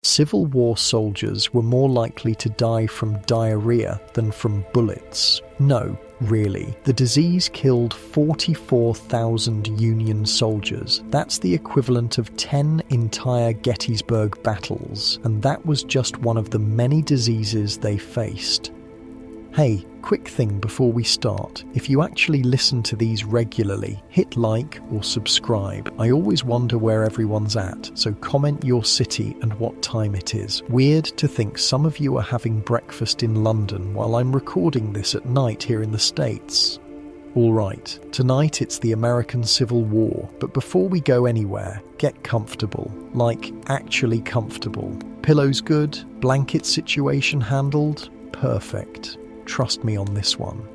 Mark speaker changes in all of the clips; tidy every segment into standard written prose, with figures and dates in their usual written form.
Speaker 1: Civil War soldiers were more likely to die from diarrhea than from bullets. No, really. The disease killed 44,000 Union soldiers. That's the equivalent of 10 entire Gettysburg battles, and that was just one of the many diseases they faced. Hey, quick thing before we start. If you actually listen to these regularly, hit like or subscribe. I always wonder where everyone's at, so comment your city and what time it is. Weird to think some of you are having breakfast in London while I'm recording this at night here in the States. Alright, tonight it's the American Civil War, but before we go anywhere, get comfortable. Like, actually comfortable. Pillows good? Blanket situation handled? Perfect. Trust me on this one.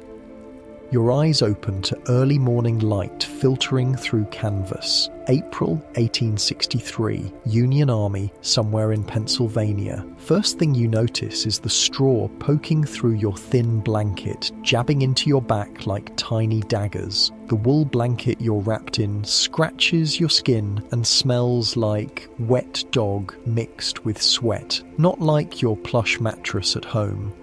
Speaker 1: Your eyes open to early morning light filtering through canvas. April 1863, Union Army, somewhere in Pennsylvania. First thing you notice is the straw poking through your thin blanket, jabbing into your back like tiny daggers. The wool blanket you're wrapped in scratches your skin and smells like wet dog mixed with sweat, not like your plush mattress at home.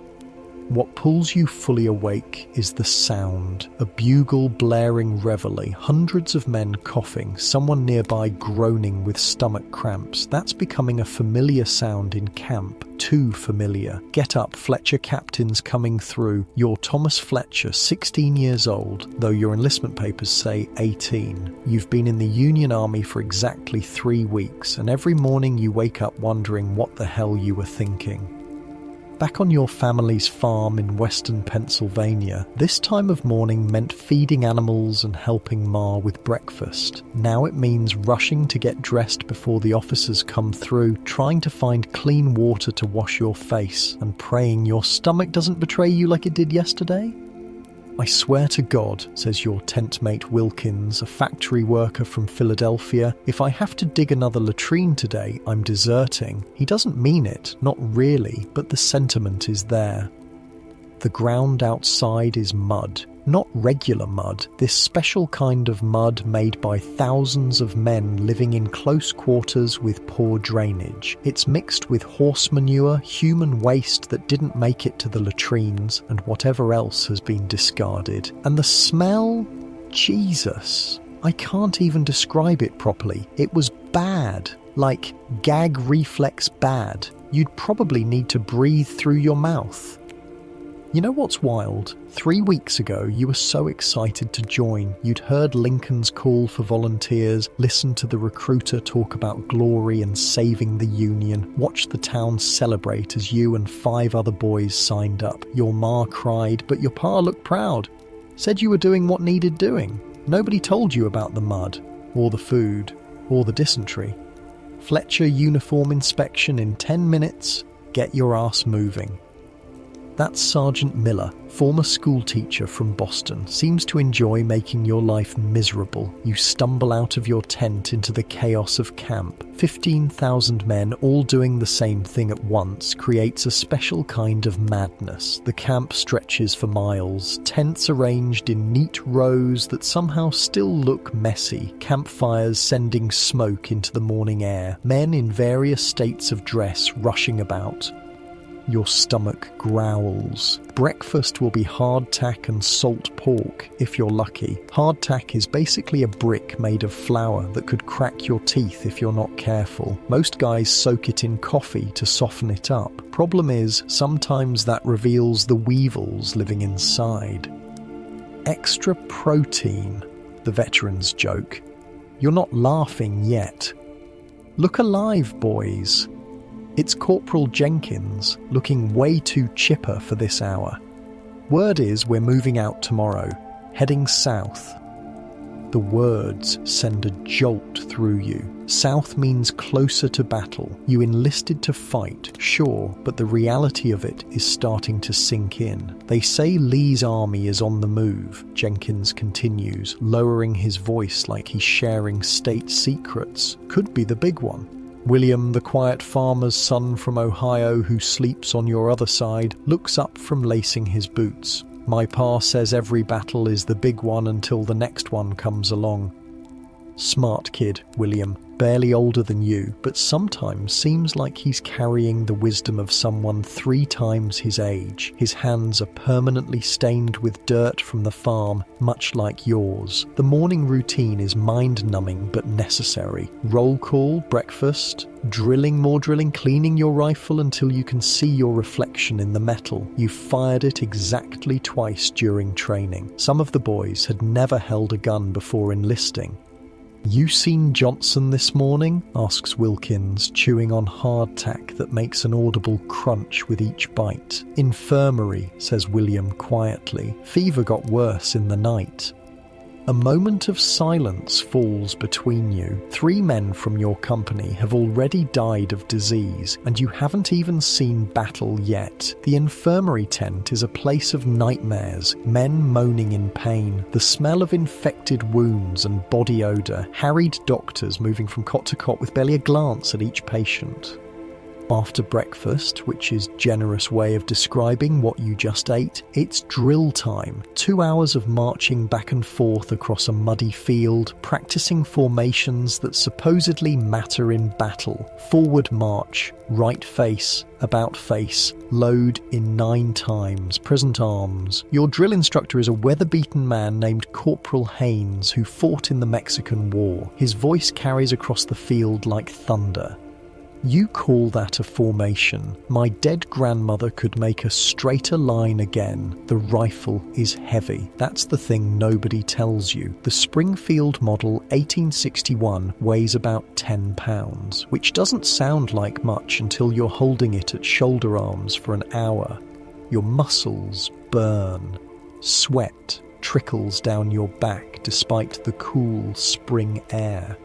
Speaker 1: What pulls you fully awake is the sound, a bugle blaring reveille, hundreds of men coughing, someone nearby groaning with stomach cramps. That's becoming a familiar sound in camp, too familiar. Get up, Fletcher captain's coming through. You're Thomas Fletcher, 16 years old, though your enlistment papers say 18. You've been in the Union Army for exactly 3 weeks, and every morning you wake up wondering what the hell you were thinking. Back on your family's farm in western Pennsylvania, this time of morning meant feeding animals and helping Ma with breakfast. Now it means rushing to get dressed before the officers come through, trying to find clean water to wash your face, and praying your stomach doesn't betray you like it did yesterday. I swear to God, says your tent mate Wilkins, a factory worker from Philadelphia, if I have to dig another latrine today, I'm deserting. He doesn't mean it, not really, but the sentiment is there. The ground outside is mud. Not regular mud, this special kind of mud made by thousands of men living in close quarters with poor drainage. It's mixed with horse manure, human waste that didn't make it to the latrines, and whatever else has been discarded. And the smell? Jesus. I can't even describe it properly. It was bad. Like gag reflex bad. You'd probably need to breathe through your mouth. You know what's wild? 3 weeks ago, you were so excited to join. You'd heard Lincoln's call for volunteers, listened to the recruiter talk about glory and saving the Union, watched the town celebrate as you and 5 other boys signed up. Your ma cried, but your pa looked proud. Said you were doing what needed doing. Nobody told you about the mud, or the food, or the dysentery. Fletcher uniform inspection in 10 minutes. Get your ass moving. That's Sergeant Miller, former schoolteacher from Boston, seems to enjoy making your life miserable. You stumble out of your tent into the chaos of camp. 15,000 men all doing the same thing at once creates a special kind of madness. The camp stretches for miles, tents arranged in neat rows that somehow still look messy, campfires sending smoke into the morning air, men in various states of dress rushing about. Your stomach growls. Breakfast will be hardtack and salt pork, if you're lucky. Hardtack is basically a brick made of flour that could crack your teeth if you're not careful. Most guys soak it in coffee to soften it up. Problem is, sometimes that reveals the weevils living inside. Extra protein, the veterans joke. You're not laughing yet. Look alive, boys. It's Corporal Jenkins, looking way too chipper for this hour. Word is we're moving out tomorrow, heading south. The words send a jolt through you. South means closer to battle. You enlisted to fight, sure, but the reality of it is starting to sink in. They say Lee's army is on the move, Jenkins continues, lowering his voice like he's sharing state secrets. Could be the big one. William, the quiet farmer's son from Ohio who sleeps on your other side, looks up from lacing his boots. My pa says every battle is the big one until the next one comes along. Smart kid, William. Barely older than you, but sometimes seems like he's carrying the wisdom of someone 3 times his age. His hands are permanently stained with dirt from the farm, much like yours. The morning routine is mind-numbing but necessary. Roll call, breakfast, more drilling, cleaning your rifle until you can see your reflection in the metal. You fired it exactly twice during training. Some of the boys had never held a gun before enlisting. "You seen Johnson this morning?" asks Wilkins, chewing on hardtack that makes an audible crunch with each bite. "Infirmary," says William quietly. "Fever got worse in the night." A moment of silence falls between you. 3 men from your company have already died of disease, and you haven't even seen battle yet. The infirmary tent is a place of nightmares, men moaning in pain, the smell of infected wounds and body odour, harried doctors moving from cot to cot with barely a glance at each patient. After breakfast, which is a generous way of describing what you just ate, it's drill time. 2 hours of marching back and forth across a muddy field, practicing formations that supposedly matter in battle. Forward march, right face, about face, load in 9 times, present arms. Your drill instructor is a weather-beaten man named Corporal Haynes who fought in the Mexican War. His voice carries across the field like thunder. "You call that a formation. My dead grandmother could make a straighter line again. The rifle is heavy. That's the thing nobody tells you. The Springfield Model 1861 weighs about 10 pounds, which doesn't sound like much until you're holding it at shoulder arms for an hour. Your muscles burn. Sweat trickles down your back despite the cool spring air.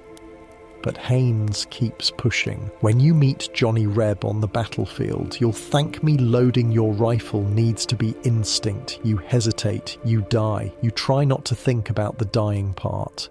Speaker 1: But Haynes keeps pushing. When you meet Johnny Reb on the battlefield, you'll thank me. Loading your rifle needs to be instinct. You hesitate, you die. You try not to think about the dying part.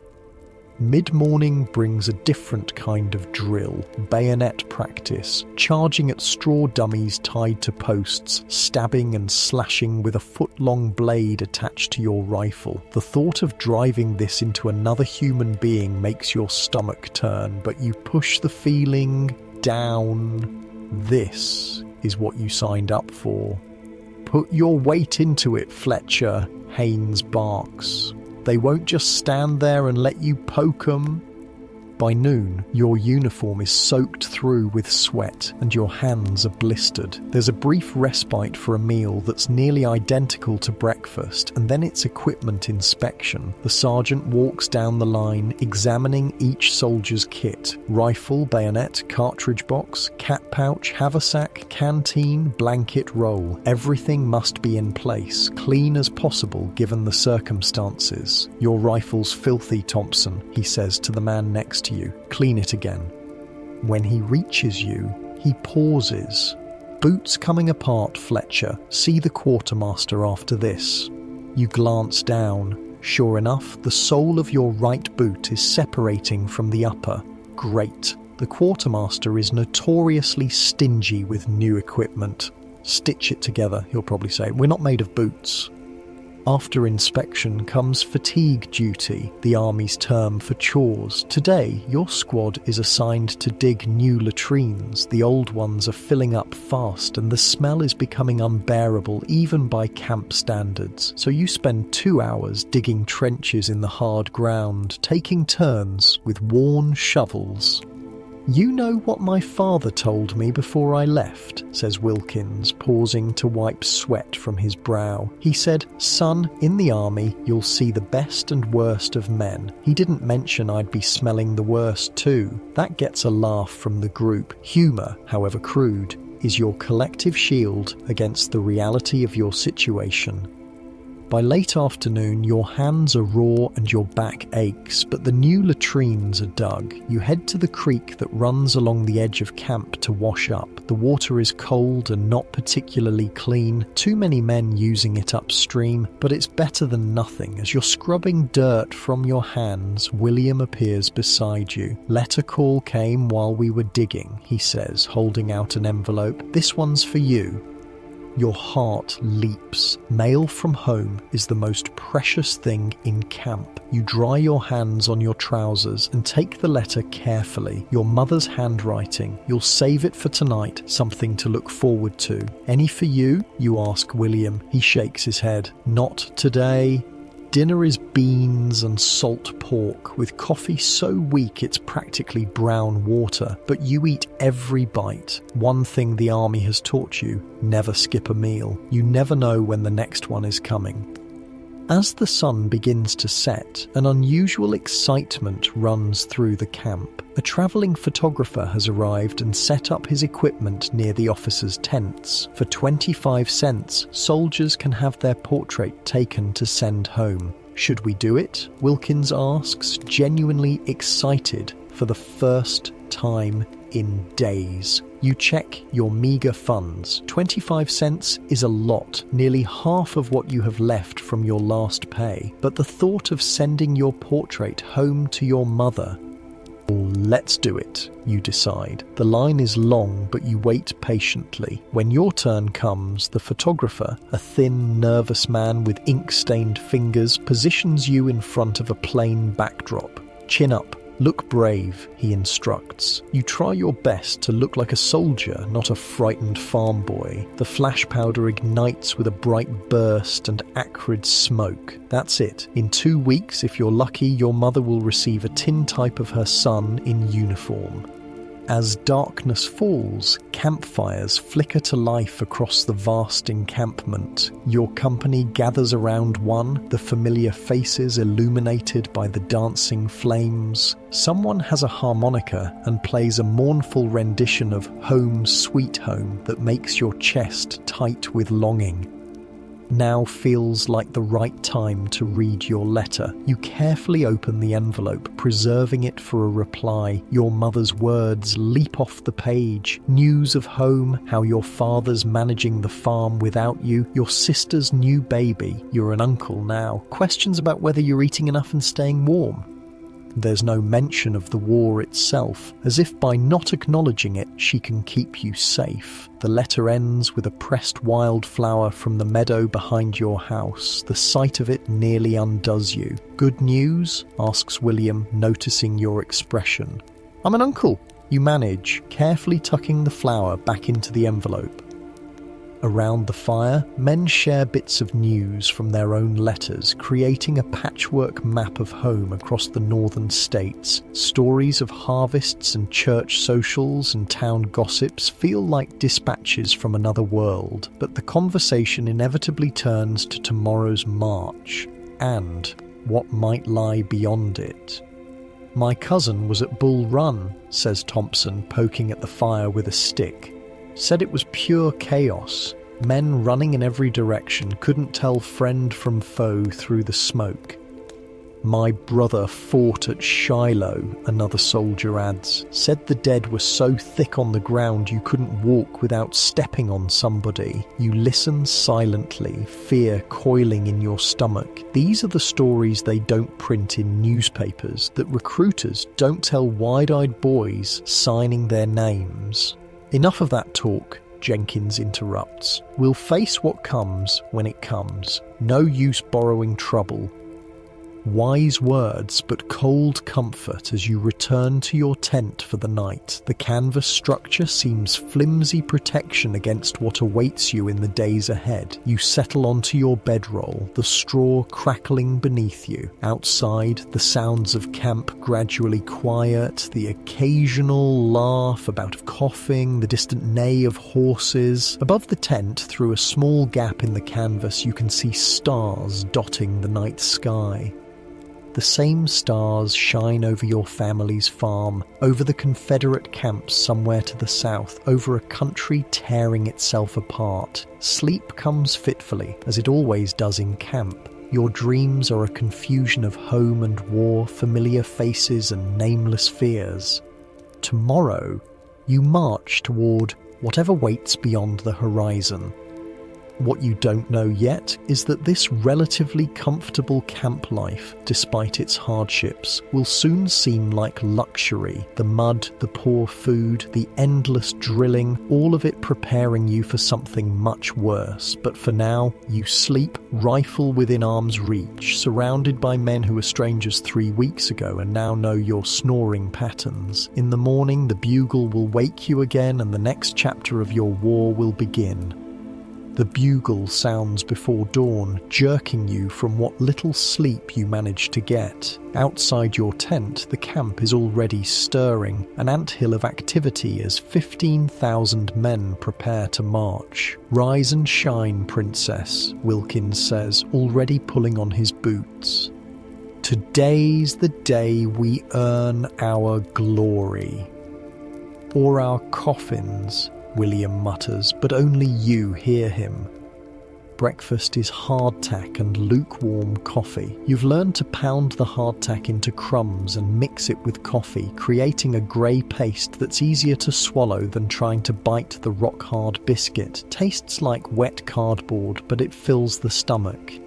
Speaker 1: Mid-morning brings a different kind of drill, bayonet practice, charging at straw dummies tied to posts, stabbing and slashing with a foot-long blade attached to your rifle. The thought of driving this into another human being makes your stomach turn, but you push the feeling down. This is what you signed up for. "Put your weight into it, Fletcher," Haynes barks. "They won't just stand there and let you poke 'em." By noon, your uniform is soaked through with sweat and your hands are blistered. There's a brief respite for a meal that's nearly identical to breakfast, and then it's equipment inspection. The sergeant walks down the line, examining each soldier's kit: rifle, bayonet, cartridge box, cat pouch, haversack, canteen, blanket, roll. Everything must be in place, clean as possible given the circumstances. "Your rifle's filthy, Thompson," he says to the man next to you. "Clean it again." When he reaches you, he pauses. "Boots coming apart, Fletcher. See the quartermaster after this." You glance down. Sure enough, the sole of your right boot is separating from the upper. Great. The quartermaster is notoriously stingy with new equipment. "Stitch it together," he'll probably say. "We're not made of boots." After inspection comes fatigue duty, the Army's term for chores. Today, your squad is assigned to dig new latrines. The old ones are filling up fast and the smell is becoming unbearable even by camp standards. So you spend 2 hours digging trenches in the hard ground, taking turns with worn shovels. "You know what my father told me before I left," says Wilkins, pausing to wipe sweat from his brow. "He said, 'Son, in the army, you'll see the best and worst of men.' He didn't mention I'd be smelling the worst too." That gets a laugh from the group. Humour, however crude, is your collective shield against the reality of your situation. By late afternoon, your hands are raw and your back aches, but the new latrines are dug. You head to the creek that runs along the edge of camp to wash up. The water is cold and not particularly clean, too many men using it upstream, but it's better than nothing. As you're scrubbing dirt from your hands, William appears beside you. "Letter call came while we were digging," he says, holding out an envelope. "This one's for you." Your heart leaps. Mail from home is the most precious thing in camp. You dry your hands on your trousers and take the letter carefully. Your mother's handwriting. You'll save it for tonight, something to look forward to. Any for you? You ask William. He shakes his head. Not today. Dinner is beans and salt pork, with coffee so weak it's practically brown water, but you eat every bite. One thing the army has taught you: never skip a meal. You never know when the next one is coming. As the sun begins to set, an unusual excitement runs through the camp. A travelling photographer has arrived and set up his equipment near the officers' tents. For 25 cents, soldiers can have their portrait taken to send home. Should we do it? Wilkins asks, genuinely excited for the first time in days. You check your meagre funds. 25 cents is a lot, nearly half of what you have left from your last pay. But the thought of sending your portrait home to your mother... Let's do it, you decide. The line is long, but you wait patiently. When your turn comes, the photographer, a thin, nervous man with ink-stained fingers, positions you in front of a plain backdrop. Chin up. Look brave, he instructs. You try your best to look like a soldier, not a frightened farm boy. The flash powder ignites with a bright burst and acrid smoke. That's it. In 2 weeks, if you're lucky, your mother will receive a tintype of her son in uniform. As darkness falls, campfires flicker to life across the vast encampment. Your company gathers around one, the familiar faces illuminated by the dancing flames. Someone has a harmonica and plays a mournful rendition of Home Sweet Home that makes your chest tight with longing. Now feels like the right time to read your letter. You carefully open the envelope, preserving it for a reply. Your mother's words leap off the page. News of home, how your father's managing the farm without you, your sister's new baby, you're an uncle now, questions about whether you're eating enough and staying warm. There's no mention of the war itself, as if by not acknowledging it, she can keep you safe. The letter ends with a pressed wildflower from the meadow behind your house. The sight of it nearly undoes you. Good news? Asks William, noticing your expression. I'm an uncle, you manage, carefully tucking the flower back into the envelope. Around the fire, men share bits of news from their own letters, creating a patchwork map of home across the northern states. Stories of harvests and church socials and town gossips feel like dispatches from another world, but the conversation inevitably turns to tomorrow's march, and what might lie beyond it. My cousin was at Bull Run, says Thompson, poking at the fire with a stick. Said it was pure chaos. Men running in every direction, couldn't tell friend from foe through the smoke. My brother fought at Shiloh, another soldier adds. Said the dead were so thick on the ground you couldn't walk without stepping on somebody. You listen silently, fear coiling in your stomach. These are the stories they don't print in newspapers, that recruiters don't tell wide-eyed boys signing their names. Enough of that talk, Jenkins interrupts. We'll face what comes when it comes. No use borrowing trouble. Wise words, but cold comfort as you return to your tent for the night. The canvas structure seems flimsy protection against what awaits you in the days ahead. You settle onto your bedroll, the straw crackling beneath you. Outside, the sounds of camp gradually quiet, the occasional laugh, a bout of coughing, the distant neigh of horses. Above the tent, through a small gap in the canvas, you can see stars dotting the night sky. The same stars shine over your family's farm, over the Confederate camps somewhere to the south, over a country tearing itself apart. Sleep comes fitfully, as it always does in camp. Your dreams are a confusion of home and war, familiar faces and nameless fears. Tomorrow, you march toward whatever waits beyond the horizon. What you don't know yet is that this relatively comfortable camp life, despite its hardships, will soon seem like luxury. The mud, the poor food, the endless drilling, all of it preparing you for something much worse. But for now, you sleep, rifle within arm's reach, surrounded by men who were strangers 3 weeks ago and now know your snoring patterns. In the morning, the bugle will wake you again and the next chapter of your war will begin. The bugle sounds before dawn, jerking you from what little sleep you manage to get. Outside your tent, the camp is already stirring, an anthill of activity as 15,000 men prepare to march. "Rise and shine, princess," Wilkins says, already pulling on his boots. "Today's the day we earn our glory." "Or our coffins," William mutters, but only you hear him. Breakfast is hardtack and lukewarm coffee. You've learned to pound the hardtack into crumbs and mix it with coffee, creating a grey paste that's easier to swallow than trying to bite the rock-hard biscuit. Tastes like wet cardboard, but it fills the stomach.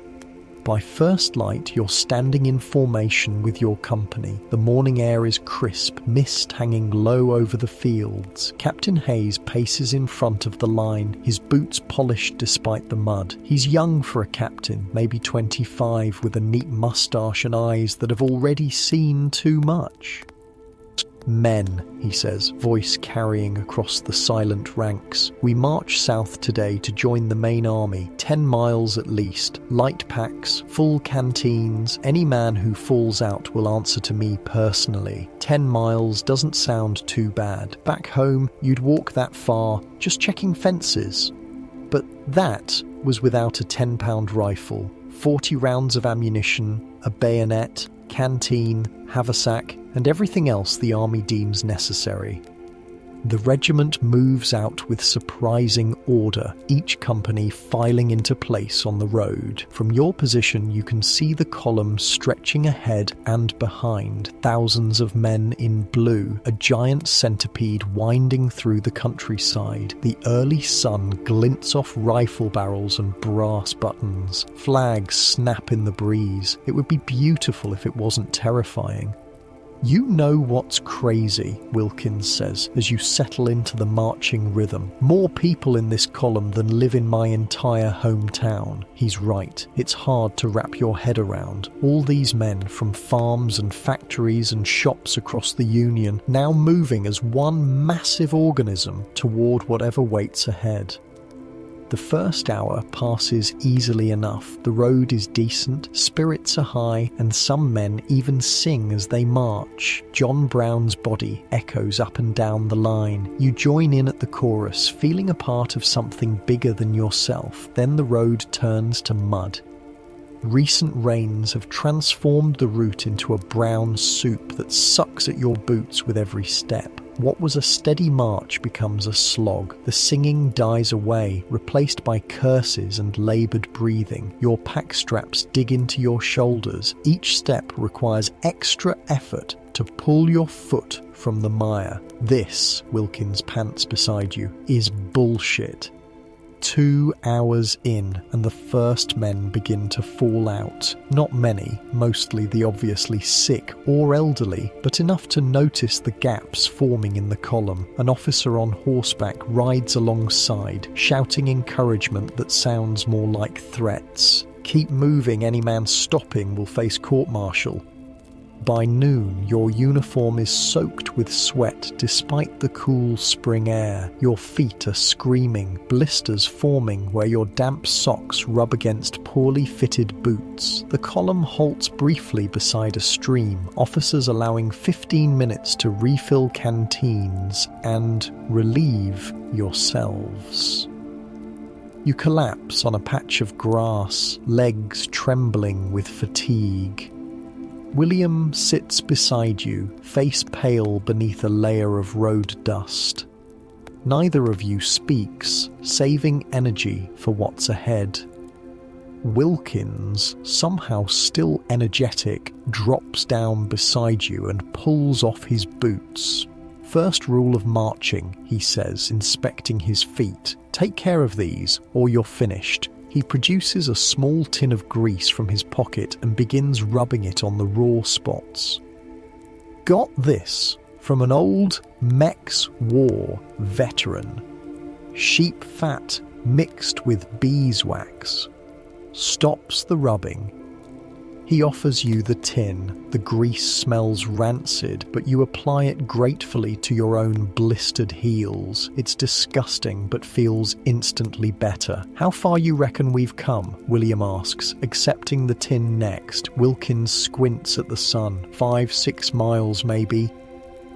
Speaker 1: By first light, you're standing in formation with your company. The morning air is crisp, mist hanging low over the fields. Captain Hayes paces in front of the line, his boots polished despite the mud. He's young for a captain, maybe 25, with a neat moustache and eyes that have already seen too much. "Men," he says, voice carrying across the silent ranks. "We march south today to join the main army, 10 miles at least. Light packs, full canteens. Any man who falls out will answer to me personally. 10 miles doesn't sound too bad. Back home, you'd walk that far, just checking fences." But that was without a 10-pound rifle, 40 rounds of ammunition, a bayonet, canteen, haversack, and everything else the army deems necessary. The regiment moves out with surprising order, each company filing into place on the road. From your position, you can see the column stretching ahead and behind, thousands of men in blue, a giant centipede winding through the countryside. The early sun glints off rifle barrels and brass buttons. Flags snap in the breeze. It would be beautiful if it wasn't terrifying. "You know what's crazy," Wilkins says, as you settle into the marching rhythm. "More people in this column than live in my entire hometown." He's right. It's hard to wrap your head around. All these men from farms and factories and shops across the Union, now moving as one massive organism toward whatever waits ahead. The first hour passes easily enough. The road is decent, spirits are high, and some men even sing as they march. John Brown's body echoes up and down the line. You join in at the chorus, feeling a part of something bigger than yourself. Then the road turns to mud. Recent rains have transformed the route into a brown soup that sucks at your boots with every step. What was a steady march becomes a slog. The singing dies away, replaced by curses and laboured breathing. Your pack straps dig into your shoulders. Each step requires extra effort to pull your foot from the mire. This, Wilkins pants beside you, is bullshit. 2 hours in, and the first men begin to fall out. Not many, mostly the obviously sick or elderly, but enough to notice the gaps forming in the column. An officer on horseback rides alongside, shouting encouragement that sounds more like threats. "Keep moving, any man stopping will face court-martial." By noon, your uniform is soaked with sweat despite the cool spring air. Your feet are screaming, blisters forming where your damp socks rub against poorly fitted boots. The column halts briefly beside a stream, officers allowing 15 minutes to refill canteens and relieve yourselves. You collapse on a patch of grass, legs trembling with fatigue. William sits beside you, face pale beneath a layer of road dust. Neither of you speaks, saving energy for what's ahead. Wilkins, somehow still energetic, drops down beside you and pulls off his boots. "First rule of marching," he says, inspecting his feet. "Take care of these, or you're finished." He produces a small tin of grease from his pocket and begins rubbing it on the raw spots. Got this from an old Mex War veteran. Sheep fat mixed with beeswax. Stops the rubbing. He offers you the tin. The grease smells rancid, but you apply it gratefully to your own blistered heels. It's disgusting, but feels instantly better. "How far you reckon we've come?" William asks, accepting the tin next. Wilkins squints at the sun. 5-6 miles, maybe.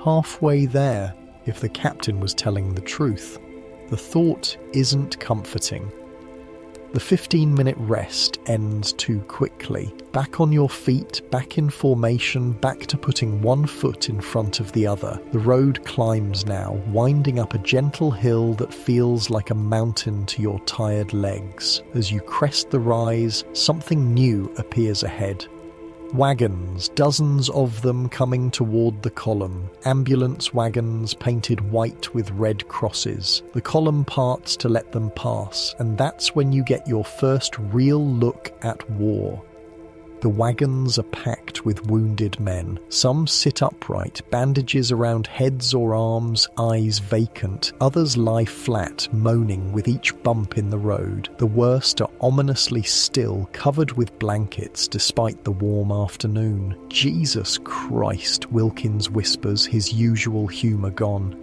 Speaker 1: Halfway there, if the captain was telling the truth. The thought isn't comforting. The 15-minute rest ends too quickly. Back on your feet, back in formation, back to putting one foot in front of the other. The road climbs now, winding up a gentle hill that feels like a mountain to your tired legs. As you crest the rise, something new appears ahead. Wagons, dozens of them coming toward the column. Ambulance wagons painted white with red crosses. The column parts to let them pass, and that's when you get your first real look at war. The wagons are packed with wounded men. Some sit upright, bandages around heads or arms, eyes vacant. Others lie flat, moaning with each bump in the road. The worst are ominously still, covered with blankets despite the warm afternoon. "Jesus Christ," Wilkins whispers, his usual humour gone.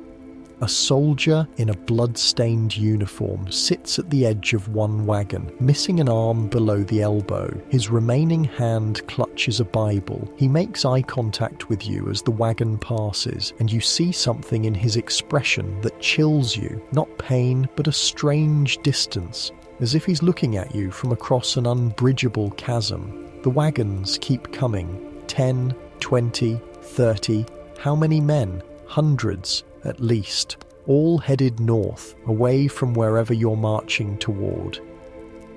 Speaker 1: A soldier in a blood-stained uniform sits at the edge of one wagon, missing an arm below the elbow. His remaining hand clutches a Bible. He makes eye contact with you as the wagon passes, and you see something in his expression that chills you. Not pain, but a strange distance, as if he's looking at you from across an unbridgeable chasm. The wagons keep coming. 10, 20, 30. How many men? Hundreds. At least, all headed north, away from wherever you're marching toward.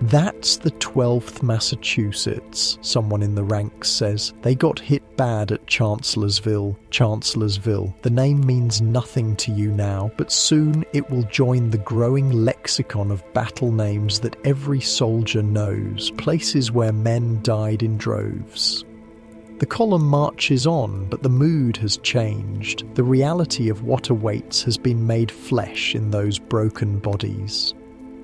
Speaker 1: "That's the 12th Massachusetts," someone in the ranks says. "They got hit bad at Chancellorsville." Chancellorsville. The name means nothing to you now, but soon it will join the growing lexicon of battle names that every soldier knows, places where men died in droves. The column marches on, but the mood has changed. The reality of what awaits has been made flesh in those broken bodies.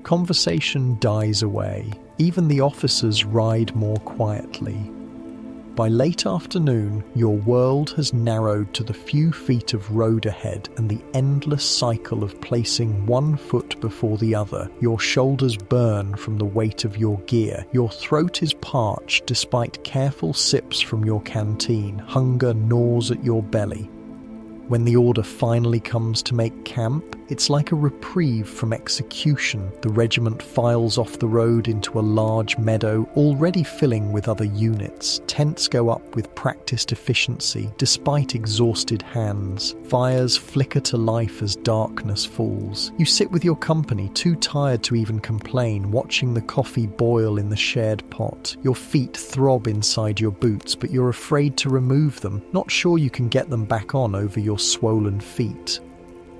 Speaker 1: Conversation dies away. Even the officers ride more quietly. By late afternoon, your world has narrowed to the few feet of road ahead and the endless cycle of placing one foot before the other. Your shoulders burn from the weight of your gear. Your throat is parched despite careful sips from your canteen. Hunger gnaws at your belly. When the order finally comes to make camp, it's like a reprieve from execution. The regiment files off the road into a large meadow, already filling with other units. Tents go up with practiced efficiency, despite exhausted hands. Fires flicker to life as darkness falls. You sit with your company, too tired to even complain, watching the coffee boil in the shared pot. Your feet throb inside your boots, but you're afraid to remove them, not sure you can get them back on over your swollen feet.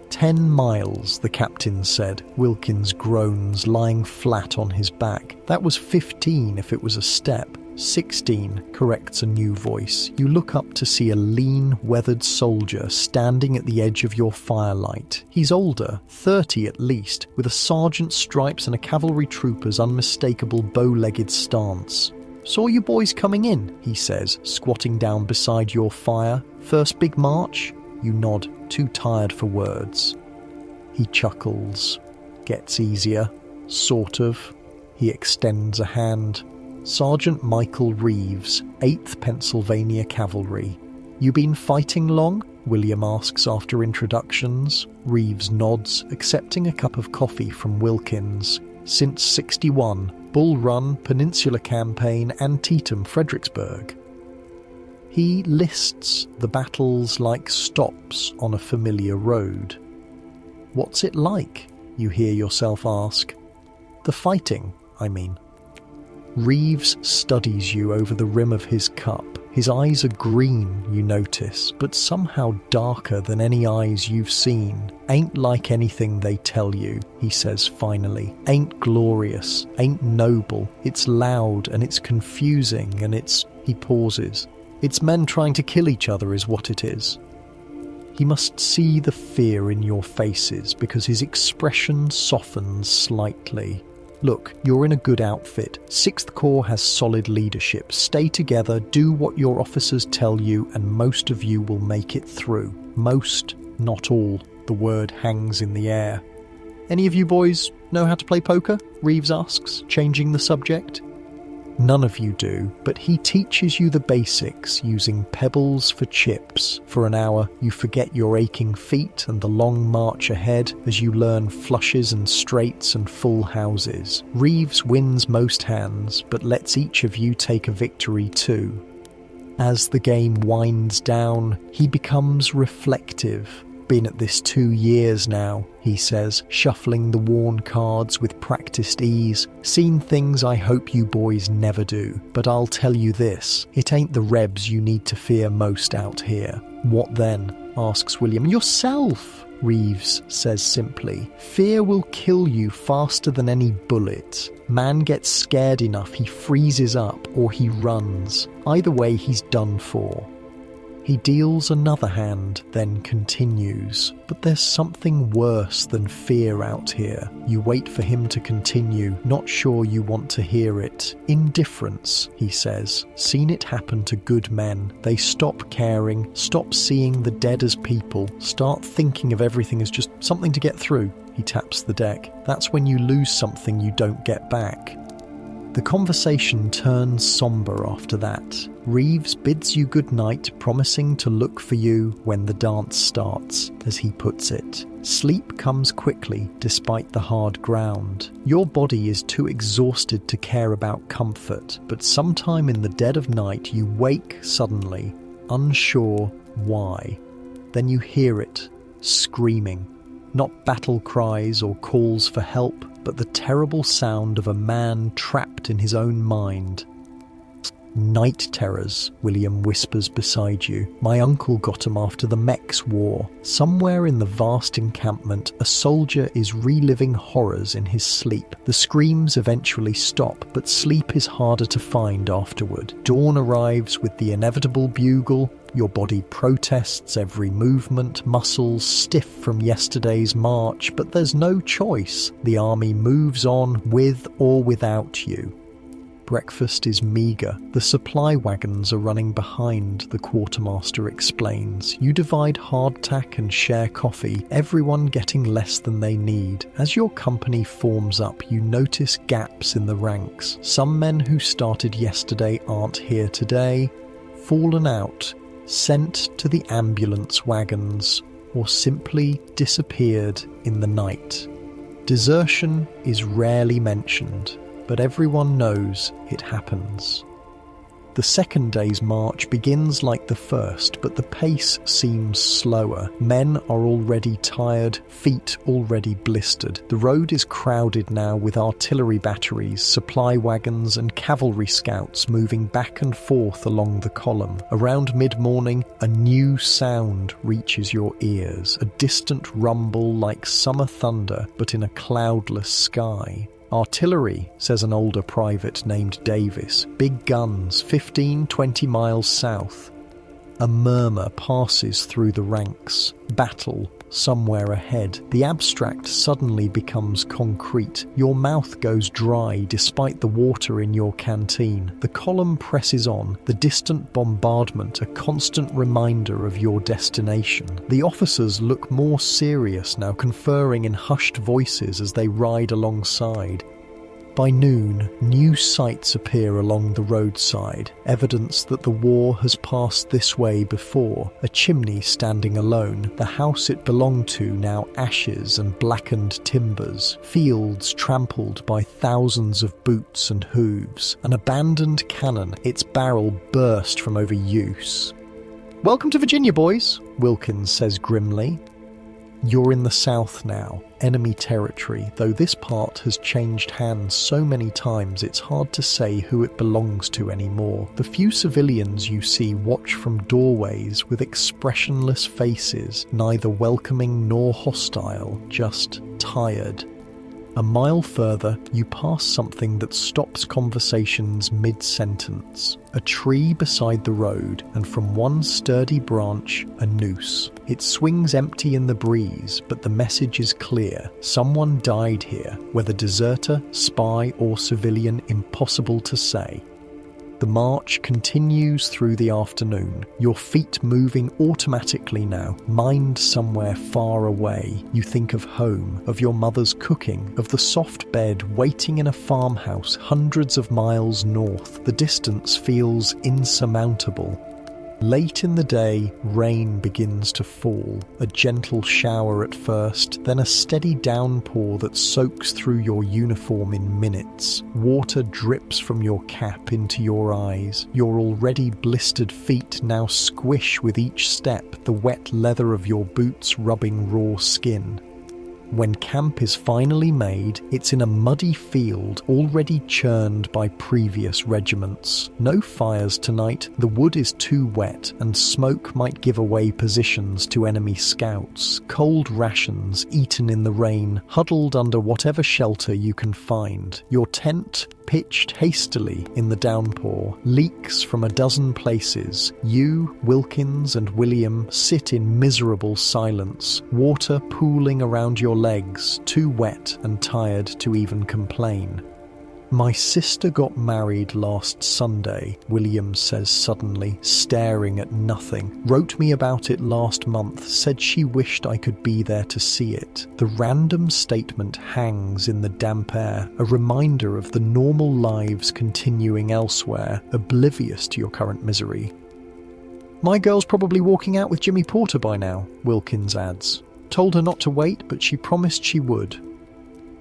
Speaker 1: 10 miles, the captain said. Wilkins groans, lying flat on his back. That was 15 if it was a step. 16, corrects a new voice. You look up to see a lean, weathered soldier standing at the edge of your firelight. He's older, 30 at least, with a sergeant's stripes and a cavalry trooper's unmistakable bow-legged stance. "Saw you boys coming in," he says, squatting down beside your fire. "First big march?" You nod, too tired for words. He chuckles. "Gets easier. Sort of." He extends a hand. "Sergeant Michael Reeves, 8th Pennsylvania Cavalry." "You been fighting long?" William asks after introductions. Reeves nods, accepting a cup of coffee from Wilkins. "Since 61. Bull Run, Peninsula Campaign, Antietam, Fredericksburg." He lists the battles like stops on a familiar road. "What's it like?" you hear yourself ask. "The fighting, I mean." Reeves studies you over the rim of his cup. His eyes are green, you notice, but somehow darker than any eyes you've seen. Ain't like anything they tell you, he says finally. Ain't glorious, ain't noble. It's loud and it's confusing and he pauses. It's men trying to kill each other is what it is. He must see the fear in your faces because his expression softens slightly. Look, you're in a good outfit. 6th Corps has solid leadership. Stay together, do what your officers tell you, and most of you will make it through. Most, not all. The word hangs in the air. Any of you boys know how to play poker? Reeves asks, changing the subject. None of you do, but he teaches you the basics using pebbles for chips. For an hour, you forget your aching feet and the long march ahead as you learn flushes and straights and full houses. Reeves wins most hands, but lets each of you take a victory too. As the game winds down, he becomes reflective. Been at this 2 years now, he says, shuffling the worn cards with practiced ease. Seen things I hope you boys never do, but I'll tell you this, it ain't the Rebs you need to fear most out here. What then? Asks William. Yourself, Reeves says simply. Fear will kill you faster than any bullet. Man gets scared enough, he freezes up or he runs. Either way, he's done for. He deals another hand, then continues. But there's something worse than fear out here. You wait for him to continue, not sure you want to hear it. Indifference, he says. Seen it happen to good men. They stop caring, stop seeing the dead as people, start thinking of everything as just something to get through. He taps the deck. That's when you lose something you don't get back. The conversation turns somber after that. Reeves bids you good night, promising to look for you when the dance starts, as he puts it. Sleep comes quickly, despite the hard ground. Your body is too exhausted to care about comfort, but sometime in the dead of night you wake suddenly, unsure why. Then you hear it, screaming. Not battle cries or calls for help, but the terrible sound of a man trapped in his own mind. Night terrors, William whispers beside you. My uncle got 'em after the Mex War. Somewhere in the vast encampment, a soldier is reliving horrors in his sleep. The screams eventually stop, but sleep is harder to find afterward. Dawn arrives with the inevitable bugle. Your body protests every movement, muscles stiff from yesterday's march, but there's no choice. The army moves on with or without you. Breakfast is meagre. The supply wagons are running behind, the quartermaster explains. You divide hardtack and share coffee, everyone getting less than they need. As your company forms up, you notice gaps in the ranks. Some men who started yesterday aren't here today, fallen out, sent to the ambulance wagons, or simply disappeared in the night. Desertion is rarely mentioned, but everyone knows it happens. The second day's march begins like the first, but the pace seems slower. Men are already tired, feet already blistered. The road is crowded now with artillery batteries, supply wagons and cavalry scouts moving back and forth along the column. Around mid-morning, a new sound reaches your ears, a distant rumble like summer thunder, but in a cloudless sky. Artillery, says an older private named Davis. Big guns, 15-20 miles south. A murmur passes through the ranks. Battle somewhere ahead. The abstract suddenly becomes concrete. Your mouth goes dry despite the water in your canteen. The column presses on, the distant bombardment a constant reminder of your destination. The officers look more serious now, conferring in hushed voices as they ride alongside. By noon, new sights appear along the roadside, evidence that the war has passed this way before. A chimney standing alone, the house it belonged to now ashes and blackened timbers, fields trampled by thousands of boots and hooves, an abandoned cannon, its barrel burst from overuse. "Welcome to Virginia, boys," Wilkins says grimly. You're in the south now, enemy territory, though this part has changed hands so many times it's hard to say who it belongs to anymore. The few civilians you see watch from doorways with expressionless faces, neither welcoming nor hostile, just tired. A mile further, you pass something that stops conversations mid-sentence. A tree beside the road, and from one sturdy branch, a noose. It swings empty in the breeze, but the message is clear. Someone died here, whether deserter, spy, or civilian, impossible to say. The march continues through the afternoon, your feet moving automatically now, mind somewhere far away. You think of home, of your mother's cooking, of the soft bed waiting in a farmhouse hundreds of miles north. The distance feels insurmountable. Late in the day, rain begins to fall, a gentle shower at first, then a steady downpour that soaks through your uniform in minutes. Water drips from your cap into your eyes. Your already blistered feet now squish with each step, the wet leather of your boots rubbing raw skin. When camp is finally made, it's in a muddy field already churned by previous regiments. No fires tonight, the wood is too wet, and smoke might give away positions to enemy scouts. Cold rations eaten in the rain, huddled under whatever shelter you can find. Your tent, pitched hastily in the downpour, leaks from a dozen places. You, Wilkins, and William sit in miserable silence, water pooling around your legs, too wet and tired to even complain. "My sister got married last Sunday," William says suddenly, staring at nothing. "Wrote me about it last month, said she wished I could be there to see it." The random statement hangs in the damp air, a reminder of the normal lives continuing elsewhere, oblivious to your current misery. "My girl's probably walking out with Jimmy Porter by now," Wilkins adds. "Told her not to wait, but she promised she would."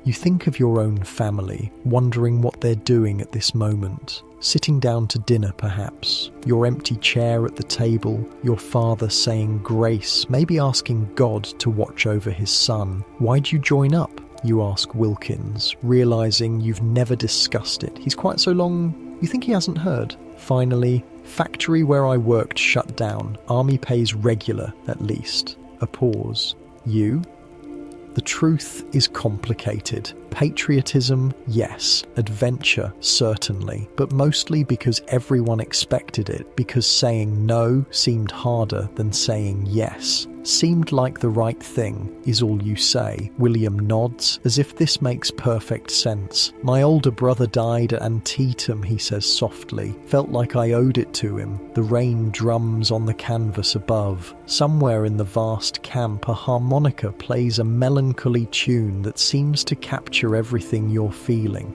Speaker 1: You think of your own family, wondering what they're doing at this moment. Sitting down to dinner, perhaps. Your empty chair at the table, your father saying grace, maybe asking God to watch over his son. "Why'd you join up?" you ask Wilkins, realising you've never discussed it. He's quite so long, you think he hasn't heard. Finally, "Factory where I worked shut down. Army pays regular, at least." A pause. "You?" The truth is complicated. Patriotism, yes. Adventure, certainly. But mostly because everyone expected it, because saying no seemed harder than saying yes. "Seemed like the right thing," is all you say. William nods, as if this makes perfect sense. "My older brother died at Antietam," he says softly. "Felt like I owed it to him." The rain drums on the canvas above. Somewhere in the vast camp, a harmonica plays a melancholy tune that seems to capture everything you're feeling.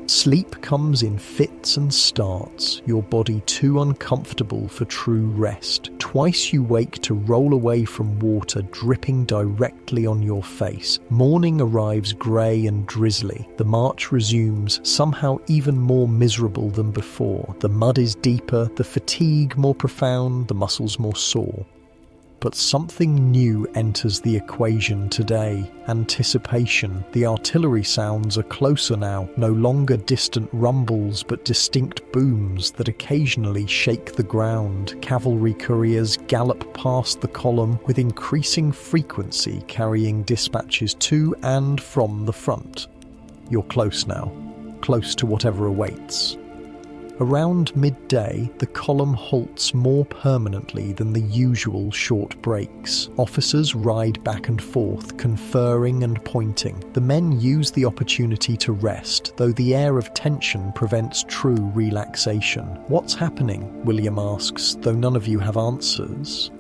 Speaker 1: Sleep comes in fits and starts, your body too uncomfortable for true rest. Twice you wake to roll away from water dripping directly on your face. Morning arrives grey and drizzly. The march resumes, somehow even more miserable than before. The mud is deeper, the fatigue more profound, the muscles more sore. But something new enters the equation today. Anticipation. The artillery sounds are closer now, no longer distant rumbles but distinct booms that occasionally shake the ground. Cavalry couriers gallop past the column with increasing frequency, carrying dispatches to and from the front. You're close now, close to whatever awaits. Around midday, the column halts more permanently than the usual short breaks. Officers ride back and forth, conferring and pointing. The men use the opportunity to rest, though the air of tension prevents true relaxation. "What's happening?" William asks, though none of you have answers.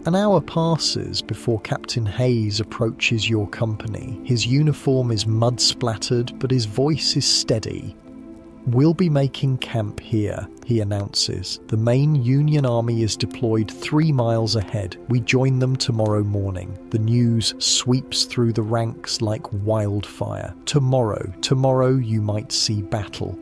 Speaker 1: An hour passes before Captain Hayes approaches your company. His uniform is mud-splattered, but his voice is steady. "We'll be making camp here," he announces. "The main Union army is deployed 3 miles ahead. We join them tomorrow morning." The news sweeps through the ranks like wildfire. Tomorrow you might see battle.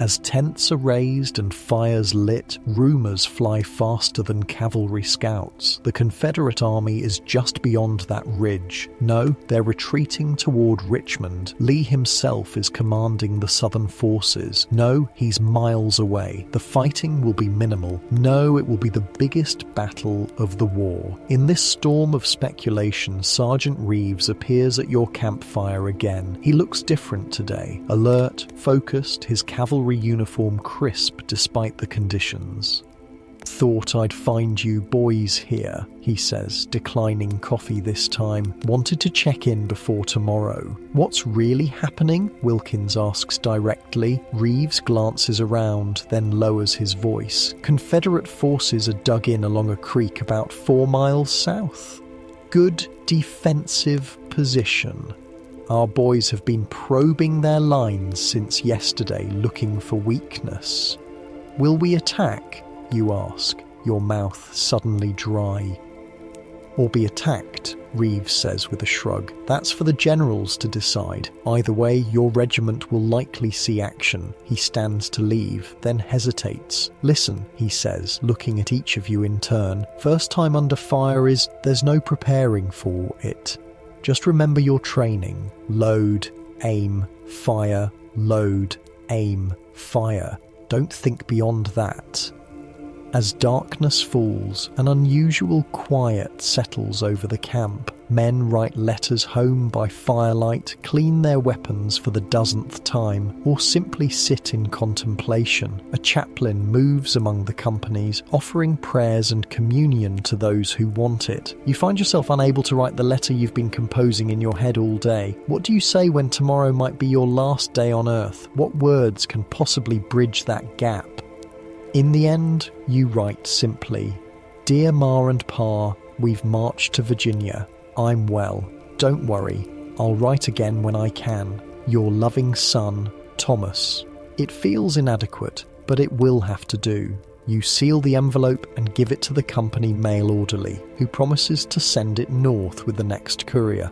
Speaker 1: As tents are raised and fires lit, rumors fly faster than cavalry scouts. The Confederate army is just beyond that ridge. No, they're retreating toward Richmond. Lee himself is commanding the Southern forces. No, he's miles away. The fighting will be minimal. No, it will be the biggest battle of the war. In this storm of speculation, Sergeant Reeves appears at your campfire again. He looks different today. Alert, focused, his cavalry uniform crisp despite the conditions. "Thought I'd find you boys here," he says, declining coffee this time. "Wanted to check in before tomorrow." "What's really happening?" Wilkins asks directly. Reeves glances around, then lowers his voice. "Confederate forces are dug in along a creek about 4 miles south. Good defensive position. Our boys have been probing their lines since yesterday, looking for weakness. Will we attack, you ask, your mouth suddenly dry. Or be attacked, Reeves says with a shrug. That's for the generals to decide. Either way, your regiment will likely see action. He stands to leave, then hesitates. Listen, he says, looking at each of you in turn. First time under fire there's no preparing for it. Just remember your training. Load, aim, fire, load, aim, fire. Don't think beyond that. As darkness falls, an unusual quiet settles over the camp. Men write letters home by firelight, clean their weapons for the dozenth time, or simply sit in contemplation. A chaplain moves among the companies, offering prayers and communion to those who want it. You find yourself unable to write the letter you've been composing in your head all day. What do you say when tomorrow might be your last day on Earth? What words can possibly bridge that gap? In the end, you write simply, "Dear Ma and Pa, we've marched to Virginia. I'm well. Don't worry. I'll write again when I can. Your loving son, Thomas." It feels inadequate, but it will have to do. You seal the envelope and give it to the company mail orderly, who promises to send it north with the next courier.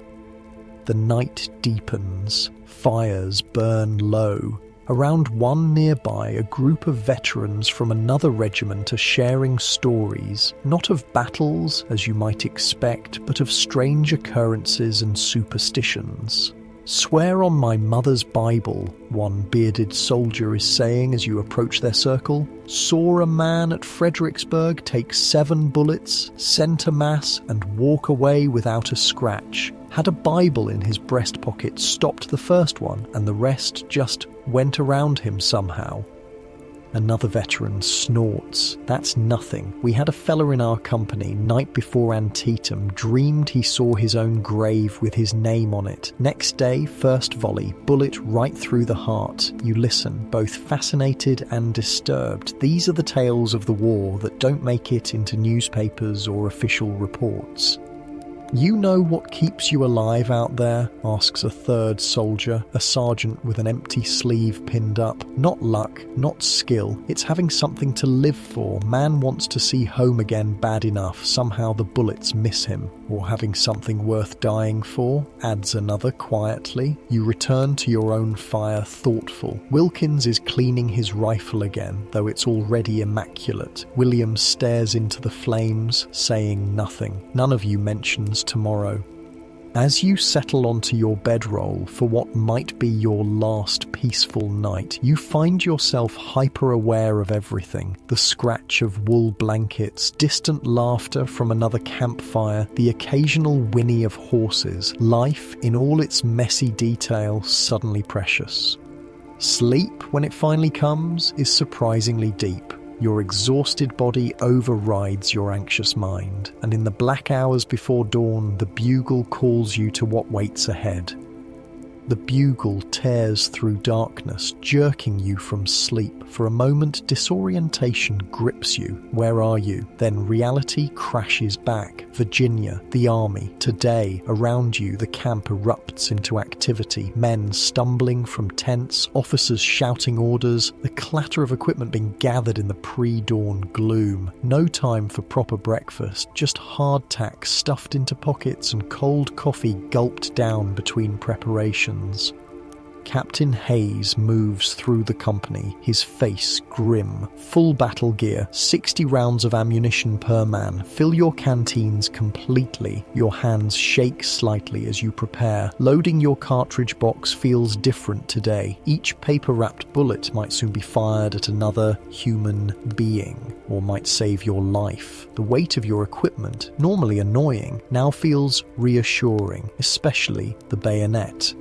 Speaker 1: The night deepens. Fires burn low. Around one nearby, a group of veterans from another regiment are sharing stories, not of battles, as you might expect, but of strange occurrences and superstitions. "Swear on my mother's Bible," one bearded soldier is saying as you approach their circle. "Saw a man at Fredericksburg take 7 bullets, center mass, and walk away without a scratch. Had a Bible in his breast pocket, stopped the first one, and the rest just went around him somehow." Another veteran snorts. "That's nothing. We had a fella in our company, night before Antietam, dreamed he saw his own grave with his name on it. Next day, first volley, bullet right through the heart. You listen, both fascinated and disturbed. These are the tales of the war that don't make it into newspapers or official reports." "You know what keeps you alive out there?" asks a third soldier, a sergeant with an empty sleeve pinned up. "Not luck, not skill. It's having something to live for. Man wants to see home again bad enough. Somehow the bullets miss him. Or having something worth dying for," adds another quietly. You return to your own fire thoughtful. Wilkins is cleaning his rifle again, though it's already immaculate. William stares into the flames, saying nothing. None of you mentions tomorrow. As you settle onto your bedroll for what might be your last peaceful night, you find yourself hyper-aware of everything. The scratch of wool blankets, distant laughter from another campfire, the occasional whinny of horses. Life, in all its messy detail, suddenly precious. Sleep, when it finally comes, is surprisingly deep. Your exhausted body overrides your anxious mind, and in the black hours before dawn, the bugle calls you to what waits ahead. The bugle tears through darkness, jerking you from sleep. For a moment, disorientation grips you. Where are you? Then reality crashes back. Virginia, the army, today. Around you, the camp erupts into activity. Men stumbling from tents, officers shouting orders, the clatter of equipment being gathered in the pre-dawn gloom. No time for proper breakfast, just hardtack stuffed into pockets and cold coffee gulped down between preparations. Captain Hayes moves through the company, his face grim. Full battle gear, 60 rounds of ammunition per man. Fill your canteens completely. Your hands shake slightly as you prepare. Loading your cartridge box feels different today. Each paper-wrapped bullet might soon be fired at another human being, or might save your life. The weight of your equipment, normally annoying, now feels reassuring, especially the bayonet.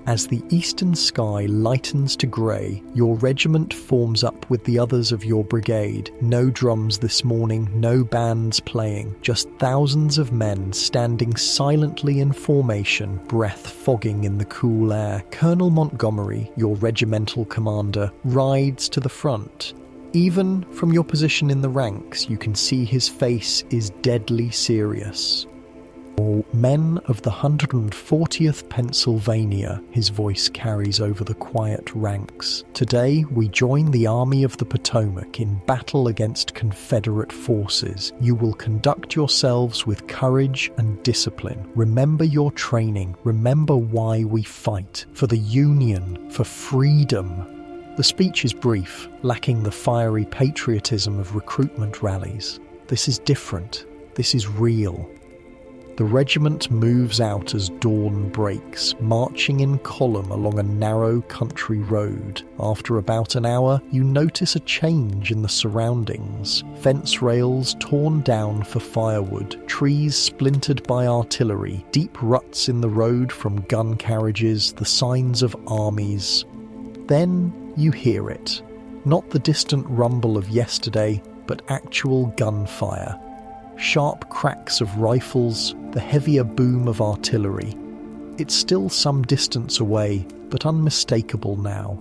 Speaker 1: As the eastern sky lightens to grey, your regiment forms up with the others of your brigade. No drums this morning, no bands playing, just thousands of men standing silently in formation, breath fogging in the cool air. Colonel Montgomery, your regimental commander, rides to the front. Even from your position in the ranks, you can see his face is deadly serious. Men of the 140th Pennsylvania, his voice carries over the quiet ranks. Today we join the Army of the Potomac in battle against Confederate forces. You will conduct yourselves with courage and discipline. Remember your training. Remember why we fight. For the Union, for freedom. The speech is brief, lacking the fiery patriotism of recruitment rallies. This is different. This is real. The regiment moves out as dawn breaks, marching in column along a narrow country road. After about an hour, you notice a change in the surroundings. Fence rails torn down for firewood, trees splintered by artillery, deep ruts in the road from gun carriages, the signs of armies. Then you hear it. Not the distant rumble of yesterday, but actual gunfire. Sharp cracks of rifles, the heavier boom of artillery. It's still some distance away, but unmistakable now.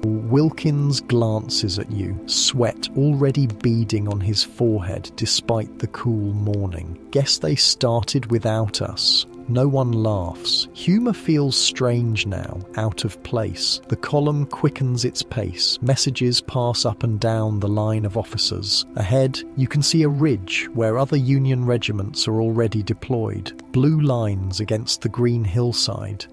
Speaker 1: Wilkins glances at you, sweat already beading on his forehead despite the cool morning. Guess they started without us. No one laughs. Humour feels strange now, out of place. The column quickens its pace. Messages pass up and down the line of officers. Ahead, you can see a ridge where other Union regiments are already deployed. Blue lines against the green hillside.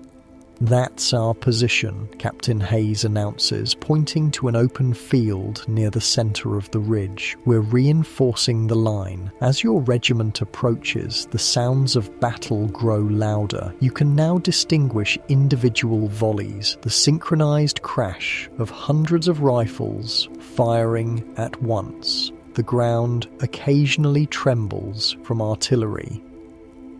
Speaker 1: "That's our position," Captain Hayes announces, pointing to an open field near the centre of the ridge. "We're reinforcing the line. As your regiment approaches, the sounds of battle grow louder. You can now distinguish individual volleys, the synchronised crash of hundreds of rifles firing at once. The ground occasionally trembles from artillery.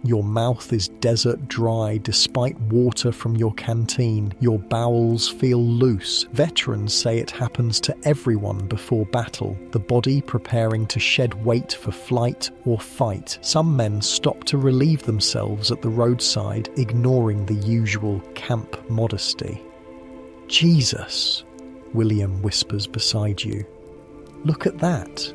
Speaker 1: Your mouth is desert dry despite water from your canteen. Your bowels feel loose. Veterans say it happens to everyone before battle, the body preparing to shed weight for flight or fight. Some men stop to relieve themselves at the roadside, ignoring the usual camp modesty. "Jesus," William whispers beside you. "Look at that."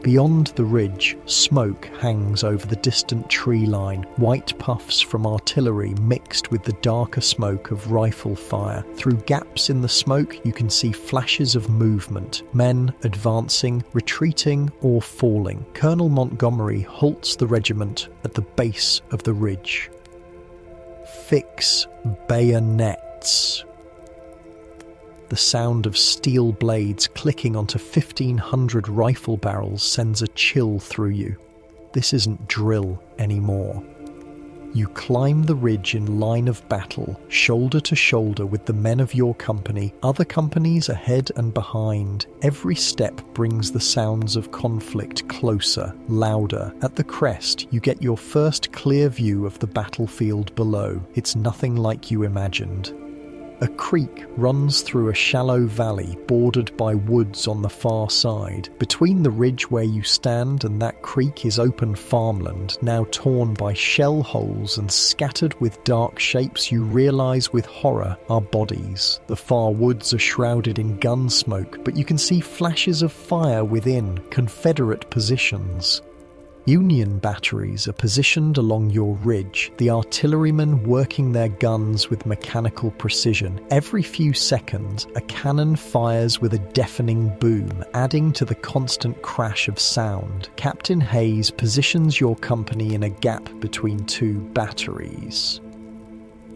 Speaker 1: Beyond the ridge, smoke hangs over the distant tree line, white puffs from artillery mixed with the darker smoke of rifle fire. Through gaps in the smoke, you can see flashes of movement, men advancing, retreating, or falling. Colonel Montgomery halts the regiment at the base of the ridge. "Fix bayonets." The sound of steel blades clicking onto 1,500 rifle barrels sends a chill through you. This isn't drill anymore. You climb the ridge in line of battle, shoulder to shoulder with the men of your company, other companies ahead and behind. Every step brings the sounds of conflict closer, louder. At the crest, you get your first clear view of the battlefield below. It's nothing like you imagined. A creek runs through a shallow valley bordered by woods on the far side. Between the ridge where you stand and that creek is open farmland, now torn by shell holes and scattered with dark shapes you realise with horror are bodies. The far woods are shrouded in gun smoke, but you can see flashes of fire within, Confederate positions. Union batteries are positioned along your ridge, the artillerymen working their guns with mechanical precision. Every few seconds, a cannon fires with a deafening boom, adding to the constant crash of sound. Captain Hayes positions your company in a gap between two batteries.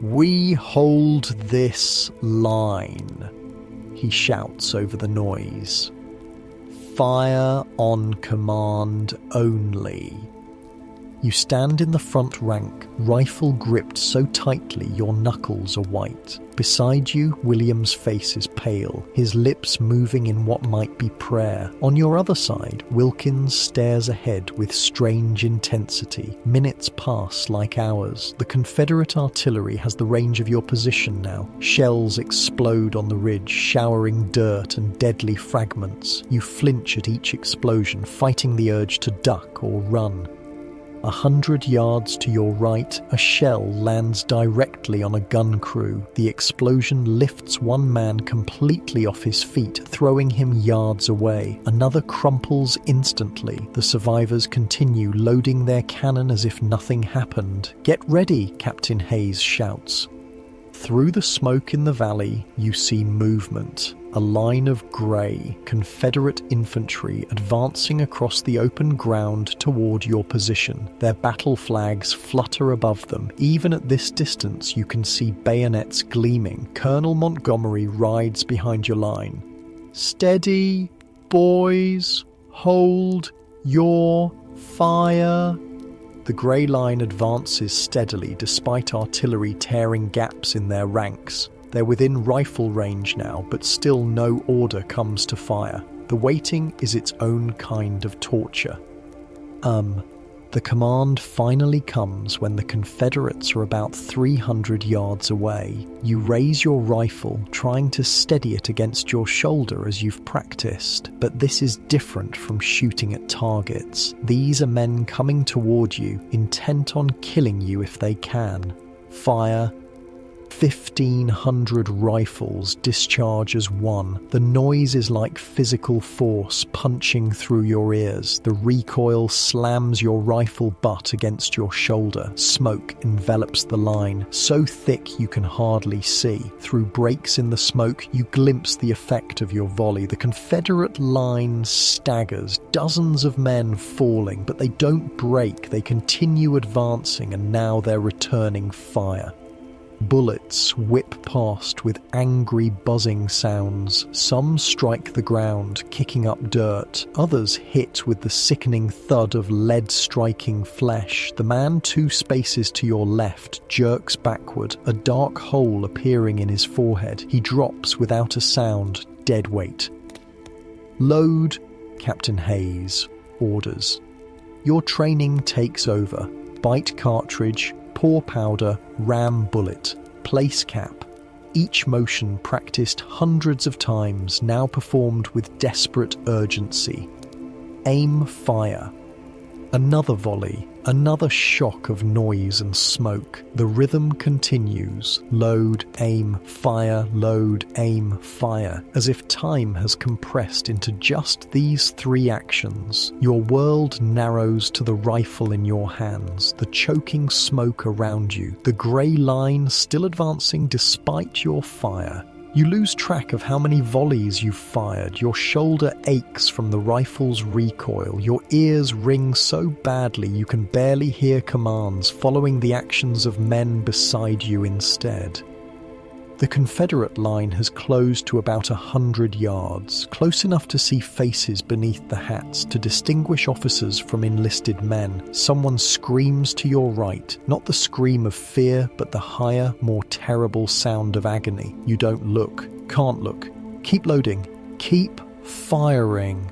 Speaker 1: "We hold this line," he shouts over the noise. "Fire on command only." You stand in the front rank, rifle gripped so tightly your knuckles are white. Beside you, William's face is pale, his lips moving in what might be prayer. On your other side, Wilkins stares ahead with strange intensity. Minutes pass like hours. The Confederate artillery has the range of your position now. Shells explode on the ridge, showering dirt and deadly fragments. You flinch at each explosion, fighting the urge to duck or run. 100 yards to your right, a shell lands directly on a gun crew. The explosion lifts one man completely off his feet, throwing him yards away. Another crumples instantly. The survivors continue loading their cannon as if nothing happened. "Get ready," Captain Hayes shouts. Through the smoke in the valley, you see movement. A line of grey, Confederate infantry advancing across the open ground toward your position. Their battle flags flutter above them. Even at this distance, you can see bayonets gleaming. Colonel Montgomery rides behind your line. "Steady, boys. Hold your fire." The grey line advances steadily despite artillery tearing gaps in their ranks. They're within rifle range now, but still no order comes to fire. The waiting is its own kind of torture. The command finally comes when the Confederates are about 300 yards away. You raise your rifle, trying to steady it against your shoulder as you've practiced. But this is different from shooting at targets. These are men coming toward you, intent on killing you if they can. Fire. 1,500 rifles discharge as one. The noise is like physical force punching through your ears. The recoil slams your rifle butt against your shoulder. Smoke envelops the line, so thick you can hardly see. Through breaks in the smoke, you glimpse the effect of your volley. The Confederate line staggers, dozens of men falling, but they don't break. They continue advancing, and now they're returning fire. Bullets whip past with angry buzzing sounds. Some strike the ground, kicking up dirt. Others hit with the sickening thud of lead striking flesh. The man 2 spaces to your left jerks backward, a dark hole appearing in his forehead. He drops without a sound, dead weight. "Load," Captain Hayes orders. Your training takes over. Bite cartridge, pour powder, ram bullet, place cap. Each motion practiced hundreds of times, now performed with desperate urgency. Aim, fire. Another volley, another shock of noise and smoke. The rhythm continues. Load, aim, fire, load, aim, fire. As if time has compressed into just these 3 actions. Your world narrows to the rifle in your hands, the choking smoke around you, the grey line still advancing despite your fire. You lose track of how many volleys you've fired. Your shoulder aches from the rifle's recoil. Your ears ring so badly you can barely hear commands, following the actions of men beside you instead. The Confederate line has closed to about 100 yards, close enough to see faces beneath the hats, to distinguish officers from enlisted men. Someone screams to your right, not the scream of fear, but the higher, more terrible sound of agony. You don't look, can't look. Keep loading, keep firing.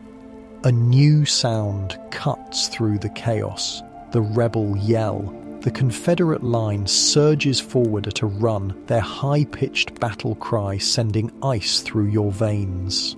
Speaker 1: A new sound cuts through the chaos. The rebel yell. The Confederate line surges forward at a run, their high-pitched battle cry sending ice through your veins.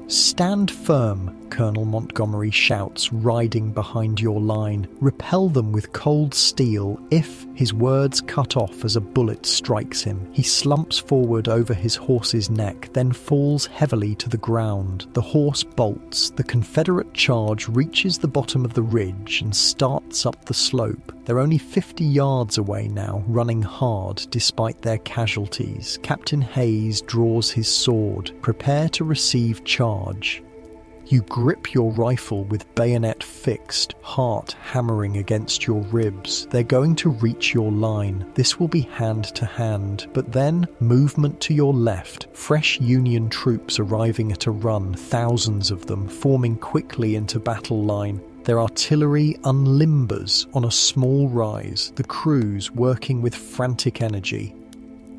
Speaker 1: "Stand firm," Colonel Montgomery shouts, riding behind your line. "Repel them with cold steel if..." His words cut off as a bullet strikes him. He slumps forward over his horse's neck, then falls heavily to the ground. The horse bolts. The Confederate charge reaches the bottom of the ridge and starts up the slope. They're only 50 yards away now, running hard despite their casualties. Captain Hayes draws his sword. Prepare to receive charge. You grip your rifle with bayonet fixed, heart hammering against your ribs. They're going to reach your line. This will be hand to hand. But then, movement to your left. Fresh Union troops arriving at a run, thousands of them, forming quickly into battle line. Their artillery unlimbers on a small rise, the crews working with frantic energy.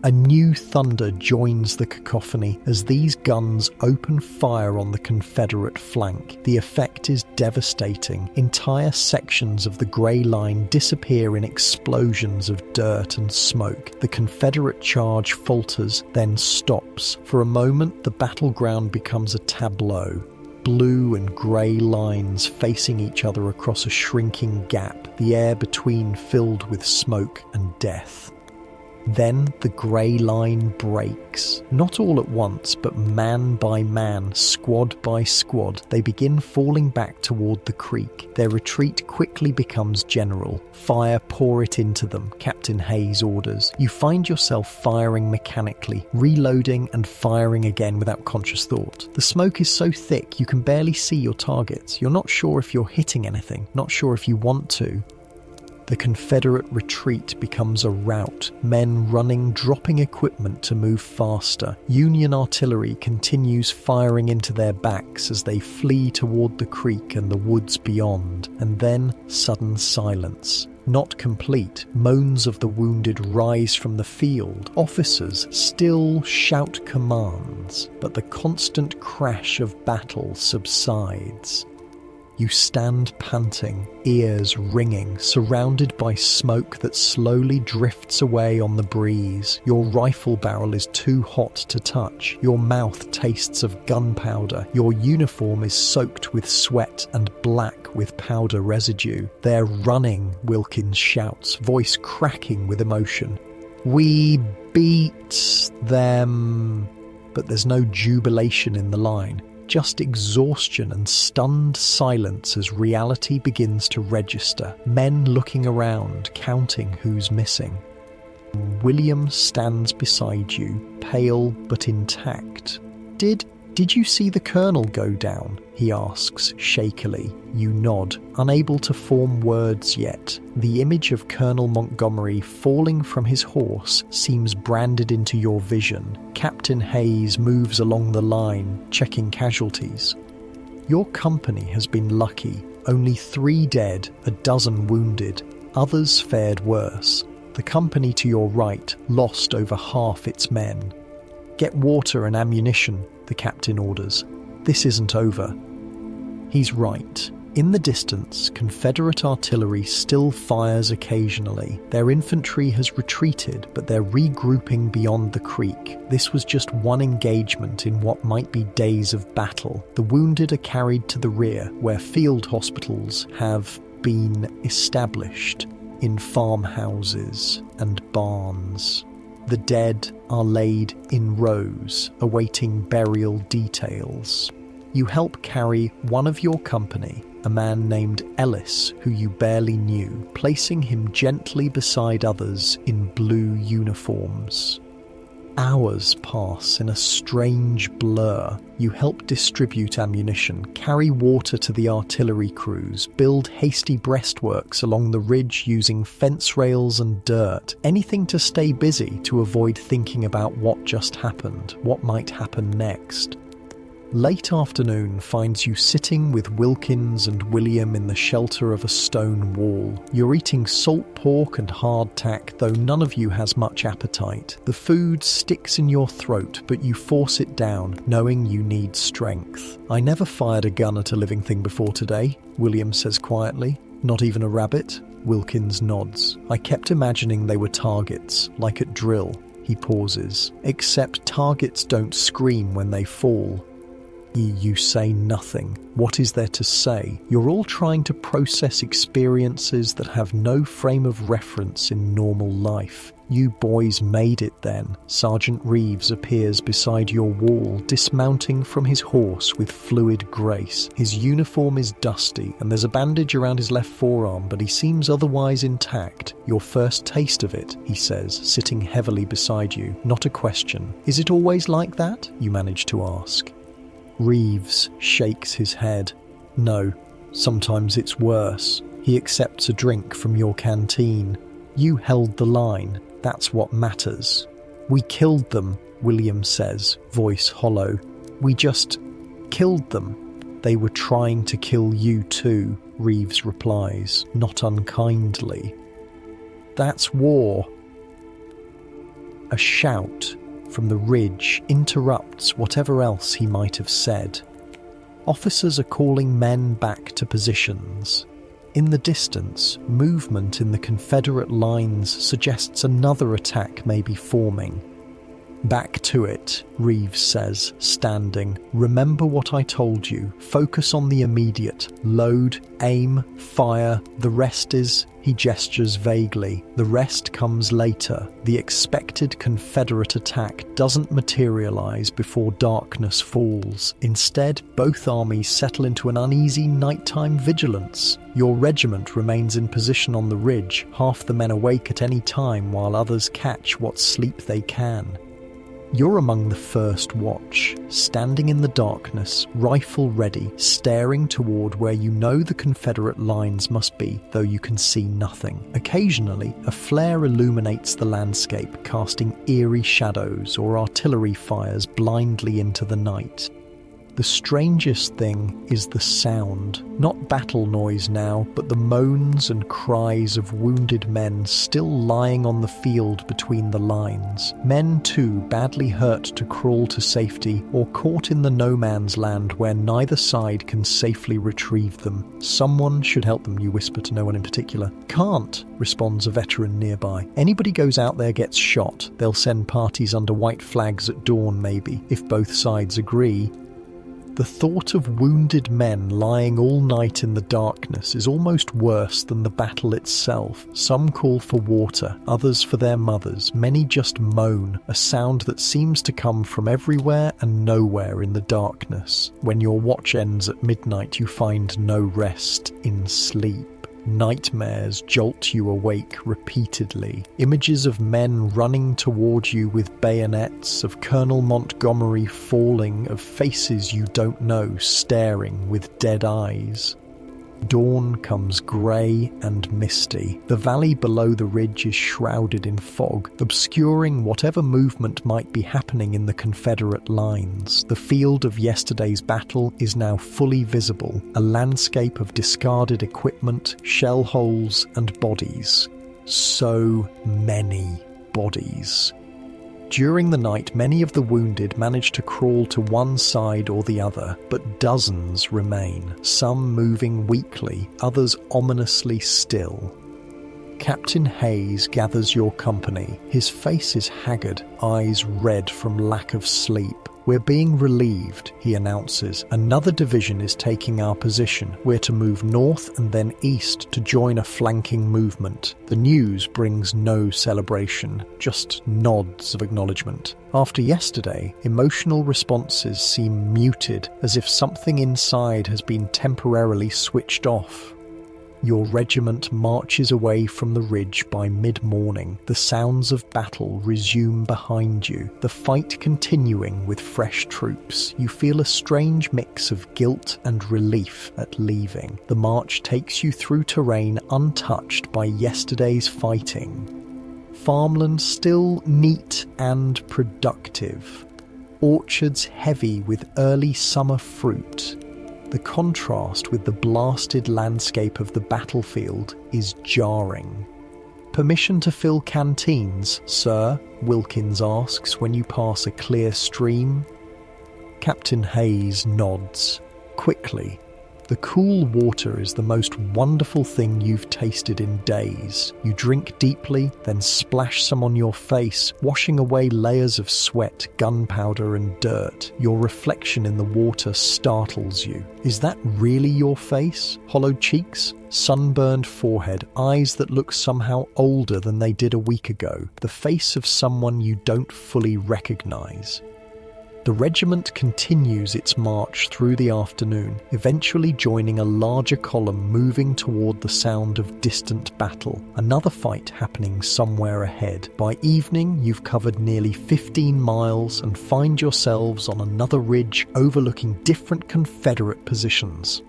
Speaker 1: A new thunder joins the cacophony as these guns open fire on the Confederate flank. The effect is devastating. Entire sections of the Grey Line disappear in explosions of dirt and smoke. The Confederate charge falters, then stops. For a moment, the battleground becomes a tableau. Blue and grey lines facing each other across a shrinking gap, the air between filled with smoke and death. Then the grey line breaks. Not all at once, but man by man, squad by squad, they begin falling back toward the creek. Their retreat quickly becomes general. Fire, pour it into them, Captain Hayes orders. You find yourself firing mechanically, reloading and firing again without conscious thought. The smoke is so thick you can barely see your targets. You're not sure if you're hitting anything, not sure if you want to. The Confederate retreat becomes a rout, men running, dropping equipment to move faster. Union artillery continues firing into their backs as they flee toward the creek and the woods beyond, and then sudden silence. Not complete, moans of the wounded rise from the field. Officers still shout commands, but the constant crash of battle subsides. You stand panting, ears ringing, surrounded by smoke that slowly drifts away on the breeze. Your rifle barrel is too hot to touch. Your mouth tastes of gunpowder. Your uniform is soaked with sweat and black with powder residue. They're running, Wilkins shouts, voice cracking with emotion. We beat them. But there's no jubilation in the line. Just exhaustion and stunned silence as reality begins to register. Men looking around, counting who's missing. William stands beside you, pale but intact. Did you see the colonel go down? He asks, shakily. You nod, unable to form words yet. The image of Colonel Montgomery falling from his horse seems branded into your vision. Captain Hayes moves along the line, checking casualties. Your company has been lucky. Only 3 dead, a dozen wounded. Others fared worse. The company to your right lost over half its men. Get water and ammunition, the captain orders. This isn't over. He's right. In the distance, Confederate artillery still fires occasionally. Their infantry has retreated, but they're regrouping beyond the creek. This was just one engagement in what might be days of battle. The wounded are carried to the rear, where field hospitals have been established in farmhouses and barns. The dead are laid in rows, awaiting burial details. You help carry one of your company, a man named Ellis, who you barely knew, placing him gently beside others in blue uniforms. Hours pass in a strange blur. You help distribute ammunition, carry water to the artillery crews, build hasty breastworks along the ridge using fence rails and dirt, anything to stay busy to avoid thinking about what just happened, what might happen next. Late afternoon finds you sitting with Wilkins and William in the shelter of a stone wall. You're eating salt pork and hardtack, though none of you has much appetite. The food sticks in your throat, but you force it down, knowing you need strength. I never fired a gun at a living thing before today, William says quietly. Not even a rabbit? Wilkins nods. I kept imagining they were targets, like at drill. He pauses. Except targets don't scream when they fall. You say nothing. What is there to say? You're all trying to process experiences that have no frame of reference in normal life. You boys made it then. Sergeant Reeves appears beside your wall, dismounting from his horse with fluid grace. His uniform is dusty, and there's a bandage around his left forearm, but he seems otherwise intact. Your first taste of it, he says, sitting heavily beside you. Not a question. Is it always like that? You manage to ask. Reeves shakes his head. No, sometimes it's worse. He accepts a drink from your canteen. You held the line. That's what matters. We killed them, William says, voice hollow. We just killed them. They were trying to kill you too, Reeves replies, not unkindly. That's war. A shout from the ridge interrupts whatever else he might have said. Officers are calling men back to positions. In the distance, movement in the Confederate lines suggests another attack may be forming. Back to it, Reeves says, standing. Remember what I told you. Focus on the immediate. Load, aim, fire. The rest is... He gestures vaguely. The rest comes later. The expected Confederate attack doesn't materialize before darkness falls. Instead, both armies settle into an uneasy nighttime vigilance. Your regiment remains in position on the ridge, half the men awake at any time while others catch what sleep they can. You're among the first watch, standing in the darkness, rifle ready, staring toward where you know the Confederate lines must be, though you can see nothing. Occasionally, a flare illuminates the landscape, casting eerie shadows, or artillery fires blindly into the night. The strangest thing is the sound. Not battle noise now, but the moans and cries of wounded men still lying on the field between the lines. Men too badly hurt to crawl to safety or caught in the no man's land where neither side can safely retrieve them. Someone should help them, you whisper to no one in particular. Can't, responds a veteran nearby. Anybody goes out there gets shot. They'll send parties under white flags at dawn maybe, if both sides agree. The thought of wounded men lying all night in the darkness is almost worse than the battle itself. Some call for water, others for their mothers. Many just moan, a sound that seems to come from everywhere and nowhere in the darkness. When your watch ends at midnight, you find no rest in sleep. Nightmares jolt you awake repeatedly. Images of men running toward you with bayonets, of Colonel Montgomery falling, of faces you don't know staring with dead eyes. Dawn comes grey and misty. The valley below the ridge is shrouded in fog, obscuring whatever movement might be happening in the Confederate lines. The field of yesterday's battle is now fully visible, a landscape of discarded equipment, shell holes, and bodies. So many bodies. During the night, many of the wounded manage to crawl to one side or the other, but dozens remain, some moving weakly, others ominously still. Captain Hayes gathers your company. His face is haggard, eyes red from lack of sleep. We're being relieved, he announces. Another division is taking our position. We're to move north and then east to join a flanking movement. The news brings no celebration, just nods of acknowledgement. After yesterday, emotional responses seem muted, as if something inside has been temporarily switched off. Your regiment marches away from the ridge by mid-morning. The sounds of battle resume behind you, the fight continuing with fresh troops. You feel a strange mix of guilt and relief at leaving. The march takes you through terrain untouched by yesterday's fighting. Farmland still neat and productive. Orchards heavy with early summer fruit. The contrast with the blasted landscape of the battlefield is jarring. Permission to fill canteens, sir? Wilkins asks when you pass a clear stream. Captain Hayes nods. Quickly. The cool water is the most wonderful thing you've tasted in days. You drink deeply, then splash some on your face, washing away layers of sweat, gunpowder and dirt. Your reflection in the water startles you. Is that really your face? Hollowed cheeks? Sunburned forehead, eyes that look somehow older than they did a week ago. The face of someone you don't fully recognize. The regiment continues its march through the afternoon, eventually joining a larger column moving toward the sound of distant battle, another fight happening somewhere ahead. By evening, you've covered nearly 15 miles and find yourselves on another ridge overlooking different Confederate positions.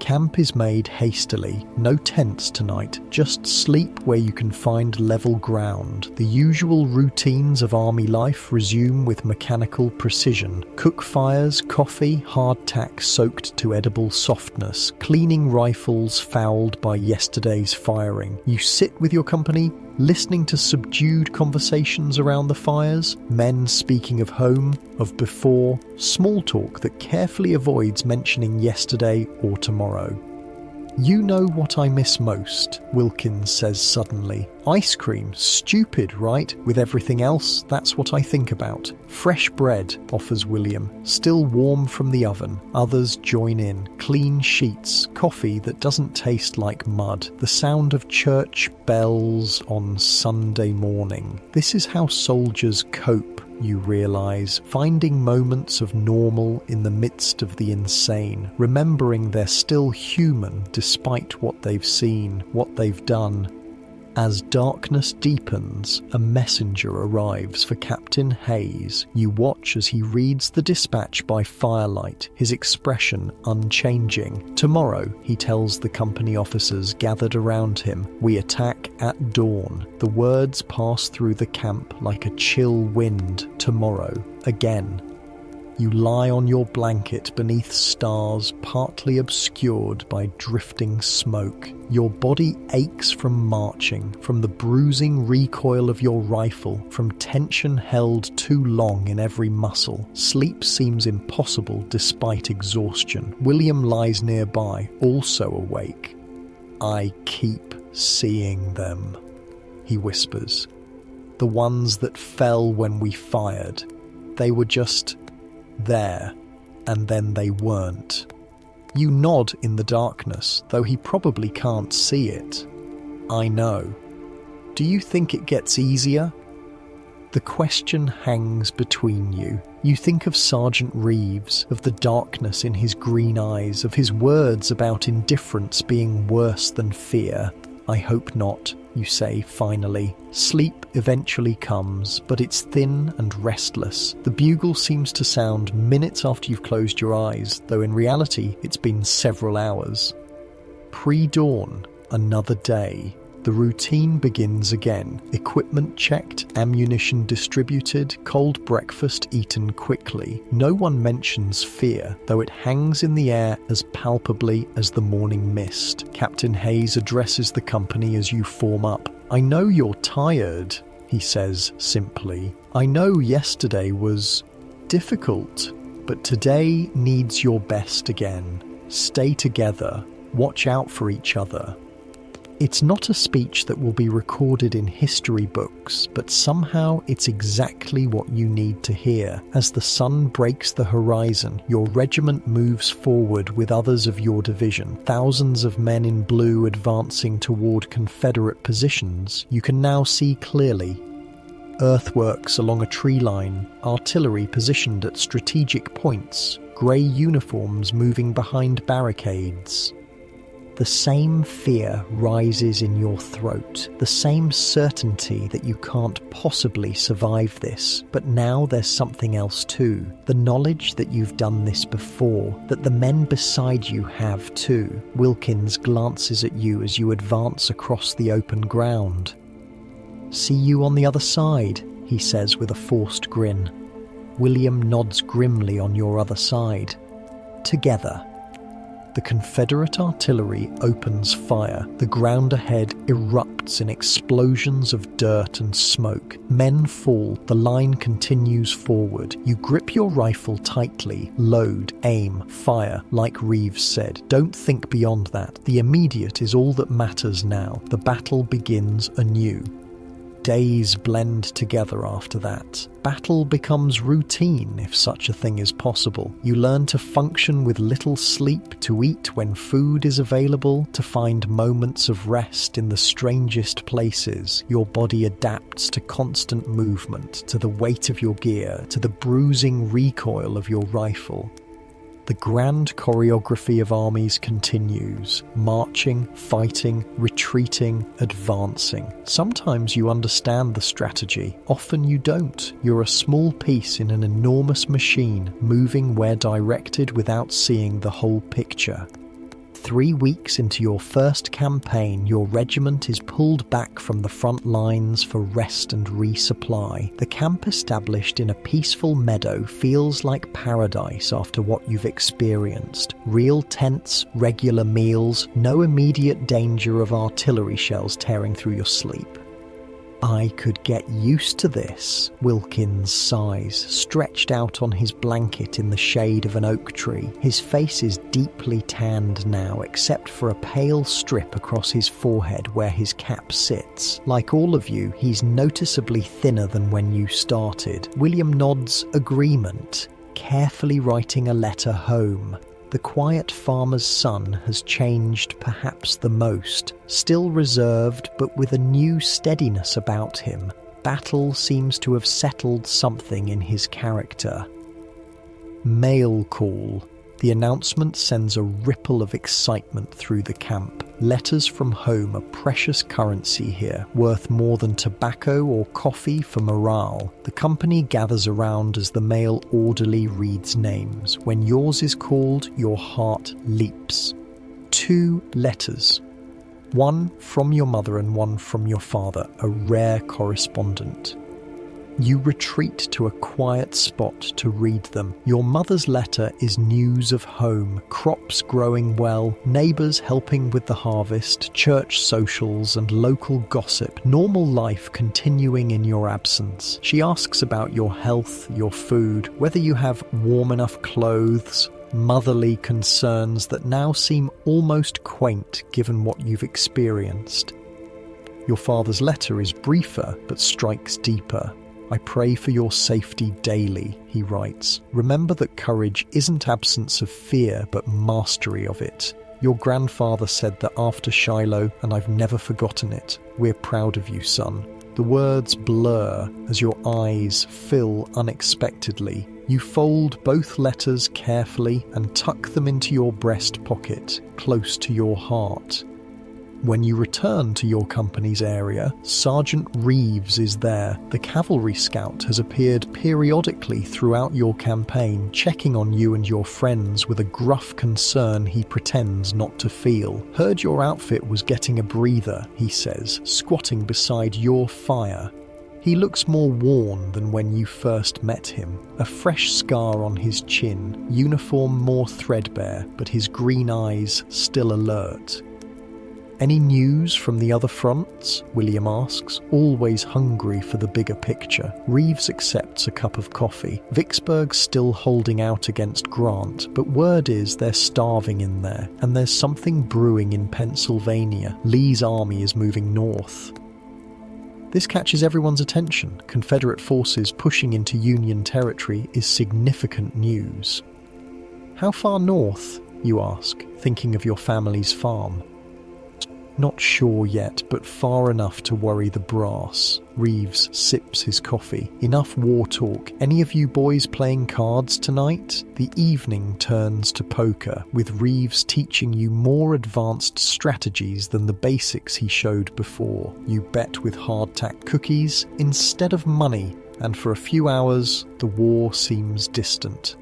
Speaker 1: Camp is made hastily, no tents tonight, just sleep where you can find level ground. The usual routines of army life resume with mechanical precision. Cook fires, coffee, hardtack soaked to edible softness, cleaning rifles fouled by yesterday's firing. You sit with your company, listening to subdued conversations around the fires, men speaking of home, of before, small talk that carefully avoids mentioning yesterday or tomorrow. "You know what I miss most," Wilkins says suddenly. "Ice cream, stupid, right? With everything else, that's what I think about." "Fresh bread," offers William, still warm from the oven. Others join in. Clean sheets, coffee that doesn't taste like mud, the sound of church bells on Sunday morning. This is how soldiers cope, you realise, finding moments of normal in the midst of the insane, remembering they're still human despite what they've seen, what they've done. As darkness deepens, a messenger arrives for Captain Hayes. You watch as he reads the dispatch by firelight, his expression unchanging. "Tomorrow," he tells the company officers gathered around him, "we attack at dawn." The words pass through the camp like a chill wind. Tomorrow, again. You lie on your blanket beneath stars partly obscured by drifting smoke. Your body aches from marching, from the bruising recoil of your rifle, from tension held too long in every muscle. Sleep seems impossible despite exhaustion. William lies nearby, also awake. "I keep seeing them," he whispers. "The ones that fell when we fired. They were just there, and then they weren't." You nod in the darkness, though he probably can't see it. "I know. Do you think it gets easier?" The question hangs between you. You think of Sergeant Reeves, of the darkness in his green eyes, of his words about indifference being worse than fear. "I hope not," you say finally. Sleep eventually comes, but it's thin and restless. The bugle seems to sound minutes after you've closed your eyes, though in reality it's been several hours. Pre-dawn, another day. The routine begins again. Equipment checked, ammunition distributed, cold breakfast eaten quickly. No one mentions fear, though it hangs in the air as palpably as the morning mist. Captain Hayes addresses the company as you form up. "I know you're tired," he says simply. "I know yesterday was difficult, but today needs your best again. Stay together. Watch out for each other." It's not a speech that will be recorded in history books, but somehow it's exactly what you need to hear. As the sun breaks the horizon, your regiment moves forward with others of your division. Thousands of men in blue advancing toward Confederate positions. You can now see clearly. Earthworks along a tree line, artillery positioned at strategic points, grey uniforms moving behind barricades. The same fear rises in your throat, the same certainty that you can't possibly survive this. But now there's something else too. The knowledge that you've done this before, that the men beside you have too. Wilkins glances at you as you advance across the open ground. "See you on the other side," he says with a forced grin. William nods grimly on your other side. Together. The Confederate artillery opens fire. The ground ahead erupts in explosions of dirt and smoke. Men fall. The line continues forward. You grip your rifle tightly. Load, aim, fire, like Reeves said. Don't think beyond that. The immediate is all that matters now. The battle begins anew. Days blend together after that. Battle becomes routine, if such a thing is possible. You learn to function with little sleep, to eat when food is available, to find moments of rest in the strangest places. Your body adapts to constant movement, to the weight of your gear, to the bruising recoil of your rifle. The grand choreography of armies continues, marching, fighting, retreating, advancing. Sometimes you understand the strategy, often you don't. You're a small piece in an enormous machine, moving where directed without seeing the whole picture. 3 weeks into your first campaign, your regiment is pulled back from the front lines for rest and resupply. The camp established in a peaceful meadow feels like paradise after what you've experienced. Real tents, regular meals, no immediate danger of artillery shells tearing through your sleep. I could get used to this, Wilkins sighs, stretched out on his blanket in the shade of an oak tree. His face is deeply tanned now, except for a pale strip across his forehead where his cap sits. Like all of you, he's noticeably thinner than when you started. William nods agreement, carefully writing a letter home. The quiet farmer's son has changed perhaps the most, still reserved but with a new steadiness about him. Battle seems to have settled something in his character. Mail call. The announcement sends a ripple of excitement through the camp. Letters from home are precious currency here, worth more than tobacco or coffee for morale. The company gathers around as the male orderly reads names. When yours is called, your heart leaps. 2 letters. One from your mother and one from your father, a rare correspondent. You retreat to a quiet spot to read them. Your mother's letter is news of home, crops growing well, neighbours helping with the harvest, church socials and local gossip, normal life continuing in your absence. She asks about your health, your food, whether you have warm enough clothes, motherly concerns that now seem almost quaint given what you've experienced. Your father's letter is briefer but strikes deeper. I pray for your safety daily, he writes. Remember that courage isn't absence of fear, but mastery of it. Your grandfather said that after Shiloh, and I've never forgotten it. We're proud of you, son. The words blur as your eyes fill unexpectedly. You fold both letters carefully and tuck them into your breast pocket, close to your heart. When you return to your company's area, Sergeant Reeves is there. The cavalry scout has appeared periodically throughout your campaign, checking on you and your friends with a gruff concern he pretends not to feel. Heard your outfit was getting a breather, he says, squatting beside your fire. He looks more worn than when you first met him. A fresh scar on his chin, uniform more threadbare, but his green eyes still alert. Any news from the other fronts? William asks, always hungry for the bigger picture. Reeves accepts a cup of coffee. Vicksburg's still holding out against Grant, but word is they're starving in there, and there's something brewing in Pennsylvania. Lee's army is moving north. This catches everyone's attention. Confederate forces pushing into Union territory is significant news. How far north? You ask, thinking of your family's farm. Not sure yet, but far enough to worry the brass. Reeves sips his coffee. Enough war talk. Any of you boys playing cards tonight? The evening turns to poker, with Reeves teaching you more advanced strategies than the basics he showed before. You bet with hardtack cookies instead of money, and for a few hours, the war seems distant.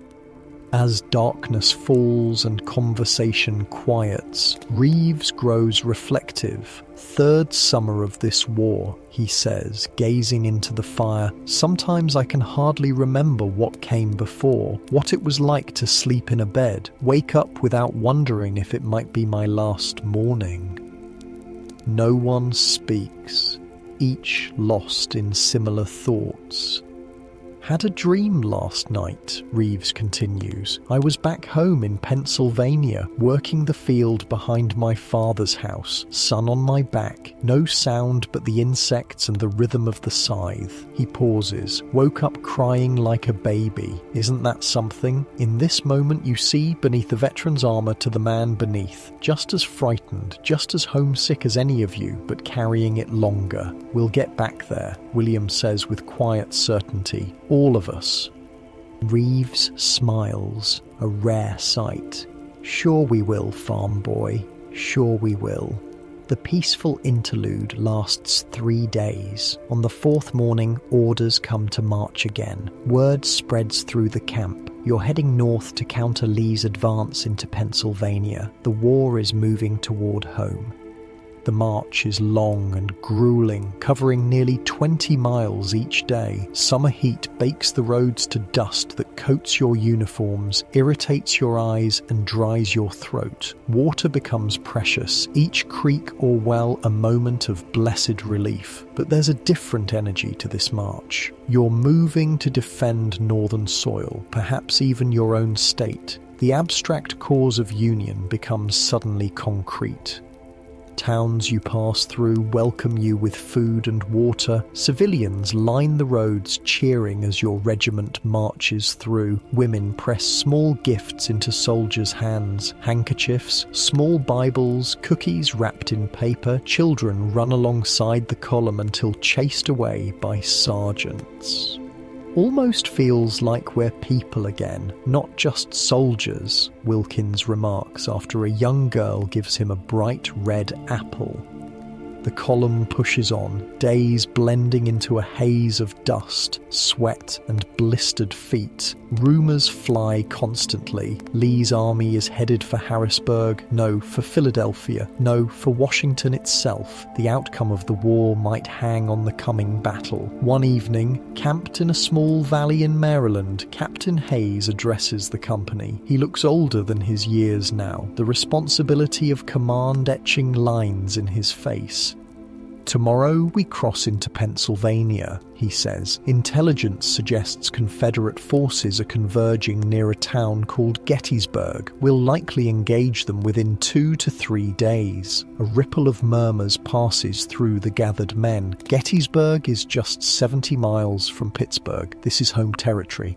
Speaker 1: As darkness falls and conversation quiets, Reeves grows reflective. Third summer of this war, he says, gazing into the fire. Sometimes I can hardly remember what came before, what it was like to sleep in a bed, wake up without wondering if it might be my last morning. No one speaks, each lost in similar thoughts. Had a dream last night, Reeves continues. I was back home in Pennsylvania, working the field behind my father's house, sun on my back, no sound but the insects and the rhythm of the scythe. He pauses, woke up crying like a baby. Isn't that something? In this moment you see beneath the veteran's armour to the man beneath, just as frightened, just as homesick as any of you, but carrying it longer. We'll get back there, William says with quiet certainty. All of us. Reeves smiles, a rare sight. Sure we will, farm boy. Sure we will. The peaceful interlude lasts 3 days. On the 4th morning, orders come to march again. Word spreads through the camp. You're heading north to counter Lee's advance into Pennsylvania. The war is moving toward home. The march is long and grueling, covering nearly 20 miles each day. Summer heat bakes the roads to dust that coats your uniforms, irritates your eyes and dries your throat. Water becomes precious, each creek or well a moment of blessed relief. But there's a different energy to this march. You're moving to defend northern soil, perhaps even your own state. The abstract cause of union becomes suddenly concrete. Towns you pass through welcome you with food and water. Civilians line the roads cheering as your regiment marches through. Women press small gifts into soldiers' hands. Handkerchiefs, small Bibles, cookies wrapped in paper. Children run alongside the column until chased away by sergeants. Almost feels like we're people again, not just soldiers, Wilkins remarks after a young girl gives him a bright red apple. The column pushes on, days blending into a haze of dust, sweat and blistered feet. Rumours fly constantly. Lee's army is headed for Harrisburg, no, for Philadelphia, no, for Washington itself. The outcome of the war might hang on the coming battle. One evening, camped in a small valley in Maryland, Captain Hayes addresses the company. He looks older than his years now, the responsibility of command etching lines in his face. Tomorrow we cross into Pennsylvania, he says. Intelligence suggests Confederate forces are converging near a town called Gettysburg. We'll likely engage them within 2 to 3 days. A ripple of murmurs passes through the gathered men. Gettysburg is just 70 miles from Pittsburgh. This is home territory.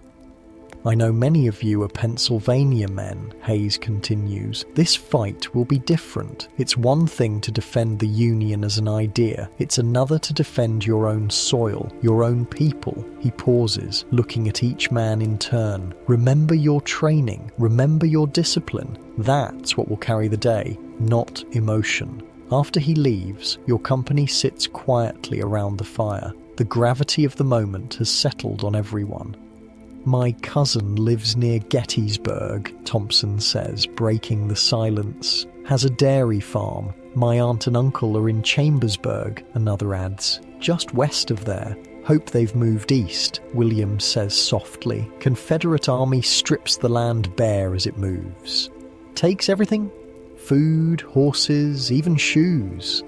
Speaker 1: I know many of you are Pennsylvania men, Hayes continues. This fight will be different. It's one thing to defend the Union as an idea. It's another to defend your own soil, your own people. He pauses, looking at each man in turn. Remember your training. Remember your discipline. That's what will carry the day, not emotion. After he leaves, your company sits quietly around the fire. The gravity of the moment has settled on everyone. My cousin lives near Gettysburg, Thompson says, breaking the silence. Has a dairy farm. My aunt and uncle are in Chambersburg, another adds. Just west of there. Hope they've moved east, William says softly. Confederate army strips the land bare as it moves. Takes everything? Food, horses, even shoes.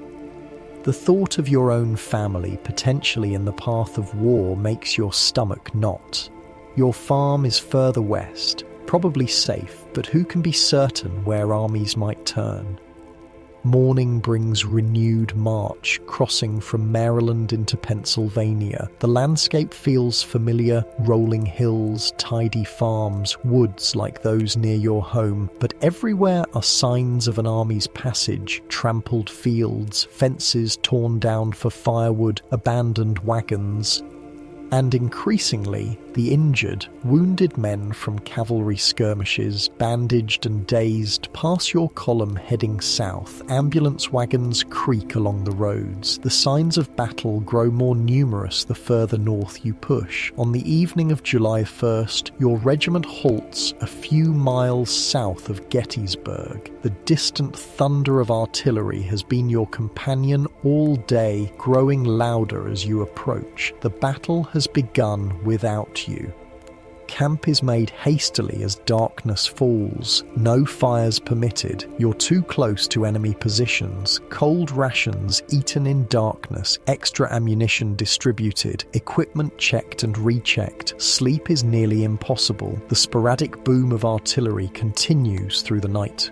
Speaker 1: The thought of your own family potentially in the path of war makes your stomach knot. Your farm is further west, probably safe, but who can be certain where armies might turn? Morning brings renewed march, crossing from Maryland into Pennsylvania. The landscape feels familiar, rolling hills, tidy farms, woods like those near your home, but everywhere are signs of an army's passage, trampled fields, fences torn down for firewood, abandoned wagons. And increasingly, the injured, wounded men from cavalry skirmishes, bandaged and dazed, pass your column heading south. Ambulance wagons creak along the roads. The signs of battle grow more numerous the further north you push. On the evening of July 1st, your regiment halts a few miles south of Gettysburg. The distant thunder of artillery has been your companion all day, growing louder as you approach. The battle has begun without you. Camp is made hastily as darkness falls. No fires permitted. You're too close to enemy positions. Cold rations eaten in darkness. Extra ammunition distributed. Equipment checked and rechecked. Sleep is nearly impossible. The sporadic boom of artillery continues through the night.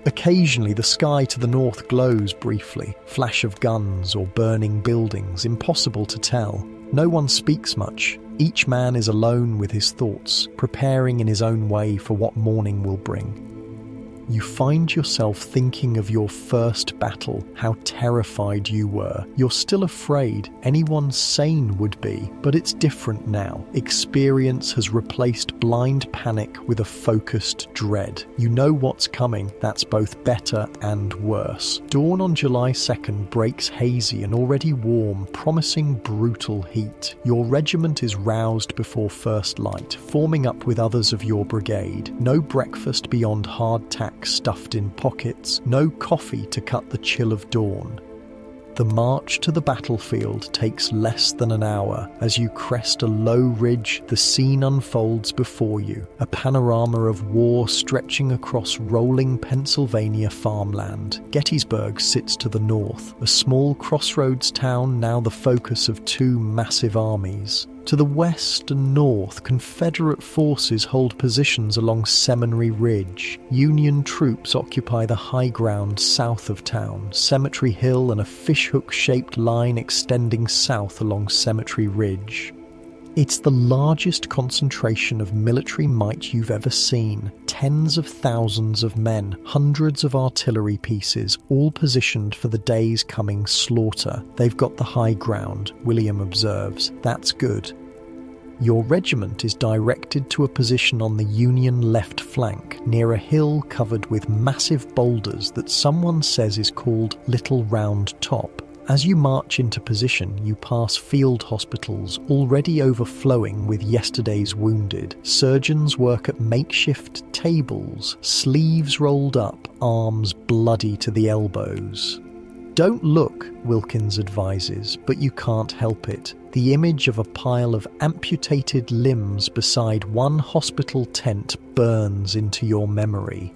Speaker 1: Occasionally the sky to the north glows briefly. Flash of guns or burning buildings, impossible to tell. No one speaks much. Each man is alone with his thoughts, preparing in his own way for what morning will bring. You find yourself thinking of your first battle, how terrified you were. You're still afraid. Anyone sane would be, but it's different now. Experience has replaced blind panic with a focused dread. You know what's coming. That's both better and worse. Dawn on July 2nd breaks hazy and already warm, promising brutal heat. Your regiment is roused before first light, forming up with others of your brigade. No breakfast beyond hardtack stuffed in pockets, no coffee to cut the chill of dawn. The march to the battlefield takes less than an hour. As you crest a low ridge, the scene unfolds before you, a panorama of war stretching across rolling Pennsylvania farmland. Gettysburg sits to the north, a small crossroads town now the focus of two massive armies. To the west and north, Confederate forces hold positions along Seminary Ridge. Union troops occupy the high ground south of town, Cemetery Hill and a fishhook-shaped line extending south along Cemetery Ridge. It's the largest concentration of military might you've ever seen. Tens of thousands of men, hundreds of artillery pieces, all positioned for the day's coming slaughter. They've got the high ground, William observes. That's good. Your regiment is directed to a position on the Union left flank, near a hill covered with massive boulders that someone says is called Little Round Top. As you march into position, you pass field hospitals already overflowing with yesterday's wounded. Surgeons work at makeshift tables, sleeves rolled up, arms bloody to the elbows. Don't look, Wilkins advises, but you can't help it. The image of a pile of amputated limbs beside one hospital tent burns into your memory.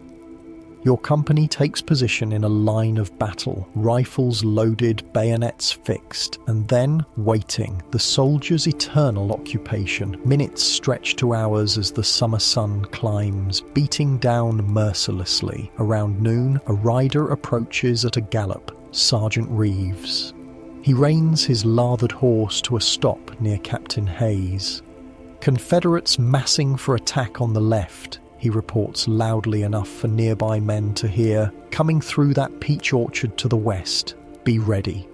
Speaker 1: Your company takes position in a line of battle, rifles loaded, bayonets fixed, and then waiting, the soldiers' eternal occupation. Minutes stretch to hours as the summer sun climbs, beating down mercilessly. Around noon, a rider approaches at a gallop, Sergeant Reeves. He reins his lathered horse to a stop near Captain Hayes. Confederates massing for attack on the left, he reports loudly enough for nearby men to hear, coming through that peach orchard to the west. Be ready.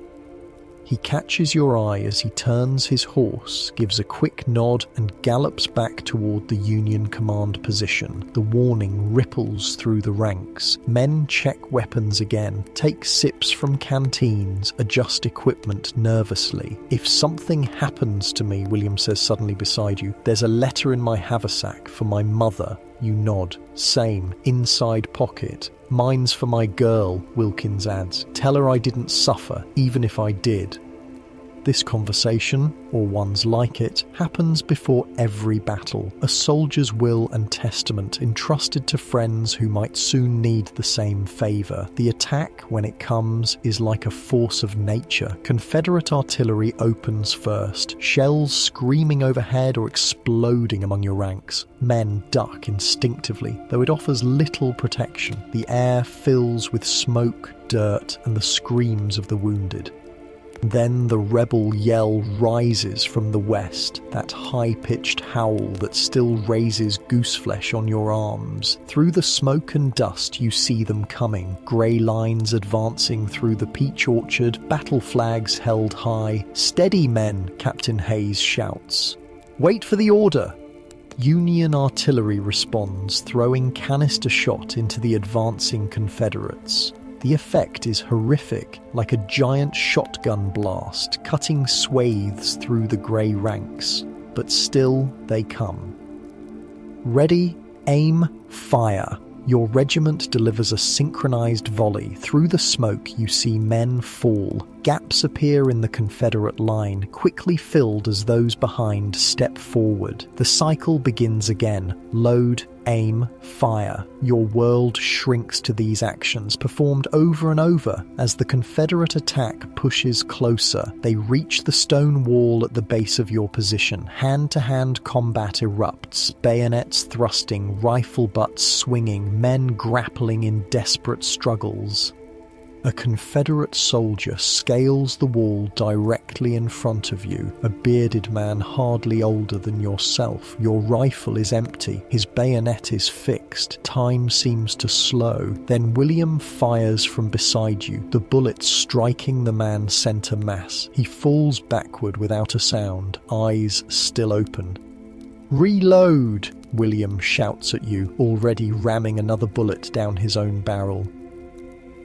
Speaker 1: He catches your eye as he turns his horse, gives a quick nod and gallops back toward the Union command position. The warning ripples through the ranks. Men check weapons again, take sips from canteens, adjust equipment nervously. If something happens to me, William says suddenly beside you, there's a letter in my haversack for my mother. You nod. Same. Inside pocket. Mine's for my girl, Wilkins adds. Tell her I didn't suffer, even if I did. This conversation, or ones like it, happens before every battle, a soldier's will and testament entrusted to friends who might soon need the same favour. The attack, when it comes, is like a force of nature. Confederate artillery opens first, shells screaming overhead or exploding among your ranks. Men duck instinctively, though it offers little protection. The air fills with smoke, dirt, and the screams of the wounded. Then the rebel yell rises from the west, that high-pitched howl that still raises gooseflesh on your arms. Through the smoke and dust you see them coming, grey lines advancing through the peach orchard, battle flags held high. Steady, men, Captain Hayes shouts. Wait for the order. Union artillery responds, throwing canister shot into the advancing Confederates. The effect is horrific, like a giant shotgun blast, cutting swathes through the grey ranks. But still they come. Ready, aim, fire. Your regiment delivers a synchronized volley. Through the smoke you see men fall. Gaps appear in the Confederate line, quickly filled as those behind step forward. The cycle begins again. Load, aim, fire. Your world shrinks to these actions, performed over and over. As the Confederate attack pushes closer, they reach the stone wall at the base of your position. Hand-to-hand combat erupts, bayonets thrusting, rifle butts swinging, men grappling in desperate struggles. A Confederate soldier scales the wall directly in front of you, a bearded man hardly older than yourself. Your rifle is empty, his bayonet is fixed, time seems to slow. Then William fires from beside you, the bullet striking the man's center mass. He falls backward without a sound, eyes still open. "Reload!" William shouts at you, already ramming another bullet down his own barrel.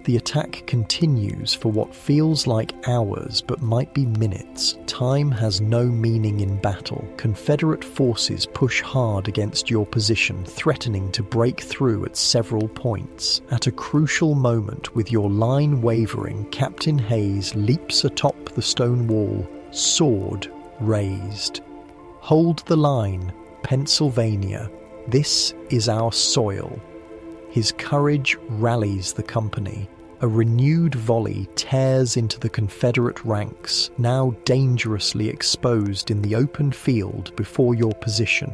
Speaker 1: The attack continues for what feels like hours but might be minutes. Time has no meaning in battle. Confederate forces push hard against your position, threatening to break through at several points. At a crucial moment, with your line wavering, Captain Hayes leaps atop the stone wall, sword raised. "Hold the line, Pennsylvania. This is our soil." His courage rallies the company. A renewed volley tears into the Confederate ranks, now dangerously exposed in the open field before your position.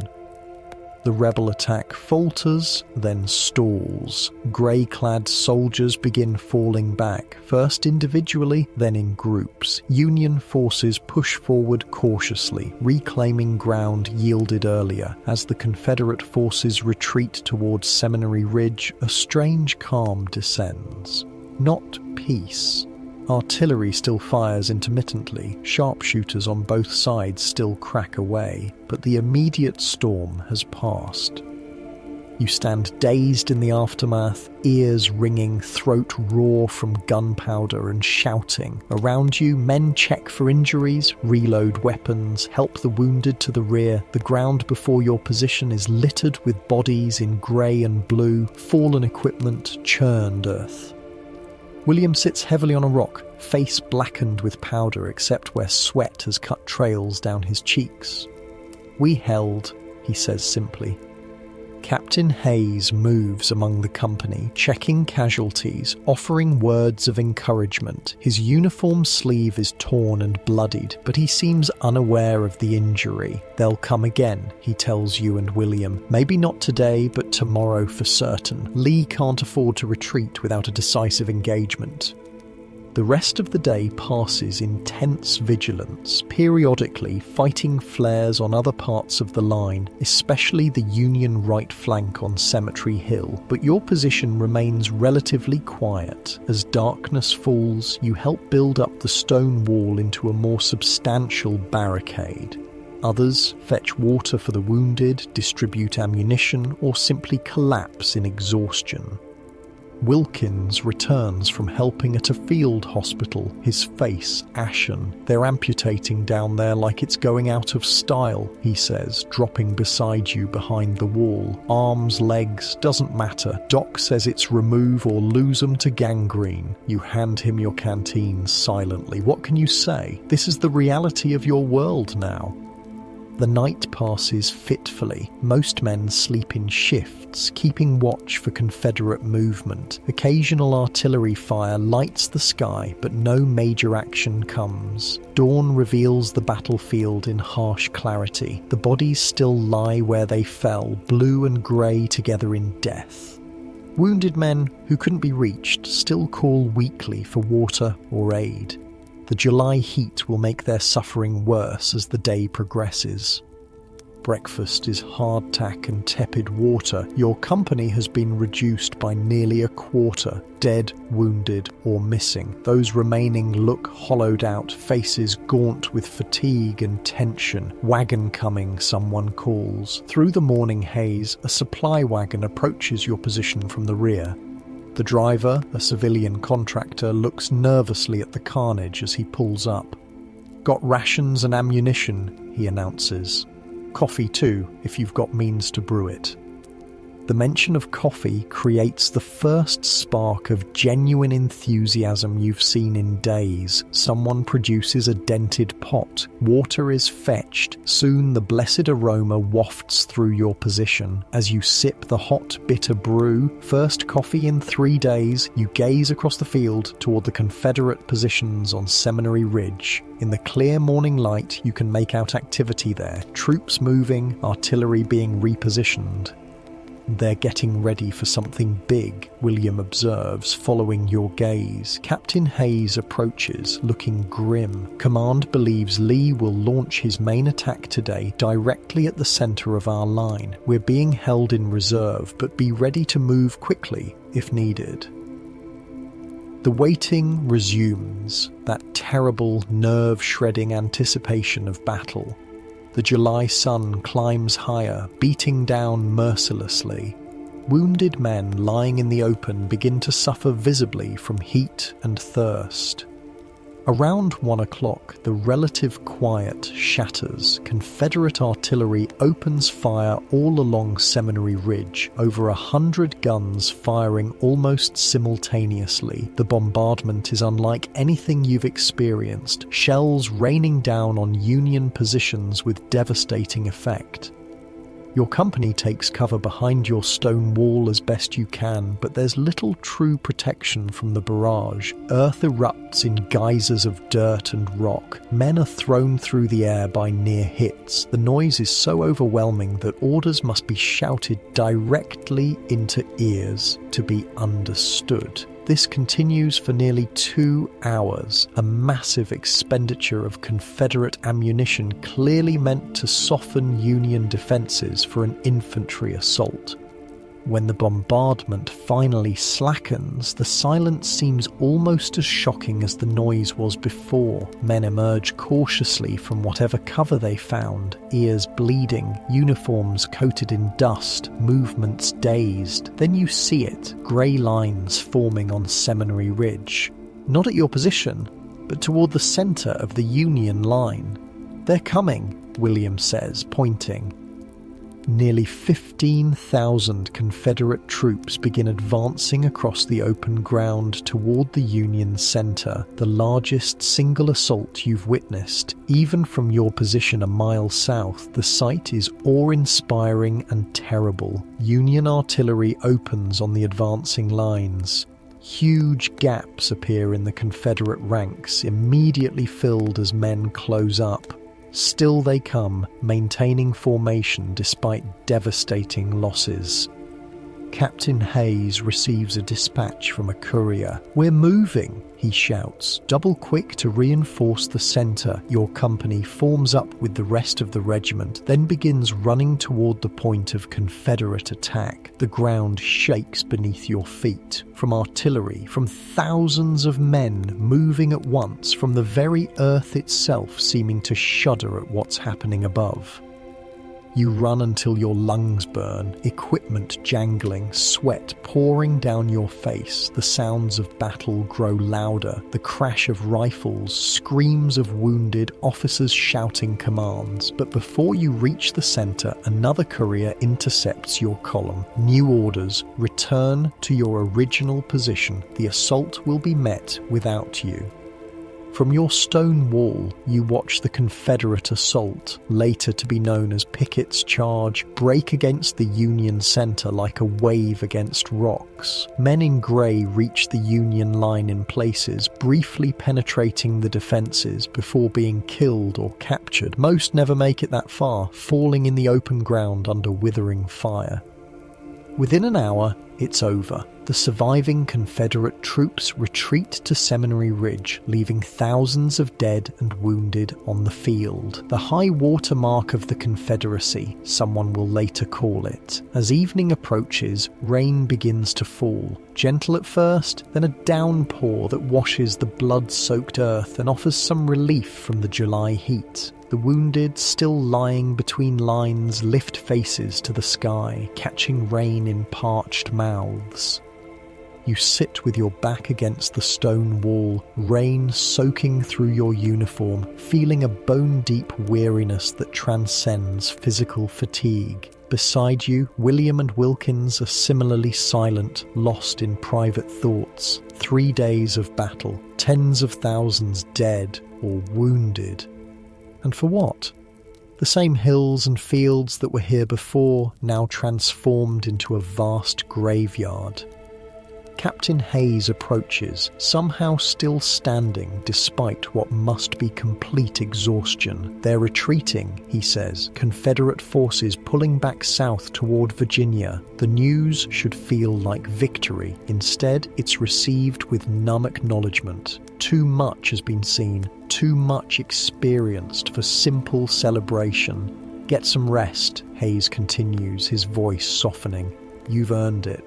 Speaker 1: The rebel attack falters, then stalls. Grey-clad soldiers begin falling back, first individually, then in groups. Union forces push forward cautiously, reclaiming ground yielded earlier. As the Confederate forces retreat towards Seminary Ridge, a strange calm descends. Not peace. Artillery still fires intermittently, sharpshooters on both sides still crack away, but the immediate storm has passed. You stand dazed in the aftermath, ears ringing, throat raw from gunpowder and shouting. Around you, men check for injuries, reload weapons, help the wounded to the rear. The ground before your position is littered with bodies in grey and blue, fallen equipment, churned earth. William sits heavily on a rock, face blackened with powder except where sweat has cut trails down his cheeks. "We held," he says simply. Captain Hayes moves among the company, checking casualties, offering words of encouragement. His uniform sleeve is torn and bloodied, but he seems unaware of the injury. "They'll come again," he tells you and William. "Maybe not today, but tomorrow for certain. Lee can't afford to retreat without a decisive engagement." The rest of the day passes in tense vigilance, periodically fighting flares on other parts of the line, especially the Union right flank on Cemetery Hill, but your position remains relatively quiet. As darkness falls, you help build up the stone wall into a more substantial barricade. Others fetch water for the wounded, distribute ammunition, or simply collapse in exhaustion. Wilkins returns from helping at a field hospital, his face ashen. "They're amputating down there like it's going out of style," he says, dropping beside you behind the wall. "Arms, legs, doesn't matter. Doc says it's remove or lose 'em to gangrene." You hand him your canteen silently. What can you say? This is the reality of your world now. The night passes fitfully. Most men sleep in shifts, keeping watch for Confederate movement. Occasional artillery fire lights the sky, but no major action comes. Dawn reveals the battlefield in harsh clarity. The bodies still lie where they fell, blue and grey together in death. Wounded men who couldn't be reached still call weakly for water or aid. The July heat will make their suffering worse as the day progresses. Breakfast is hardtack and tepid water. Your company has been reduced by nearly a quarter, dead, wounded, or missing. Those remaining look hollowed out, faces gaunt with fatigue and tension. "Wagon coming," someone calls. Through the morning haze, a supply wagon approaches your position from the rear. The driver, a civilian contractor, looks nervously at the carnage as he pulls up. "Got rations and ammunition," he announces. "Coffee too, if you've got means to brew it." The mention of coffee creates the first spark of genuine enthusiasm you've seen in days. Someone produces a dented pot. Water is fetched. Soon the blessed aroma wafts through your position. As you sip the hot, bitter brew, first coffee in 3 days, you gaze across the field toward the Confederate positions on Seminary Ridge. In the clear morning light, you can make out activity there. Troops moving, artillery being repositioned. "They're getting ready for something big," William observes, following your gaze. Captain Hayes approaches, looking grim. Command believes Lee will launch his main attack today directly at the center of our line. "We're being held in reserve, but be ready to move quickly if needed." The waiting resumes, that terrible, nerve-shredding anticipation of battle. The July sun climbs higher, beating down mercilessly. Wounded men lying in the open begin to suffer visibly from heat and thirst. Around 1 o'clock, the relative quiet shatters. Confederate artillery opens fire all along Seminary Ridge, over 100 guns firing almost simultaneously. The bombardment is unlike anything you've experienced, shells raining down on Union positions with devastating effect. Your company takes cover behind your stone wall as best you can, but there's little true protection from the barrage. Earth erupts in geysers of dirt and rock. Men are thrown through the air by near hits. The noise is so overwhelming that orders must be shouted directly into ears to be understood. This continues for nearly 2 hours, a massive expenditure of Confederate ammunition clearly meant to soften Union defenses for an infantry assault. When the bombardment finally slackens, the silence seems almost as shocking as the noise was before. Men emerge cautiously from whatever cover they found, ears bleeding, uniforms coated in dust, movements dazed. Then you see it, grey lines forming on Seminary Ridge. Not at your position, but toward the centre of the Union line. "They're coming," William says, pointing. Nearly 15,000 Confederate troops begin advancing across the open ground toward the Union center, the largest single assault you've witnessed. Even from your position a mile south, the sight is awe-inspiring and terrible. Union artillery opens on the advancing lines. Huge gaps appear in the Confederate ranks, immediately filled as men close up. Still they come, maintaining formation despite devastating losses. Captain Hayes receives a dispatch from a courier. "We're moving," he shouts. Double quick to reinforce the center, your company forms up with the rest of the regiment, then begins running toward the point of Confederate attack. The ground shakes beneath your feet. From artillery, from thousands of men moving at once, from the very earth itself seeming to shudder at what's happening above. You run until your lungs burn, equipment jangling, sweat pouring down your face. The sounds of battle grow louder, the crash of rifles, screams of wounded, officers shouting commands. But before you reach the center, another courier intercepts your column. New orders: return to your original position. The assault will be met without you. From your stone wall, you watch the Confederate assault, later to be known as Pickett's Charge, break against the Union center like a wave against rocks. Men in grey reach the Union line in places, briefly penetrating the defences before being killed or captured. Most never make it that far, falling in the open ground under withering fire. Within an hour, it's over. The surviving Confederate troops retreat to Seminary Ridge, leaving thousands of dead and wounded on the field. The high water mark of the Confederacy, someone will later call it. As evening approaches, rain begins to fall. Gentle at first, then a downpour that washes the blood-soaked earth and offers some relief from the July heat. The wounded, still lying between lines, lift faces to the sky, catching rain in parched mouths. You sit with your back against the stone wall, rain soaking through your uniform, feeling a bone-deep weariness that transcends physical fatigue. Beside you, William and Wilkins are similarly silent, lost in private thoughts. 3 days of battle, tens of thousands dead or wounded. And for what? The same hills and fields that were here before, now transformed into a vast graveyard. Captain Hayes approaches, somehow still standing despite what must be complete exhaustion. They're retreating, he says, Confederate forces pulling back south toward Virginia. The news should feel like victory. Instead, it's received with numb acknowledgement. Too much has been seen, too much experienced for simple celebration. Get some rest, Hayes continues, his voice softening. You've earned it.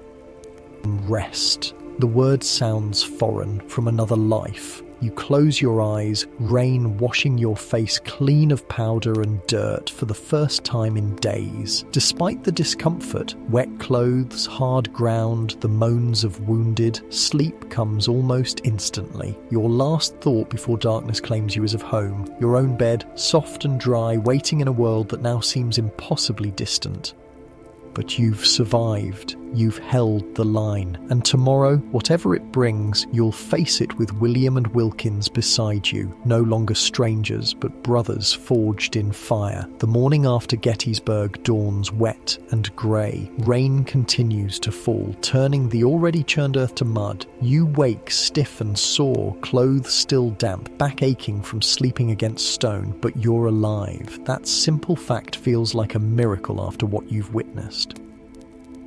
Speaker 1: Rest. The word sounds foreign, from another life. You close your eyes, rain washing your face clean of powder and dirt for the first time in days. Despite the discomfort, wet clothes, hard ground, the moans of wounded, sleep comes almost instantly. Your last thought before darkness claims you is of home, your own bed, soft and dry, waiting in a world that now seems impossibly distant. But you've survived, you've held the line, and tomorrow, whatever it brings, you'll face it with William and Wilkins beside you, no longer strangers, but brothers forged in fire. The morning after Gettysburg dawns wet and grey. Rain continues to fall, turning the already churned earth to mud. You wake stiff and sore, clothes still damp, back aching from sleeping against stone, but you're alive. That simple fact feels like a miracle after what you've witnessed.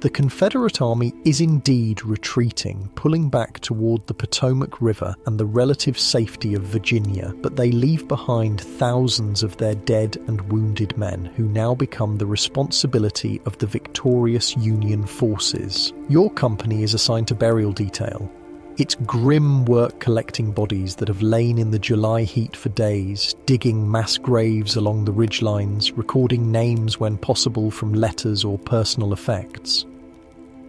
Speaker 1: The Confederate Army is indeed retreating, pulling back toward the Potomac River and the relative safety of Virginia, but they leave behind thousands of their dead and wounded men who now become the responsibility of the victorious Union forces. Your company is assigned to burial detail. It's grim work collecting bodies that have lain in the July heat for days, digging mass graves along the ridgelines, recording names when possible from letters or personal effects.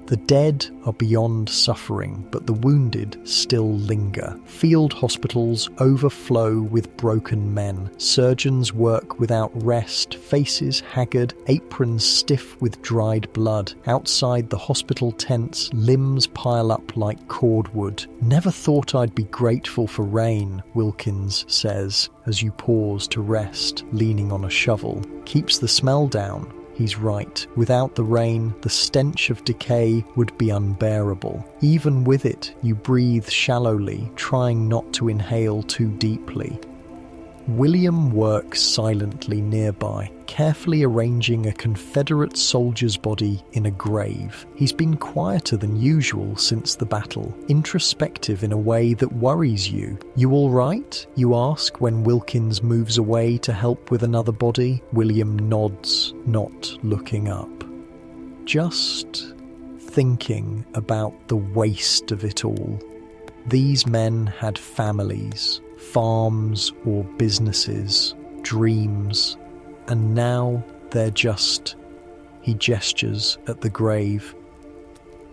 Speaker 1: The dead are beyond suffering, but the wounded still linger. Field hospitals overflow with broken men. Surgeons work without rest, faces haggard, aprons stiff with dried blood. Outside the hospital tents, limbs pile up like cordwood. Never thought I'd be grateful for rain, Wilkins says, as you pause to rest, leaning on a shovel. Keeps the smell down. He's right. Without the rain, the stench of decay would be unbearable. Even with it, you breathe shallowly, trying not to inhale too deeply. William works silently nearby, carefully arranging a Confederate soldier's body in a grave. He's been quieter than usual since the battle, introspective in a way that worries you. You all right? You ask when Wilkins moves away to help with another body. William nods, not looking up. Just thinking about the waste of it all. These men had families, farms or businesses, dreams, and now they're just... He gestures at the grave.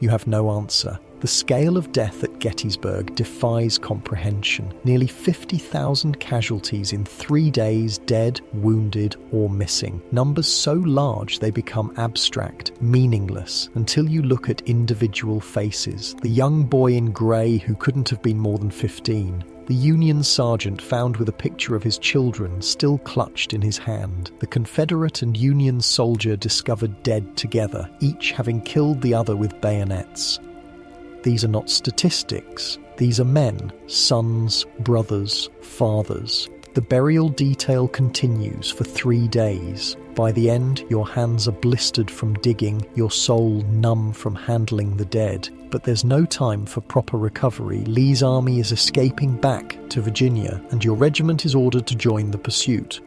Speaker 1: You have no answer. The scale of death at Gettysburg defies comprehension. Nearly 50,000 casualties in 3 days, dead, wounded, or missing. Numbers so large they become abstract, meaningless, until you look at individual faces. The young boy in grey who couldn't have been more than 15. The Union sergeant found with a picture of his children still clutched in his hand. The Confederate and Union soldier discovered dead together, each having killed the other with bayonets. These are not statistics. These are men, sons, brothers, fathers. The burial detail continues for 3 days. By the end, your hands are blistered from digging, your soul numb from handling the dead. But there's no time for proper recovery. Lee's army is escaping back to Virginia, and your regiment is ordered to join the pursuit.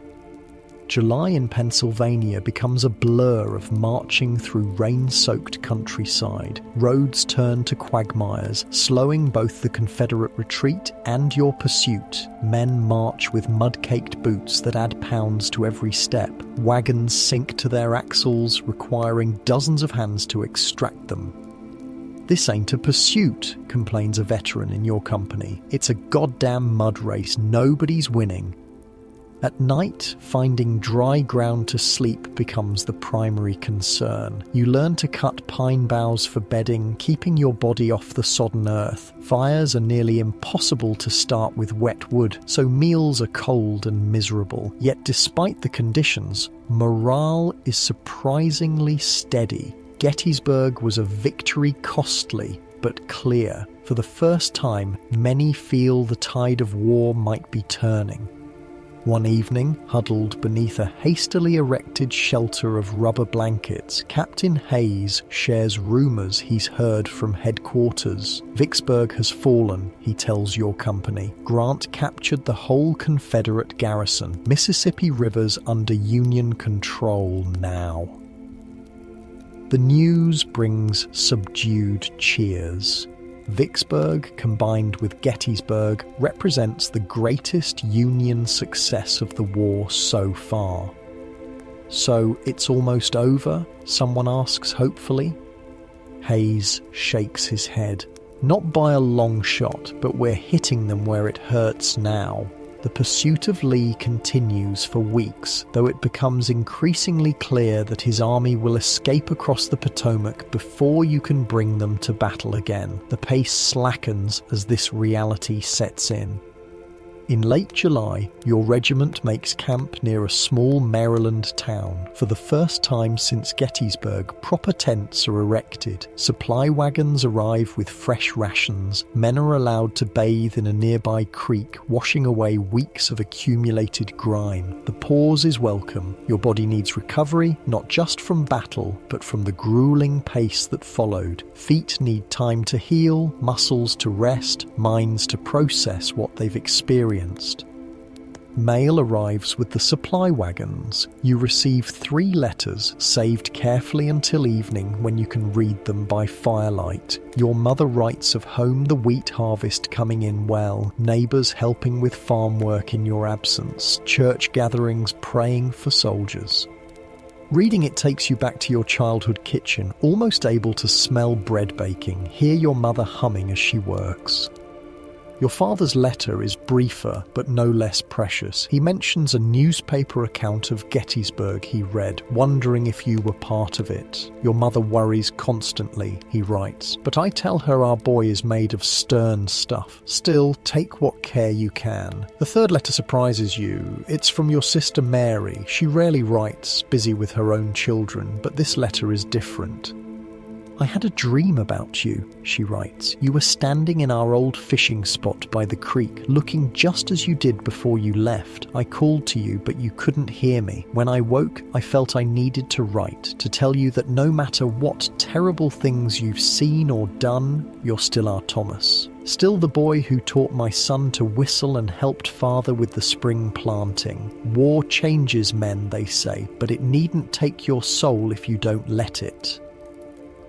Speaker 1: July in Pennsylvania becomes a blur of marching through rain-soaked countryside. Roads turn to quagmires, slowing both the Confederate retreat and your pursuit. Men march with mud-caked boots that add pounds to every step. Wagons sink to their axles, requiring dozens of hands to extract them. "This ain't a pursuit," complains a veteran in your company. "It's a goddamn mud race. Nobody's winning." At night, finding dry ground to sleep becomes the primary concern. You learn to cut pine boughs for bedding, keeping your body off the sodden earth. Fires are nearly impossible to start with wet wood, so meals are cold and miserable. Yet despite the conditions, morale is surprisingly steady. Gettysburg was a victory costly, but clear. For the first time, many feel the tide of war might be turning. One evening, huddled beneath a hastily erected shelter of rubber blankets, Captain Hayes shares rumours he's heard from headquarters. Vicksburg has fallen, he tells your company. Grant captured the whole Confederate garrison. Mississippi River's under Union control now. The news brings subdued cheers. Vicksburg, combined with Gettysburg, represents the greatest Union success of the war so far. So it's almost over? Someone asks hopefully. Hayes shakes his head. Not by a long shot, but we're hitting them where it hurts now. The pursuit of Lee continues for weeks, though it becomes increasingly clear that his army will escape across the Potomac before you can bring them to battle again. The pace slackens as this reality sets in. In late July, your regiment makes camp near a small Maryland town. For the first time since Gettysburg, proper tents are erected. Supply wagons arrive with fresh rations. Men are allowed to bathe in a nearby creek, washing away weeks of accumulated grime. The pause is welcome. Your body needs recovery, not just from battle, but from the grueling pace that followed. Feet need time to heal, muscles to rest, minds to process what they've experienced. Mail arrives with the supply wagons. You receive 3 letters, saved carefully until evening when you can read them by firelight. Your mother writes of home, the wheat harvest coming in well, neighbours helping with farm work in your absence, church gatherings praying for soldiers. Reading it takes you back to your childhood kitchen, almost able to smell bread baking, hear your mother humming as she works. Your father's letter is briefer, but no less precious. He mentions a newspaper account of Gettysburg he read, wondering if you were part of it. Your mother worries constantly, he writes, but I tell her our boy is made of stern stuff. Still, take what care you can. The 3rd letter surprises you. It's from your sister Mary. She rarely writes, busy with her own children, but this letter is different. I had a dream about you, she writes. You were standing in our old fishing spot by the creek, looking just as you did before you left. I called to you, but you couldn't hear me. When I woke, I felt I needed to write, to tell you that no matter what terrible things you've seen or done, you're still our Thomas. Still the boy who taught my son to whistle and helped father with the spring planting. War changes men, they say, but it needn't take your soul if you don't let it.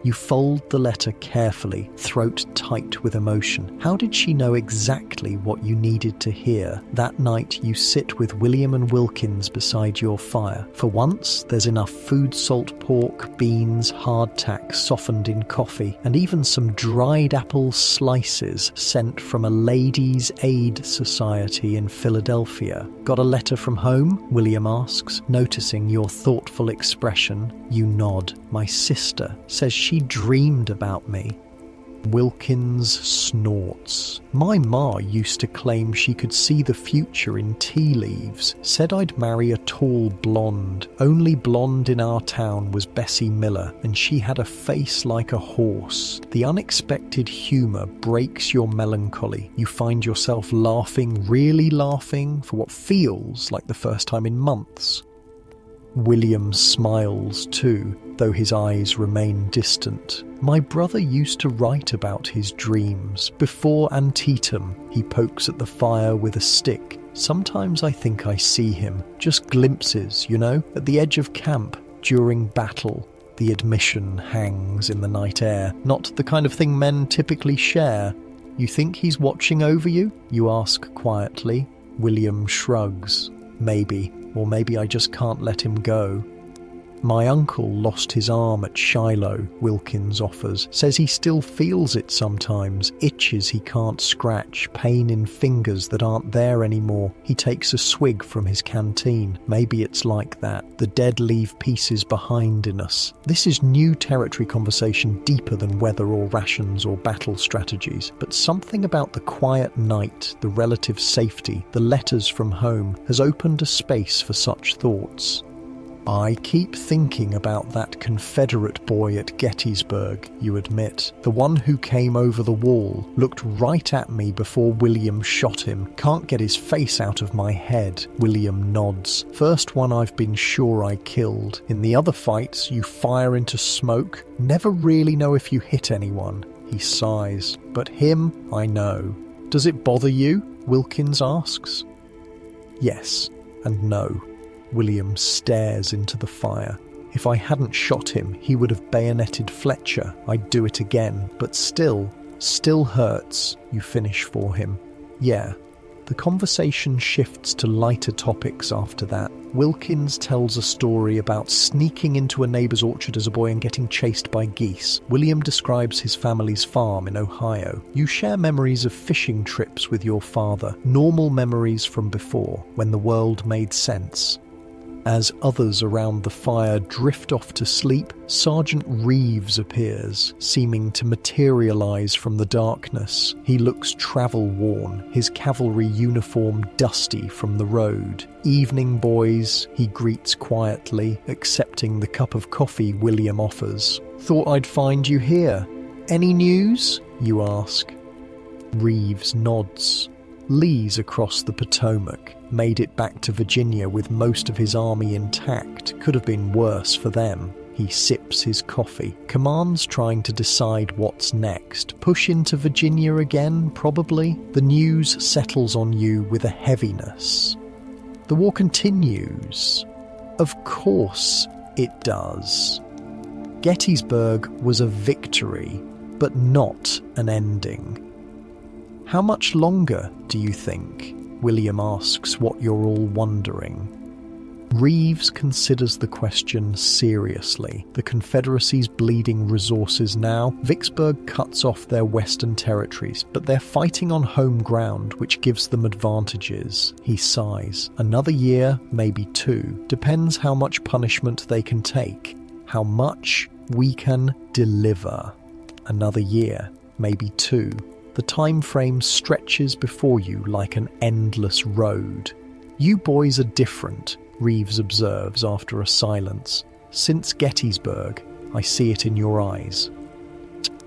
Speaker 1: You fold the letter carefully, throat tight with emotion. How did she know exactly what you needed to hear? That night you sit with William and Wilkins beside your fire. For once, there's enough food, salt pork, beans, hardtack softened in coffee, and even some dried apple slices sent from a Ladies' Aid Society in Philadelphia. Got a letter from home? William asks, noticing your thoughtful expression. You nod. My sister says she dreamed about me. Wilkins snorts. My ma used to claim she could see the future in tea leaves. Said I'd marry a tall blonde. Only blonde in our town was Bessie Miller, and she had a face like a horse. The unexpected humour breaks your melancholy. You find yourself laughing, really laughing, for what feels like the first time in months. William smiles too, though his eyes remain distant. My brother used to write about his dreams. Before Antietam, he pokes at the fire with a stick. Sometimes I think I see him. Just glimpses, you know, at the edge of camp, during battle. The admission hangs in the night air. Not the kind of thing men typically share. You think he's watching over you? You ask quietly. William shrugs. Maybe. Or maybe I just can't let him go. My uncle lost his arm at Shiloh, Wilkins offers. Says he still feels it sometimes, itches he can't scratch, pain in fingers that aren't there anymore. He takes a swig from his canteen. Maybe it's like that. The dead leave pieces behind in us. This is new territory conversation, deeper than weather or rations or battle strategies. But something about the quiet night, the relative safety, the letters from home, has opened a space for such thoughts. I keep thinking about that Confederate boy at Gettysburg, you admit. The one who came over the wall, looked right at me before William shot him. Can't get his face out of my head. William nods. First one I've been sure I killed. In the other fights, you fire into smoke. Never really know if you hit anyone. He sighs. But him, I know. Does it bother you? Wilkins asks. Yes and no. William stares into the fire. If I hadn't shot him, he would have bayoneted Fletcher. I'd do it again. But still hurts. You finish for him. Yeah. The conversation shifts to lighter topics after that. Wilkins tells a story about sneaking into a neighbour's orchard as a boy and getting chased by geese. William describes his family's farm in Ohio. You share memories of fishing trips with your father, normal memories from before, when the world made sense. As others around the fire drift off to sleep, Sergeant Reeves appears, seeming to materialize from the darkness. He looks travel-worn, his cavalry uniform dusty from the road. "Evening, boys," he greets quietly, accepting the cup of coffee William offers. "Thought I'd find you here. Any news?" you ask. Reeves nods. Lee's across the Potomac, made it back to Virginia with most of his army intact. Could have been worse for them. He sips his coffee. Command's trying to decide what's next. Push into Virginia again, probably? The news settles on you with a heaviness. The war continues. Of course it does. Gettysburg was a victory, but not an ending. How much longer, do you think? William asks what you're all wondering. Reeves considers the question seriously. The Confederacy's bleeding resources now. Vicksburg cuts off their western territories, but they're fighting on home ground, which gives them advantages. He sighs. Another year, maybe two. Depends how much punishment they can take. How much we can deliver. Another year, maybe two. The time frame stretches before you like an endless road. You boys are different, Reeves observes after a silence. Since Gettysburg, I see it in your eyes.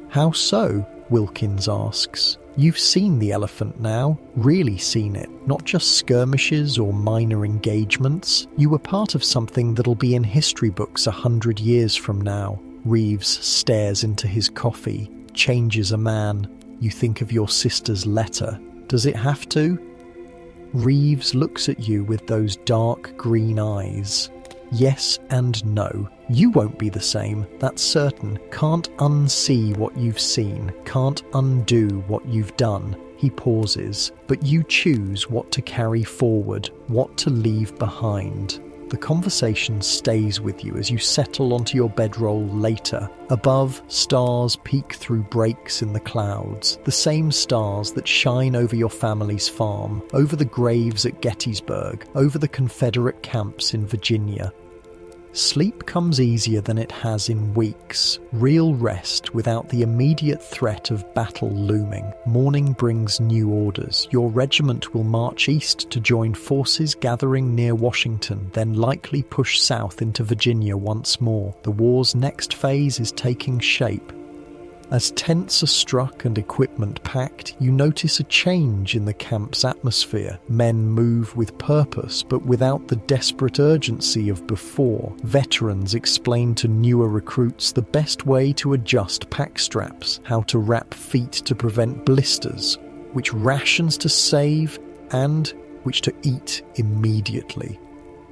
Speaker 1: How so? Wilkins asks. You've seen the elephant now, really seen it, not just skirmishes or minor engagements. You were part of something that'll be in history books 100 years from now. Reeves stares into his coffee, changes a man. You think of your sister's letter. Does it have to? Reeves looks at you with those dark green eyes. Yes and no. You won't be the same, that's certain. Can't unsee what you've seen. Can't undo what you've done. He pauses. But you choose what to carry forward, what to leave behind. The conversation stays with you as you settle onto your bedroll later. Above, stars peek through breaks in the clouds, the same stars that shine over your family's farm, over the graves at Gettysburg, over the Confederate camps in Virginia. Sleep comes easier than it has in weeks. Real rest without the immediate threat of battle looming. Morning brings new orders. Your regiment will march east to join forces gathering near Washington, then likely push south into Virginia once more. The war's next phase is taking shape. As tents are struck and equipment packed, you notice a change in the camp's atmosphere. Men move with purpose, but without the desperate urgency of before. Veterans explain to newer recruits the best way to adjust pack straps, how to wrap feet to prevent blisters, which rations to save, and which to eat immediately.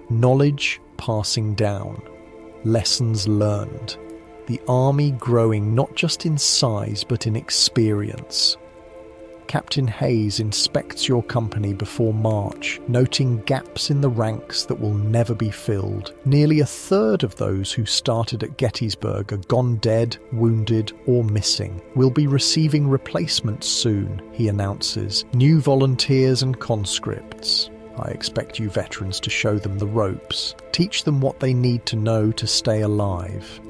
Speaker 1: Knowledge passing down. Lessons learned. The army growing not just in size but in experience. Captain Hayes inspects your company before March, noting gaps in the ranks that will never be filled. Nearly a third of those who started at Gettysburg are gone dead, wounded, or missing. We'll be receiving replacements soon, he announces. New volunteers and conscripts. I expect you veterans to show them the ropes. Teach them what they need to know to stay alive.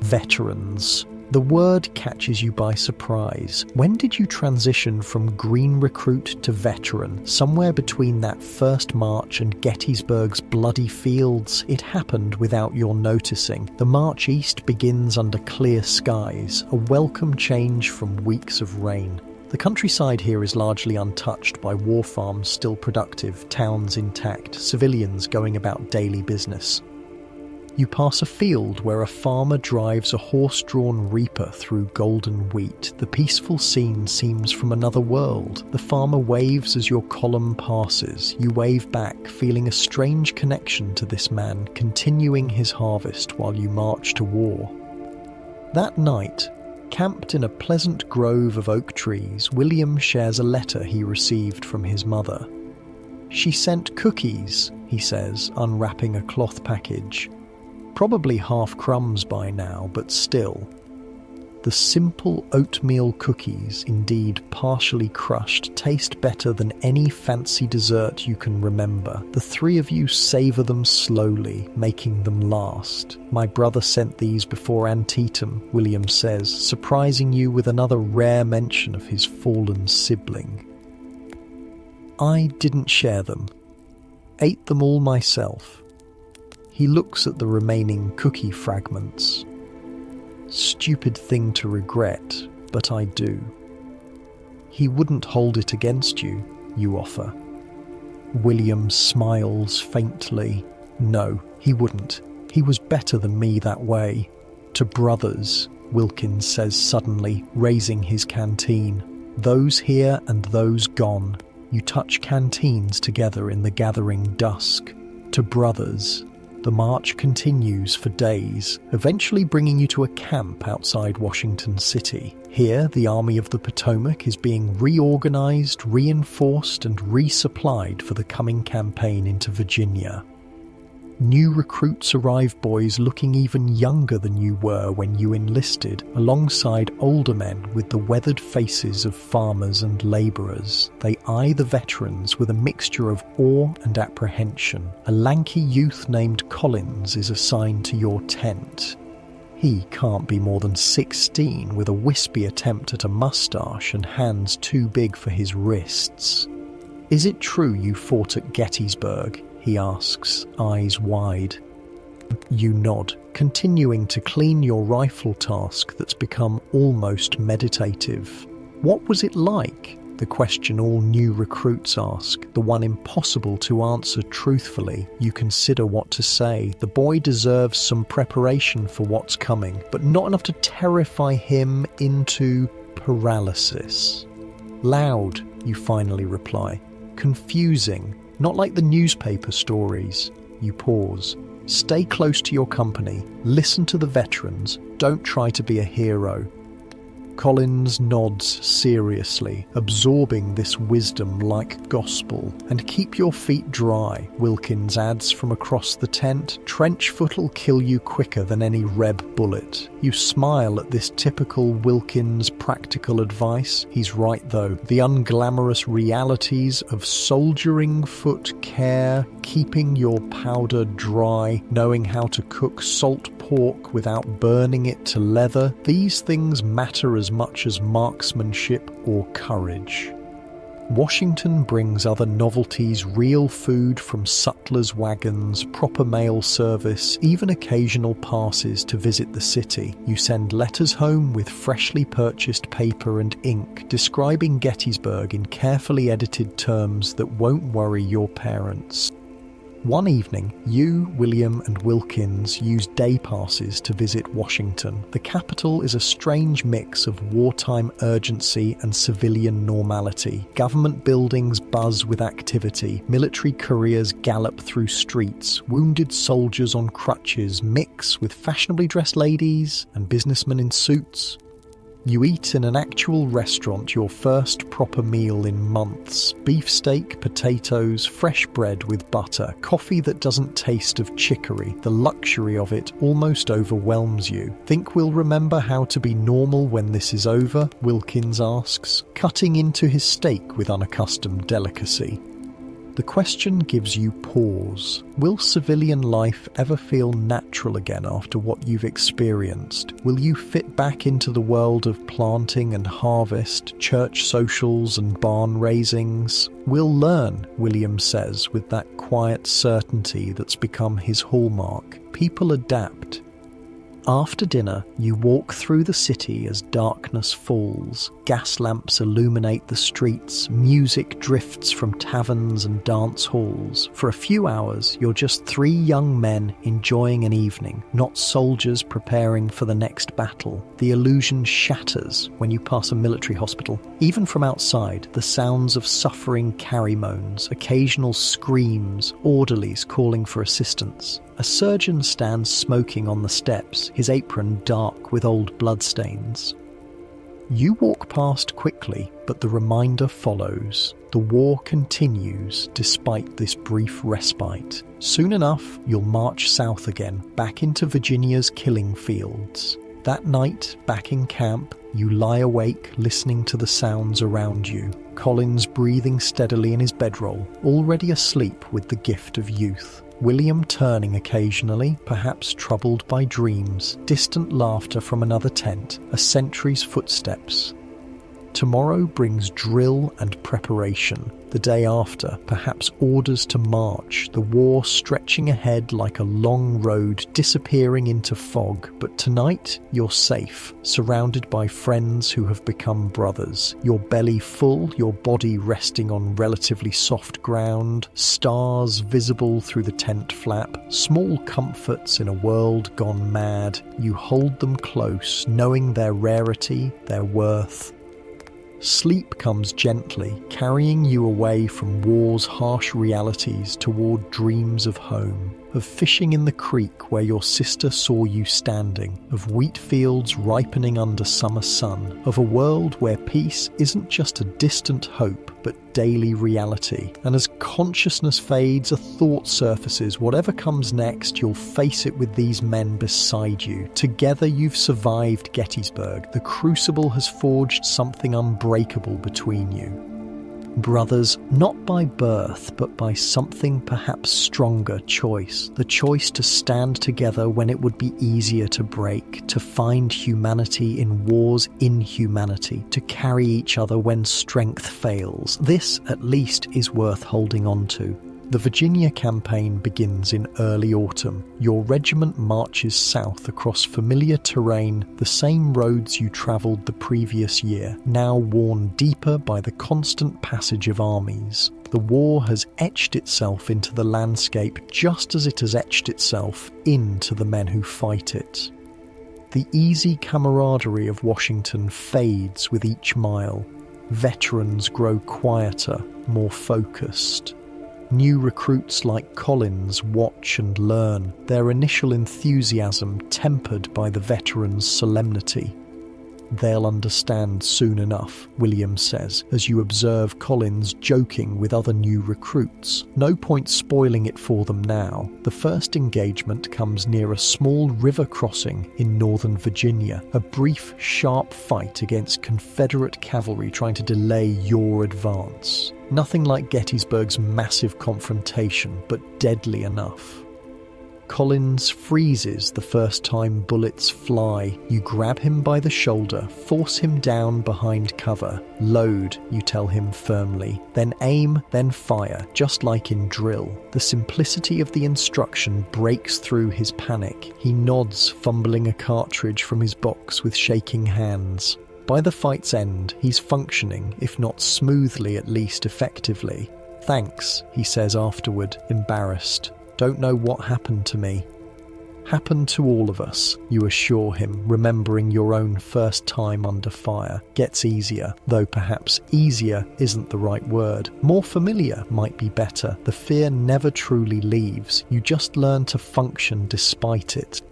Speaker 1: Veterans. The word catches you by surprise. When did you transition from green recruit to veteran? Somewhere between that first march and Gettysburg's bloody fields. It happened without your noticing. The march east begins under clear skies, a welcome change from weeks of rain. The countryside here is largely untouched by war farms still productive, towns intact, civilians going about daily business. You pass a field where a farmer drives a horse-drawn reaper through golden wheat. The peaceful scene seems from another world. The farmer waves as your column passes. You wave back, feeling a strange connection to this man, continuing his harvest while you march to war. That night, camped in a pleasant grove of oak trees, William shares a letter he received from his mother. She sent cookies, he says, unwrapping a cloth package. Probably half crumbs by now, but still. The simple oatmeal cookies, indeed partially crushed, taste better than any fancy dessert you can remember. The three of you savour them slowly, making them last. My brother sent these before Antietam, William says, surprising you with another rare mention of his fallen sibling. I didn't share them. Ate them all myself. He looks at the remaining cookie fragments. Stupid thing to regret, but I do. He wouldn't hold it against you, you offer. William smiles faintly. No, he wouldn't. He was better than me that way. To brothers, Wilkins says suddenly, raising his canteen. Those here and those gone. You touch canteens together in the gathering dusk. To brothers. The march continues for days, eventually bringing you to a camp outside Washington City. Here, the Army of the Potomac is being reorganized, reinforced, and resupplied for the coming campaign into Virginia. New recruits arrive, boys looking even younger than you were when you enlisted, alongside older men with the weathered faces of farmers and labourers. They eye the veterans with a mixture of awe and apprehension. A lanky youth named Collins is assigned to your tent. He can't be more than 16, with a wispy attempt at a moustache and hands too big for his wrists. Is it true you fought at Gettysburg? He asks, eyes wide. You nod, continuing to clean your rifle task that's become almost meditative. What was it like? The question all new recruits ask, the one impossible to answer truthfully. You consider what to say. The boy deserves some preparation for what's coming, but not enough to terrify him into paralysis. Loud, you finally reply. Confusing. Not like the newspaper stories. You pause. Stay close to your company. Listen to the veterans. Don't try to be a hero. Collins nods seriously, absorbing this wisdom like gospel. And keep your feet dry, Wilkins adds from across the tent. Trench foot'll kill you quicker than any Reb bullet. You smile at this typical Wilkins practical advice. He's right though. The unglamorous realities of soldiering foot care, keeping your powder dry, knowing how to cook salt pork without burning it to leather, these things matter as much as marksmanship or courage. Washington brings other novelties, real food from sutlers' wagons, proper mail service, even occasional passes to visit the city. You send letters home with freshly purchased paper and ink, describing Gettysburg in carefully edited terms that won't worry your parents. One evening, you, William, and Wilkins use day passes to visit Washington. The capital is a strange mix of wartime urgency and civilian normality. Government buildings buzz with activity. Military couriers gallop through streets. Wounded soldiers on crutches mix with fashionably dressed ladies and businessmen in suits. You eat in an actual restaurant, your first proper meal in months. Beefsteak, potatoes, fresh bread with butter, coffee that doesn't taste of chicory. The luxury of it almost overwhelms you. Think we'll remember how to be normal when this is over? Wilkins asks, cutting into his steak with unaccustomed delicacy. The question gives you pause. Will civilian life ever feel natural again after what you've experienced? Will you fit back into the world of planting and harvest, church socials and barn raisings? We'll learn, William says with that quiet certainty that's become his hallmark. People adapt. After dinner, you walk through the city as darkness falls. Gas lamps illuminate the streets, music drifts from taverns and dance halls. For a few hours, you're just three young men enjoying an evening, not soldiers preparing for the next battle. The illusion shatters when you pass a military hospital. Even from outside, the sounds of suffering carry moans, occasional screams, orderlies calling for assistance. A surgeon stands smoking on the steps, his apron dark with old bloodstains. You walk past quickly, but the reminder follows. The war continues despite this brief respite. Soon enough, you'll march south again, back into Virginia's killing fields. That night, back in camp, you lie awake listening to the sounds around you. Collins breathing steadily in his bedroll, already asleep with the gift of youth. William turning occasionally, perhaps troubled by dreams, distant laughter from another tent, a sentry's footsteps. Tomorrow brings drill and preparation. The day after, perhaps orders to march, the war stretching ahead like a long road disappearing into fog. But tonight, you're safe, surrounded by friends who have become brothers. Your belly full, your body resting on relatively soft ground, stars visible through the tent flap, small comforts in a world gone mad. You hold them close, knowing their rarity, their worth. Sleep comes gently, carrying you away from war's harsh realities toward dreams of home, of fishing in the creek where your sister saw you standing, of wheat fields ripening under summer sun, of a world where peace isn't just a distant hope, but daily reality. And as consciousness fades, a thought surfaces. Whatever comes next, you'll face it with these men beside you. Together you've survived Gettysburg. The crucible has forged something unbreakable between you. Brothers, not by birth, but by something perhaps stronger choice. The choice to stand together when it would be easier to break, to find humanity in war's inhumanity, to carry each other when strength fails. This, at least, is worth holding on to. The Virginia campaign begins in early autumn. Your regiment marches south across familiar terrain, the same roads you travelled the previous year, now worn deeper by the constant passage of armies. The war has etched itself into the landscape just as it has etched itself into the men who fight it. The easy camaraderie of Washington fades with each mile. Veterans grow quieter, more focused. New recruits like Collins watch and learn, their initial enthusiasm tempered by the veterans' solemnity. They'll understand soon enough, William says, as you observe Collins joking with other new recruits. No point spoiling it for them now. The first engagement comes near a small river crossing in northern Virginia, a brief, sharp fight against Confederate cavalry trying to delay your advance. Nothing like Gettysburg's massive confrontation, but deadly enough. Collins freezes the first time bullets fly. You grab him by the shoulder, force him down behind cover. Load, you tell him firmly. Then aim, then fire, just like in drill. The simplicity of the instruction breaks through his panic. He nods, fumbling a cartridge from his box with shaking hands. By the fight's end, he's functioning, if not smoothly, at least effectively. "Thanks," he says afterward, embarrassed. "Don't know what happened to me." "Happened to all of us," you assure him, remembering your own first time under fire. Gets easier, though perhaps easier isn't the right word. More familiar might be better. The fear never truly leaves. You just learn to function despite it.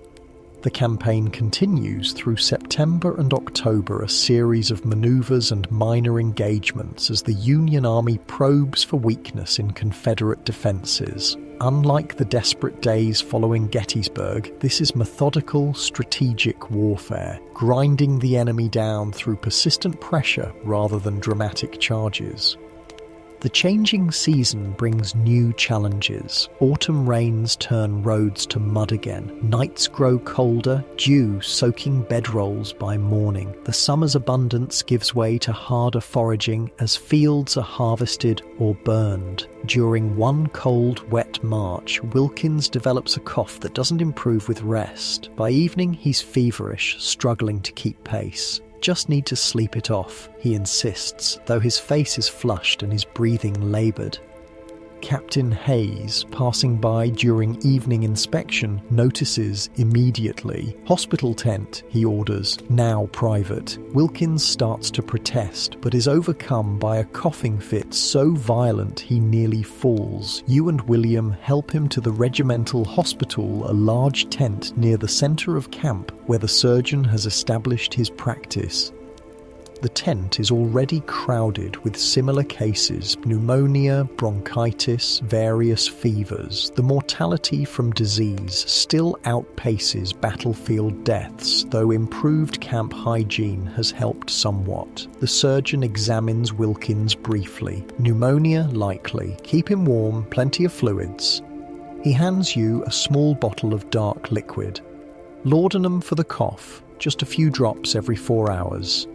Speaker 1: The campaign continues through September and October, a series of maneuvers and minor engagements as the Union Army probes for weakness in Confederate defenses. Unlike the desperate days following Gettysburg, this is methodical, strategic warfare, grinding the enemy down through persistent pressure rather than dramatic charges. The changing season brings new challenges. Autumn rains turn roads to mud again. Nights grow colder, dew soaking bedrolls by morning. The summer's abundance gives way to harder foraging as fields are harvested or burned. During one cold, wet March, Wilkins develops a cough that doesn't improve with rest. By evening, he's feverish, struggling to keep pace. Just need to sleep it off, he insists, though his face is flushed and his breathing laboured. Captain Hayes, passing by during evening inspection, notices immediately. "Hospital tent," he orders, now private. Wilkins starts to protest, but is overcome by a coughing fit so violent he nearly falls. You and William help him to the regimental hospital, a large tent near the centre of camp where the surgeon has established his practice. The tent is already crowded with similar cases: pneumonia, bronchitis, various fevers. The mortality from disease still outpaces battlefield deaths, though improved camp hygiene has helped somewhat. The surgeon examines Wilkins briefly. Pneumonia likely. Keep him warm, plenty of fluids. He hands you a small bottle of dark liquid. Laudanum for the cough, just a few drops every 4 hours.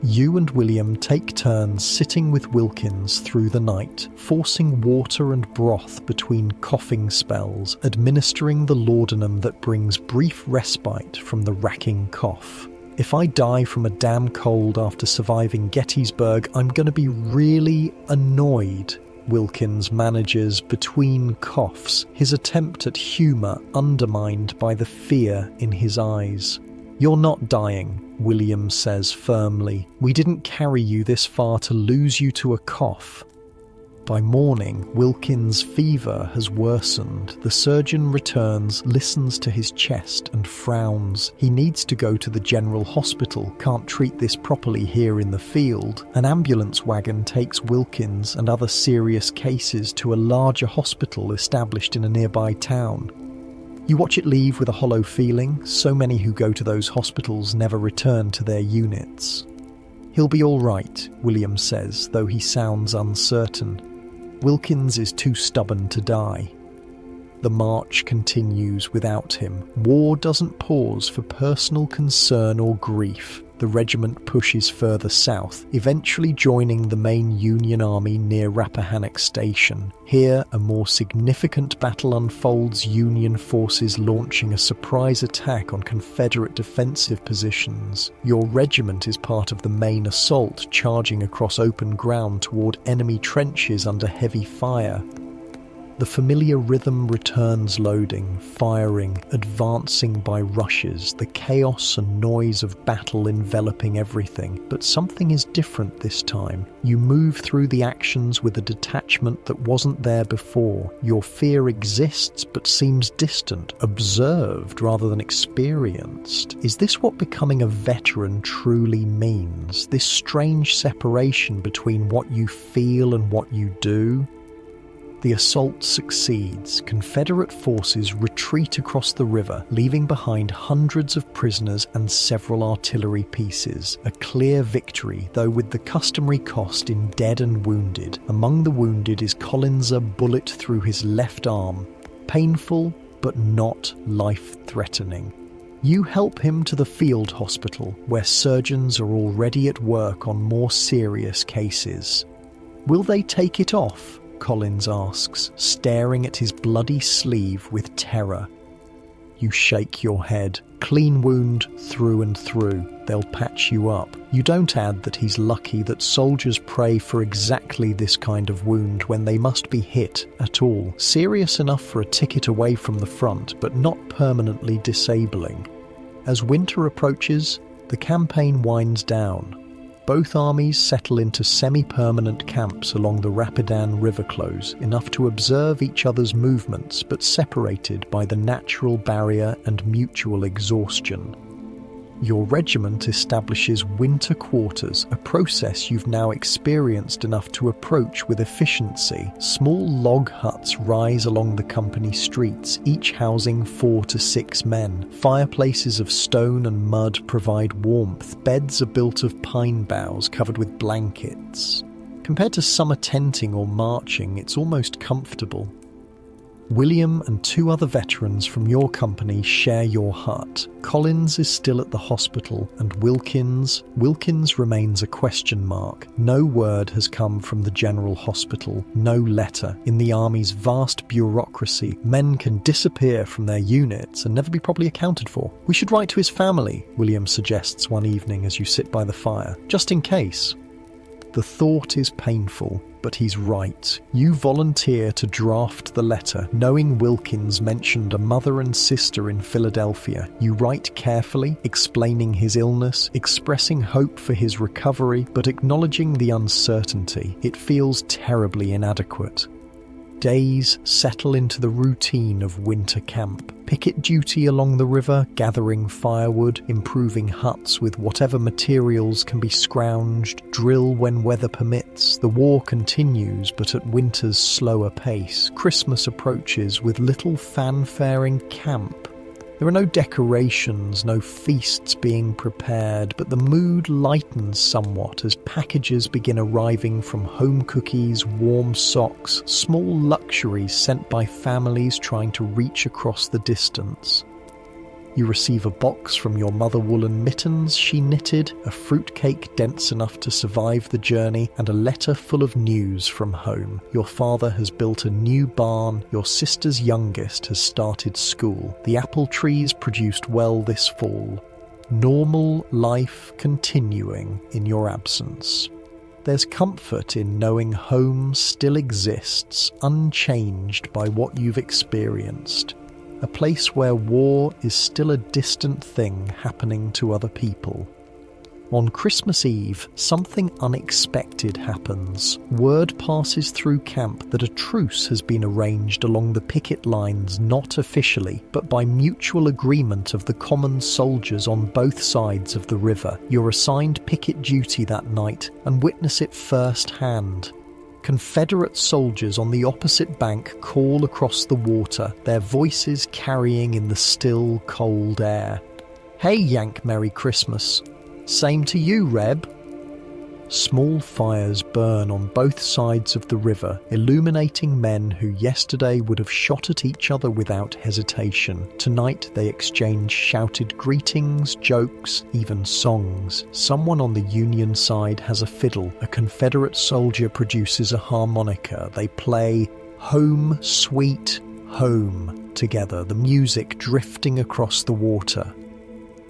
Speaker 1: You and William take turns sitting with Wilkins through the night, forcing water and broth between coughing spells, administering the laudanum that brings brief respite from the racking cough. "If I die from a damn cold after surviving Gettysburg, I'm going to be really annoyed," Wilkins manages between coughs, his attempt at humour undermined by the fear in his eyes. "You're not dying," William says firmly. "We didn't carry you this far to lose you to a cough." By morning, Wilkins' fever has worsened. The surgeon returns, listens to his chest and frowns. He needs to go to the general hospital, can't treat this properly here in the field. An ambulance wagon takes Wilkins and other serious cases to a larger hospital established in a nearby town. You watch it leave with a hollow feeling. So many who go to those hospitals never return to their units. "He'll be all right," William says, though he sounds uncertain. Wilkins is too stubborn to die. The march continues without him. War doesn't pause for personal concern or grief. The regiment pushes further south, eventually joining the main Union Army near Rappahannock Station. Here, a more significant battle unfolds, Union forces launching a surprise attack on Confederate defensive positions. Your regiment is part of the main assault, charging across open ground toward enemy trenches under heavy fire. The familiar rhythm returns, loading, firing, advancing by rushes, the chaos and noise of battle enveloping everything. But something is different this time. You move through the actions with a detachment that wasn't there before. Your fear exists but seems distant, observed rather than experienced. Is this what becoming a veteran truly means? This strange separation between what you feel and what you do? The assault succeeds. Confederate forces retreat across the river, leaving behind hundreds of prisoners and several artillery pieces. A clear victory, though with the customary cost in dead and wounded. Among the wounded is Collins, a bullet through his left arm. Painful, but not life-threatening. You help him to the field hospital, where surgeons are already at work on more serious cases. "Will they take it off?" Collins asks, staring at his bloody sleeve with terror. You shake your head. "Clean wound through and through. They'll patch you up." You don't add that he's lucky that soldiers pray for exactly this kind of wound when they must be hit at all. Serious enough for a ticket away from the front, but not permanently disabling. As winter approaches, the campaign winds down. Both armies settle into semi-permanent camps along the Rapidan River close, enough to observe each other's movements but separated by the natural barrier and mutual exhaustion. Your regiment establishes winter quarters, a process you've now experienced enough to approach with efficiency. Small log huts rise along the company streets, each housing 4 to 6 men. Fireplaces of stone and mud provide warmth. Beds are built of pine boughs covered with blankets. Compared to summer tenting or marching, it's almost comfortable. William and 2 other veterans from your company share your hut. Collins is still at the hospital, and Wilkins remains a question mark. No word has come from the General Hospital, no letter. In the Army's vast bureaucracy, men can disappear from their units and never be properly accounted for. We should write to his family, William suggests one evening as you sit by the fire, just in case. The thought is painful, but he's right. You volunteer to draft the letter, knowing Wilkins mentioned a mother and sister in Philadelphia. You write carefully, explaining his illness, expressing hope for his recovery, but acknowledging the uncertainty. It feels terribly inadequate. Days settle into the routine of winter camp. Picket duty along the river, gathering firewood, improving huts with whatever materials can be scrounged, drill when weather permits. The war continues, but at winter's slower pace. Christmas approaches with little fanfare in camp. There are no decorations, no feasts being prepared, but the mood lightens somewhat as packages begin arriving from home cookies, warm socks, small luxuries sent by families trying to reach across the distance. You receive a box from your mother woolen mittens she knitted, a fruitcake dense enough to survive the journey, and a letter full of news from home. Your father has built a new barn, your sister's youngest has started school. The apple trees produced well this fall. Normal life continuing in your absence. There's comfort in knowing home still exists, unchanged by what you've experienced. A place where war is still a distant thing happening to other people. On Christmas Eve, something unexpected happens. Word passes through camp that a truce has been arranged along the picket lines, not officially, but by mutual agreement of the common soldiers on both sides of the river. You're assigned picket duty that night and witness it firsthand. Confederate soldiers on the opposite bank call across the water, their voices carrying in the still, cold air. "Hey, Yank, Merry Christmas." "Same to you, Reb." Small fires burn on both sides of the river, illuminating men who yesterday would have shot at each other without hesitation. Tonight they exchange shouted greetings, jokes, even songs. Someone on the Union side has a fiddle. A Confederate soldier produces a harmonica. They play "Home, Sweet Home" together, the music drifting across the water.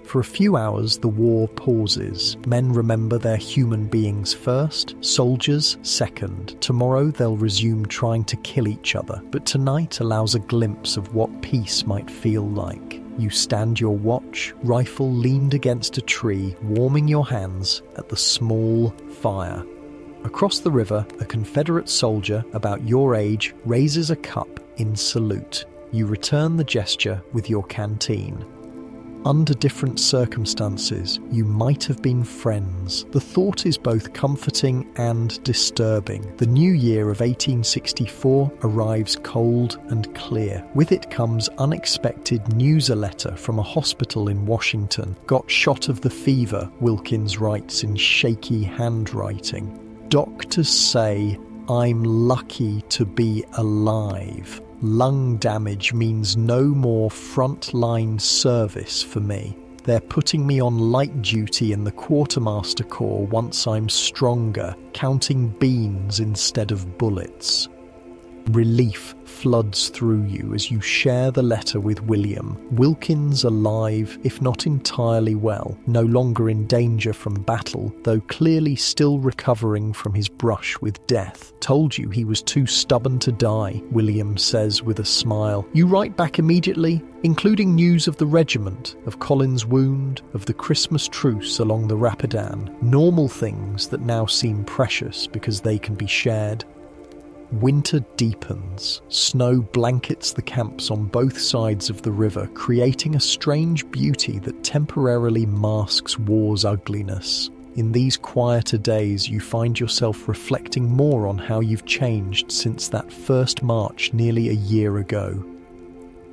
Speaker 1: For a few hours, the war pauses. Men remember they're human beings first, soldiers second. Tomorrow they'll resume trying to kill each other, but tonight allows a glimpse of what peace might feel like. You stand your watch, rifle leaned against a tree, warming your hands at the small fire. Across the river, a Confederate soldier about your age raises a cup in salute. You return the gesture with your canteen. Under different circumstances, you might have been friends. The thought is both comforting and disturbing. The new year of 1864 arrives cold and clear. With it comes unexpected news, a letter from a hospital in Washington. "Got shot of the fever," Wilkins writes in shaky handwriting. "Doctors say I'm lucky to be alive. Lung damage means no more frontline service for me. They're putting me on light duty in the Quartermaster Corps once I'm stronger, counting beans instead of bullets." Relief floods through you as you share the letter with William. Wilkins alive, if not entirely well, no longer in danger from battle, though clearly still recovering from his brush with death. Told you he was too stubborn to die, William says with a smile. You write back immediately, including news of the regiment, of Colin's wound, of the Christmas truce along the Rapidan. Normal things that now seem precious because they can be shared. Winter deepens. Snow blankets the camps on both sides of the river, creating a strange beauty that temporarily masks war's ugliness. In these quieter days, you find yourself reflecting more on how you've changed since that first march nearly a year ago.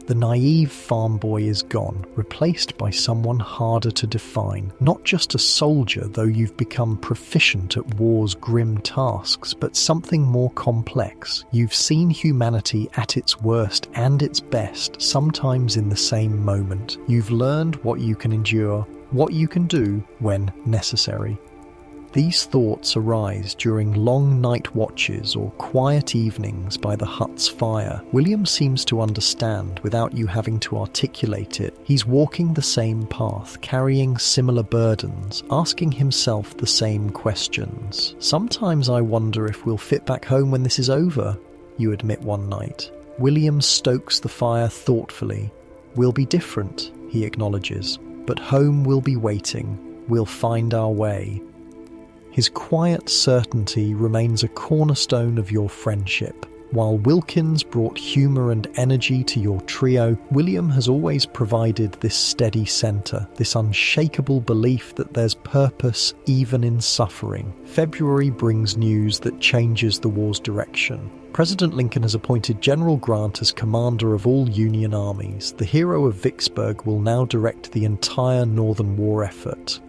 Speaker 1: The naive farm boy is gone, replaced by someone harder to define. Not just a soldier, though you've become proficient at war's grim tasks, but something more complex. You've seen humanity at its worst and its best, sometimes in the same moment. You've learned what you can endure, what you can do when necessary. These thoughts arise during long night watches or quiet evenings by the hut's fire. William seems to understand without you having to articulate it. He's walking the same path, carrying similar burdens, asking himself the same questions. Sometimes I wonder if we'll fit back home when this is over, you admit one night. William stokes the fire thoughtfully. We'll be different, he acknowledges, but home will be waiting. We'll find our way. His quiet certainty remains a cornerstone of your friendship. While Wilkins brought humour and energy to your trio, William has always provided this steady centre, this unshakable belief that there's purpose even in suffering. February brings news that changes the war's direction. President Lincoln has appointed General Grant as commander of all Union armies. The hero of Vicksburg will now direct the entire Northern war effort.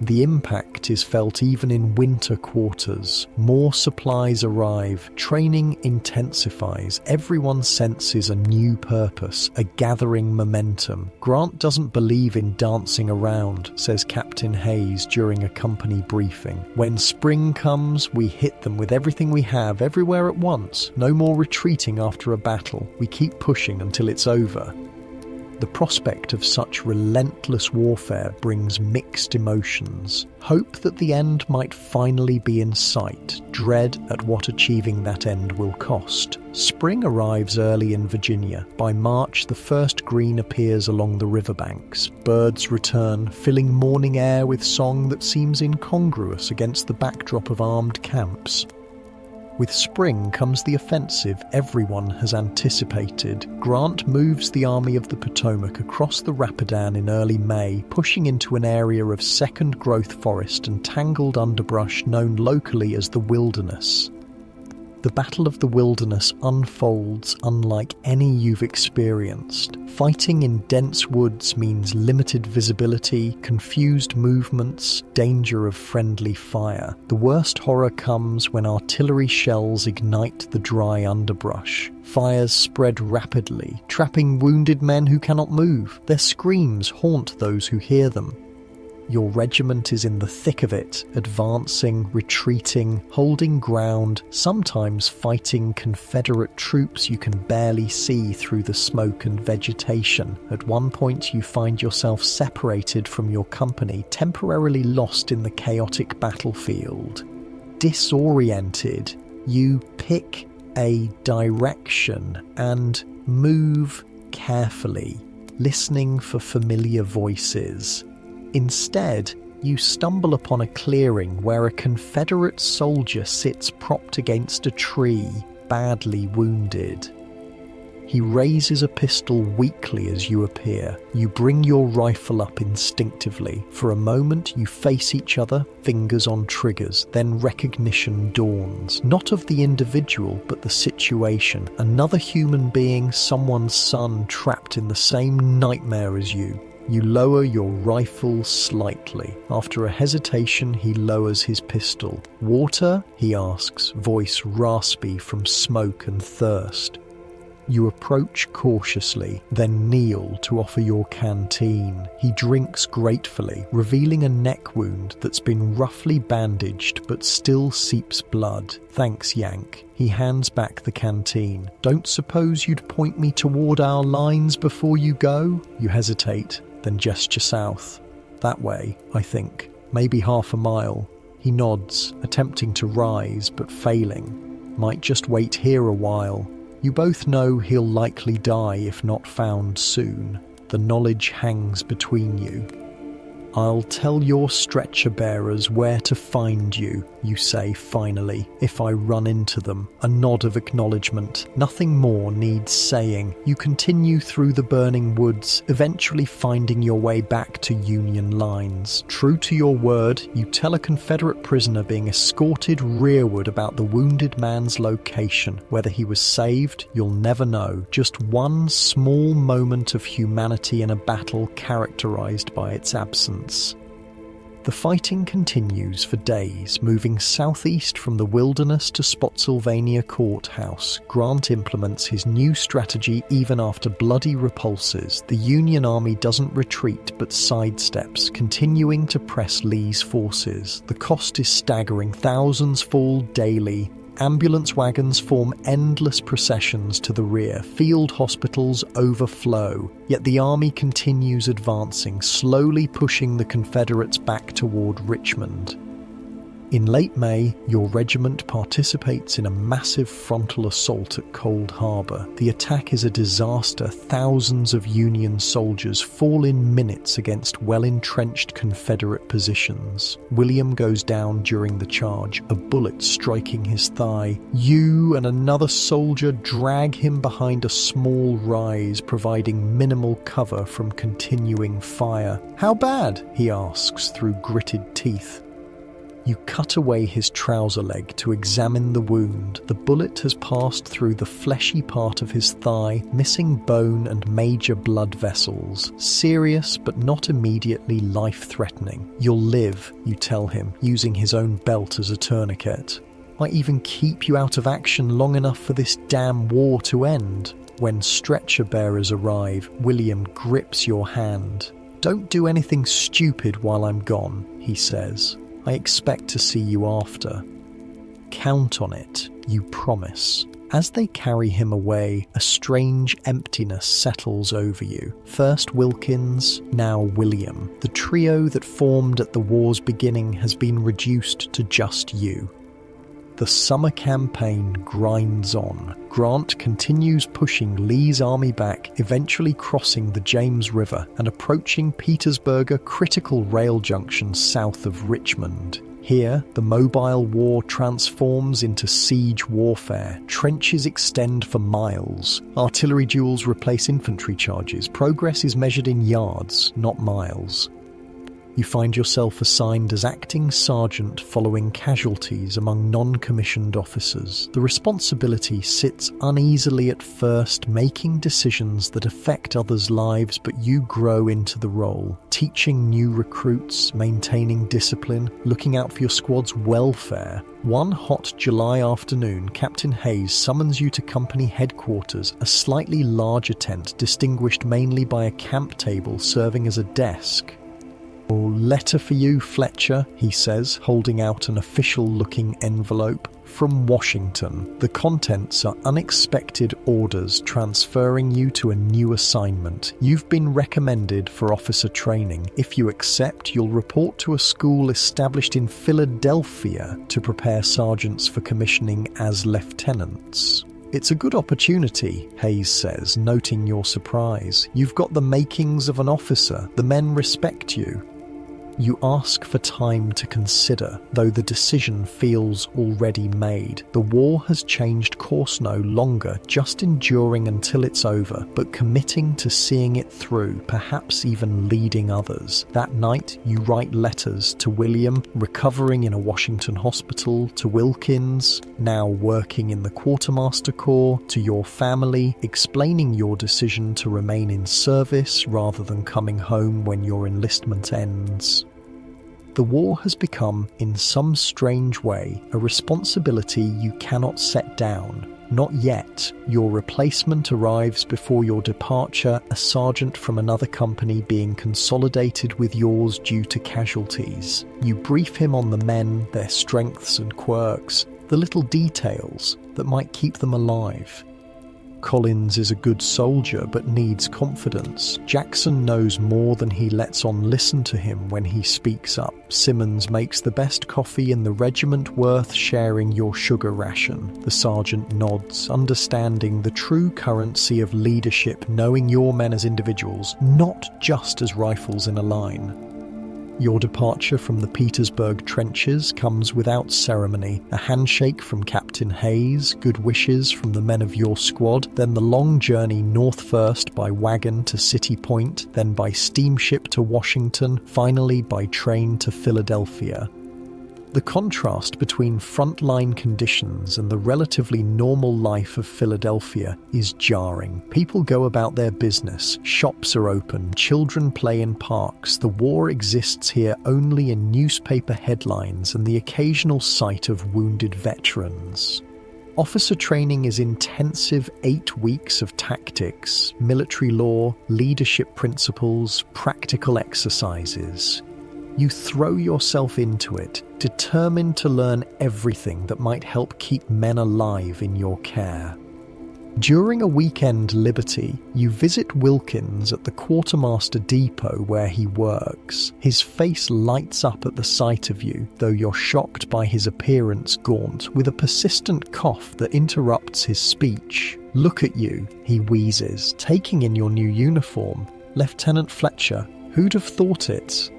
Speaker 1: The impact is felt even in winter quarters. More supplies arrive, training intensifies, everyone senses a new purpose, a gathering momentum. Grant doesn't believe in dancing around, says Captain Hayes during a company briefing. When spring comes, we hit them with everything we have, everywhere at once. No more retreating after a battle. We keep pushing until it's over. The prospect of such relentless warfare brings mixed emotions. Hope that the end might finally be in sight, dread at what achieving that end will cost. Spring arrives early in Virginia. By March, the first green appears along the riverbanks. Birds return, filling morning air with song that seems incongruous against the backdrop of armed camps. With spring comes the offensive everyone has anticipated. Grant moves the Army of the Potomac across the Rapidan in early May, pushing into an area of second-growth forest and tangled underbrush known locally as the Wilderness. The Battle of the Wilderness unfolds unlike any you've experienced. Fighting in dense woods means limited visibility, confused movements, danger of friendly fire. The worst horror comes when artillery shells ignite the dry underbrush. Fires spread rapidly, trapping wounded men who cannot move. Their screams haunt those who hear them. Your regiment is in the thick of it, advancing, retreating, holding ground, sometimes fighting Confederate troops you can barely see through the smoke and vegetation. At one point you find yourself separated from your company, temporarily lost in the chaotic battlefield. Disoriented, you pick a direction and move carefully, listening for familiar voices. Instead, you stumble upon a clearing where a Confederate soldier sits propped against a tree, badly wounded. He raises a pistol weakly as you appear. You bring your rifle up instinctively. For a moment you face each other, fingers on triggers, then recognition dawns. Not of the individual, but the situation. Another human being, someone's son trapped in the same nightmare as you. You lower your rifle slightly. After a hesitation, he lowers his pistol. "Water?" he asks, voice raspy from smoke and thirst. You approach cautiously, then kneel to offer your canteen. He drinks gratefully, revealing a neck wound that's been roughly bandaged but still seeps blood. "Thanks, Yank." He hands back the canteen. "Don't suppose you'd point me toward our lines before you go?" You hesitate, then gesture south. "That way, I think. Maybe half a mile." He nods, attempting to rise but failing. "Might just wait here a while." You both know he'll likely die if not found soon. The knowledge hangs between you. "I'll tell your stretcher bearers where to find you," you say finally, "if I run into them." A nod of acknowledgement. Nothing more needs saying. You continue through the burning woods, eventually finding your way back to Union lines. True to your word, you tell a Confederate prisoner being escorted rearward about the wounded man's location. Whether he was saved, you'll never know. Just one small moment of humanity in a battle characterized by its absence. The fighting continues for days, moving southeast from the wilderness to Spotsylvania Courthouse. Grant implements his new strategy even after bloody repulses. The Union Army doesn't retreat but sidesteps, continuing to press Lee's forces. The cost is staggering. Thousands fall daily. Ambulance wagons form endless processions to the rear. Field hospitals overflow. Yet the army continues advancing, slowly pushing the Confederates back toward Richmond. In late May, your regiment participates in a massive frontal assault at Cold Harbor. The attack is a disaster. Thousands of Union soldiers fall in minutes against well-entrenched Confederate positions. William goes down during the charge, a bullet striking his thigh. You and another soldier drag him behind a small rise, providing minimal cover from continuing fire. "How bad?" he asks through gritted teeth. You cut away his trouser leg to examine the wound. The bullet has passed through the fleshy part of his thigh, missing bone and major blood vessels. Serious, but not immediately life-threatening. "You'll live," you tell him, using his own belt as a tourniquet. "Might even keep you out of action long enough for this damn war to end." When stretcher bearers arrive, William grips your hand. "Don't do anything stupid while I'm gone," he says. "I expect to see you after." "Count on it," you promise. As they carry him away, a strange emptiness settles over you. First Wilkins, now William. The trio that formed at the war's beginning has been reduced to just you. The summer campaign grinds on. Grant continues pushing Lee's army back, eventually crossing the James River and approaching Petersburg, a critical rail junction south of Richmond. Here, the mobile war transforms into siege warfare. Trenches extend for miles. Artillery duels replace infantry charges. Progress is measured in yards, not miles. You find yourself assigned as acting sergeant following casualties among non-commissioned officers. The responsibility sits uneasily at first, making decisions that affect others' lives, but you grow into the role. Teaching new recruits, maintaining discipline, looking out for your squad's welfare. One hot July afternoon, Captain Hayes summons you to company headquarters, a slightly larger tent distinguished mainly by a camp table serving as a desk. "Letter for you, Fletcher," he says, holding out an official-looking envelope. "From Washington. The contents are unexpected orders transferring you to a new assignment. You've been recommended for officer training. If you accept, you'll report to a school established in Philadelphia to prepare sergeants for commissioning as lieutenants." "It's a good opportunity," Hayes says, noting your surprise. "You've got the makings of an officer. The men respect you." You ask for time to consider, though the decision feels already made. The war has changed course no longer, just enduring until it's over, but committing to seeing it through, perhaps even leading others. That night, you write letters to William, recovering in a Washington hospital, to Wilkins, now working in the Quartermaster Corps, to your family, explaining your decision to remain in service rather than coming home when your enlistment ends. The war has become, in some strange way, a responsibility you cannot set down. Not yet. Your replacement arrives before your departure, a sergeant from another company being consolidated with yours due to casualties. You brief him on the men, their strengths and quirks, the little details that might keep them alive. Collins is a good soldier but needs confidence. Jackson knows more than he lets on listen to him when he speaks up. Simmons makes the best coffee in the regiment, worth sharing your sugar ration. The sergeant nods, understanding the true currency of leadership, knowing your men as individuals, not just as rifles in a line. Your departure from the Petersburg trenches comes without ceremony. A handshake from Captain Hayes, good wishes from the men of your squad, then the long journey north, first by wagon to City Point, then by steamship to Washington, finally by train to Philadelphia. The contrast between frontline conditions and the relatively normal life of Philadelphia is jarring. People go about their business, shops are open, children play in parks. The war exists here only in newspaper headlines and the occasional sight of wounded veterans. Officer training is intensive 8 weeks of tactics, military law, leadership principles, practical exercises. You throw yourself into it, determined to learn everything that might help keep men alive in your care. During a weekend liberty, you visit Wilkins at the quartermaster depot where he works. His face lights up at the sight of you, though you're shocked by his appearance, gaunt, with a persistent cough that interrupts his speech. "Look at you," he wheezes, taking in your new uniform. "Lieutenant Fletcher, who'd have thought it?"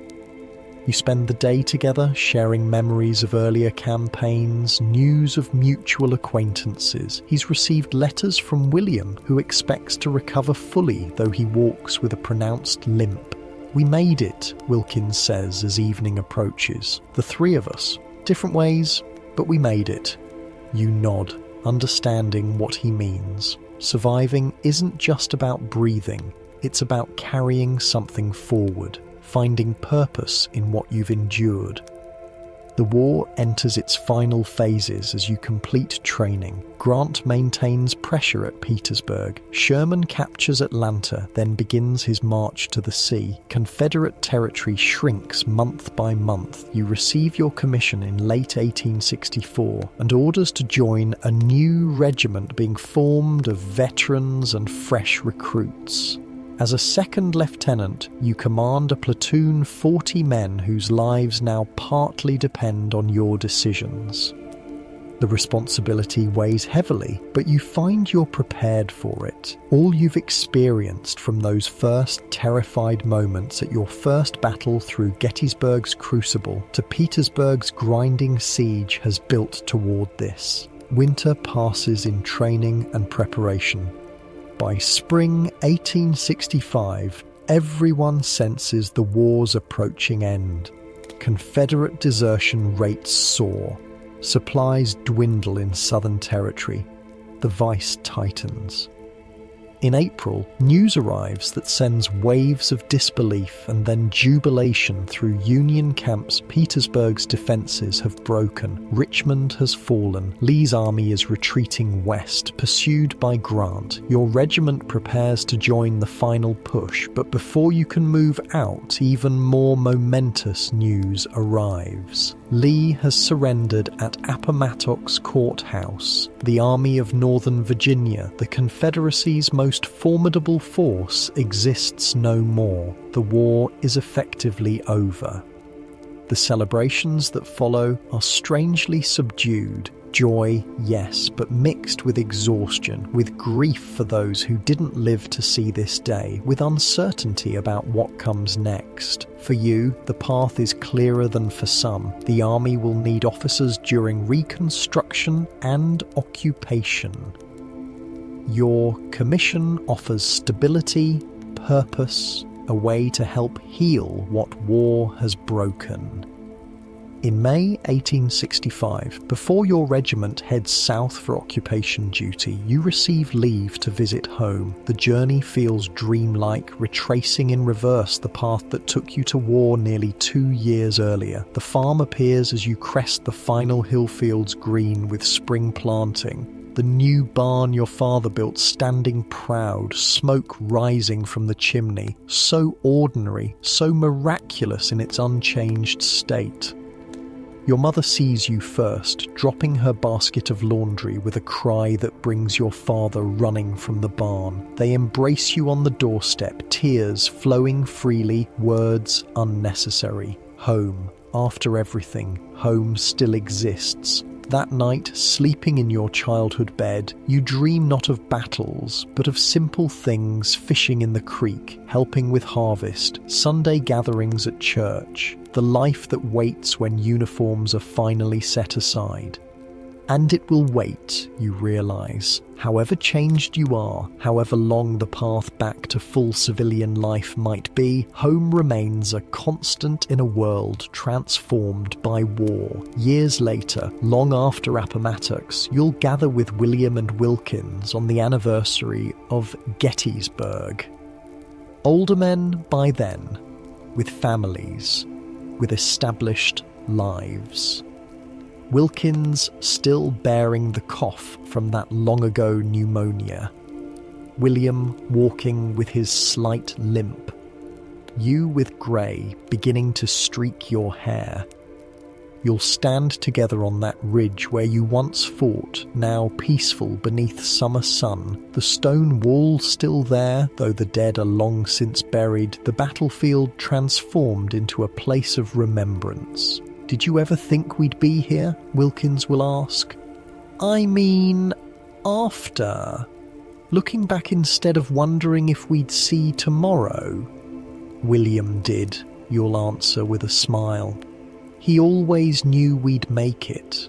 Speaker 1: You spend the day together, sharing memories of earlier campaigns, news of mutual acquaintances. He's received letters from William, who expects to recover fully, though he walks with a pronounced limp. "We made it," Wilkins says as evening approaches. "The three of us. Different ways, but we made it." You nod, understanding what he means. Surviving isn't just about breathing, it's about carrying something forward, finding purpose in what you've endured. The war enters its final phases as you complete training. Grant maintains pressure at Petersburg. Sherman captures Atlanta, then begins his march to the sea. Confederate territory shrinks month by month. You receive your commission in late 1864 and orders to join a new regiment being formed of veterans and fresh recruits. As a second lieutenant, you command a platoon 40 men whose lives now partly depend on your decisions. The responsibility weighs heavily, but you find you're prepared for it. All you've experienced from those first terrified moments at your first battle through Gettysburg's crucible to Petersburg's grinding siege has built toward this. Winter passes in training and preparation. By spring 1865, everyone senses the war's approaching end. Confederate desertion rates soar. Supplies dwindle in Southern Territory. The vice tightens. In April, news arrives that sends waves of disbelief and then jubilation through Union camps. Petersburg's defenses have broken. Richmond has fallen. Lee's army is retreating west, pursued by Grant. Your regiment prepares to join the final push, but before you can move out, even more momentous news arrives. Lee has surrendered at Appomattox Courthouse. The Army of Northern Virginia, the Confederacy's most formidable force, exists no more. The war is effectively over. The celebrations that follow are strangely subdued. Joy, yes, but mixed with exhaustion, with grief for those who didn't live to see this day, with uncertainty about what comes next. For you, the path is clearer than for some. The army will need officers during Reconstruction and occupation. Your commission offers stability, purpose, a way to help heal what war has broken. In May 1865, before your regiment heads south for occupation duty, you receive leave to visit home. The journey feels dreamlike, retracing in reverse the path that took you to war nearly 2 years earlier. The farm appears as you crest the final hill fields green with spring planting. The new barn your father built standing proud, smoke rising from the chimney, so ordinary, so miraculous in its unchanged state. Your mother sees you first, dropping her basket of laundry with a cry that brings your father running from the barn. They embrace you on the doorstep, tears flowing freely, words unnecessary. Home. After everything, home still exists. That night, sleeping in your childhood bed, you dream not of battles, but of simple things: fishing in the creek, helping with harvest, Sunday gatherings at church, the life that waits when uniforms are finally set aside. And it will wait, you realise. However changed you are, however long the path back to full civilian life might be, home remains a constant in a world transformed by war. Years later, long after Appomattox, you'll gather with William and Wilkins on the anniversary of Gettysburg. Older men by then, with families, with established lives. Wilkins still bearing the cough from that long-ago pneumonia. William walking with his slight limp. You with grey beginning to streak your hair. You'll stand together on that ridge where you once fought, now peaceful beneath summer sun. The stone wall still there, though the dead are long since buried, the battlefield transformed into a place of remembrance. Did you ever think we'd be here? Wilkins will ask. I mean, after. Looking back instead of wondering if we'd see tomorrow. William did, you'll answer with a smile. He always knew we'd make it.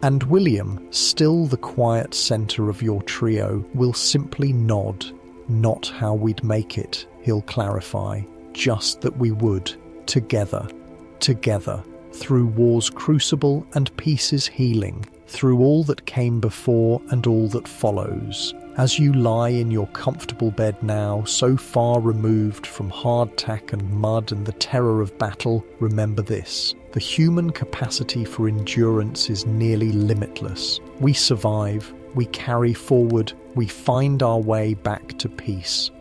Speaker 1: And William, still the quiet centre of your trio, will simply nod. Not how we'd make it, he'll clarify. Just that we would. Together. Together. Through war's crucible and peace's healing, through all that came before and all that follows. As you lie in your comfortable bed now, so far removed from hardtack and mud and the terror of battle, remember this: the human capacity for endurance is nearly limitless. We survive, we carry forward, we find our way back to peace.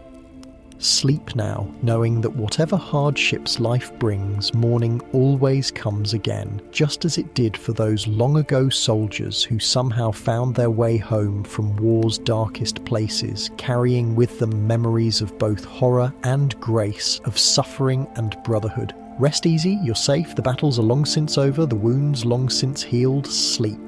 Speaker 1: Sleep now, knowing that whatever hardships life brings, morning always comes again, just as it did for those long-ago soldiers who somehow found their way home from war's darkest places, carrying with them memories of both horror and grace, of suffering and brotherhood. Rest easy, you're safe, the battles are long since over, the wounds long since healed. Sleep.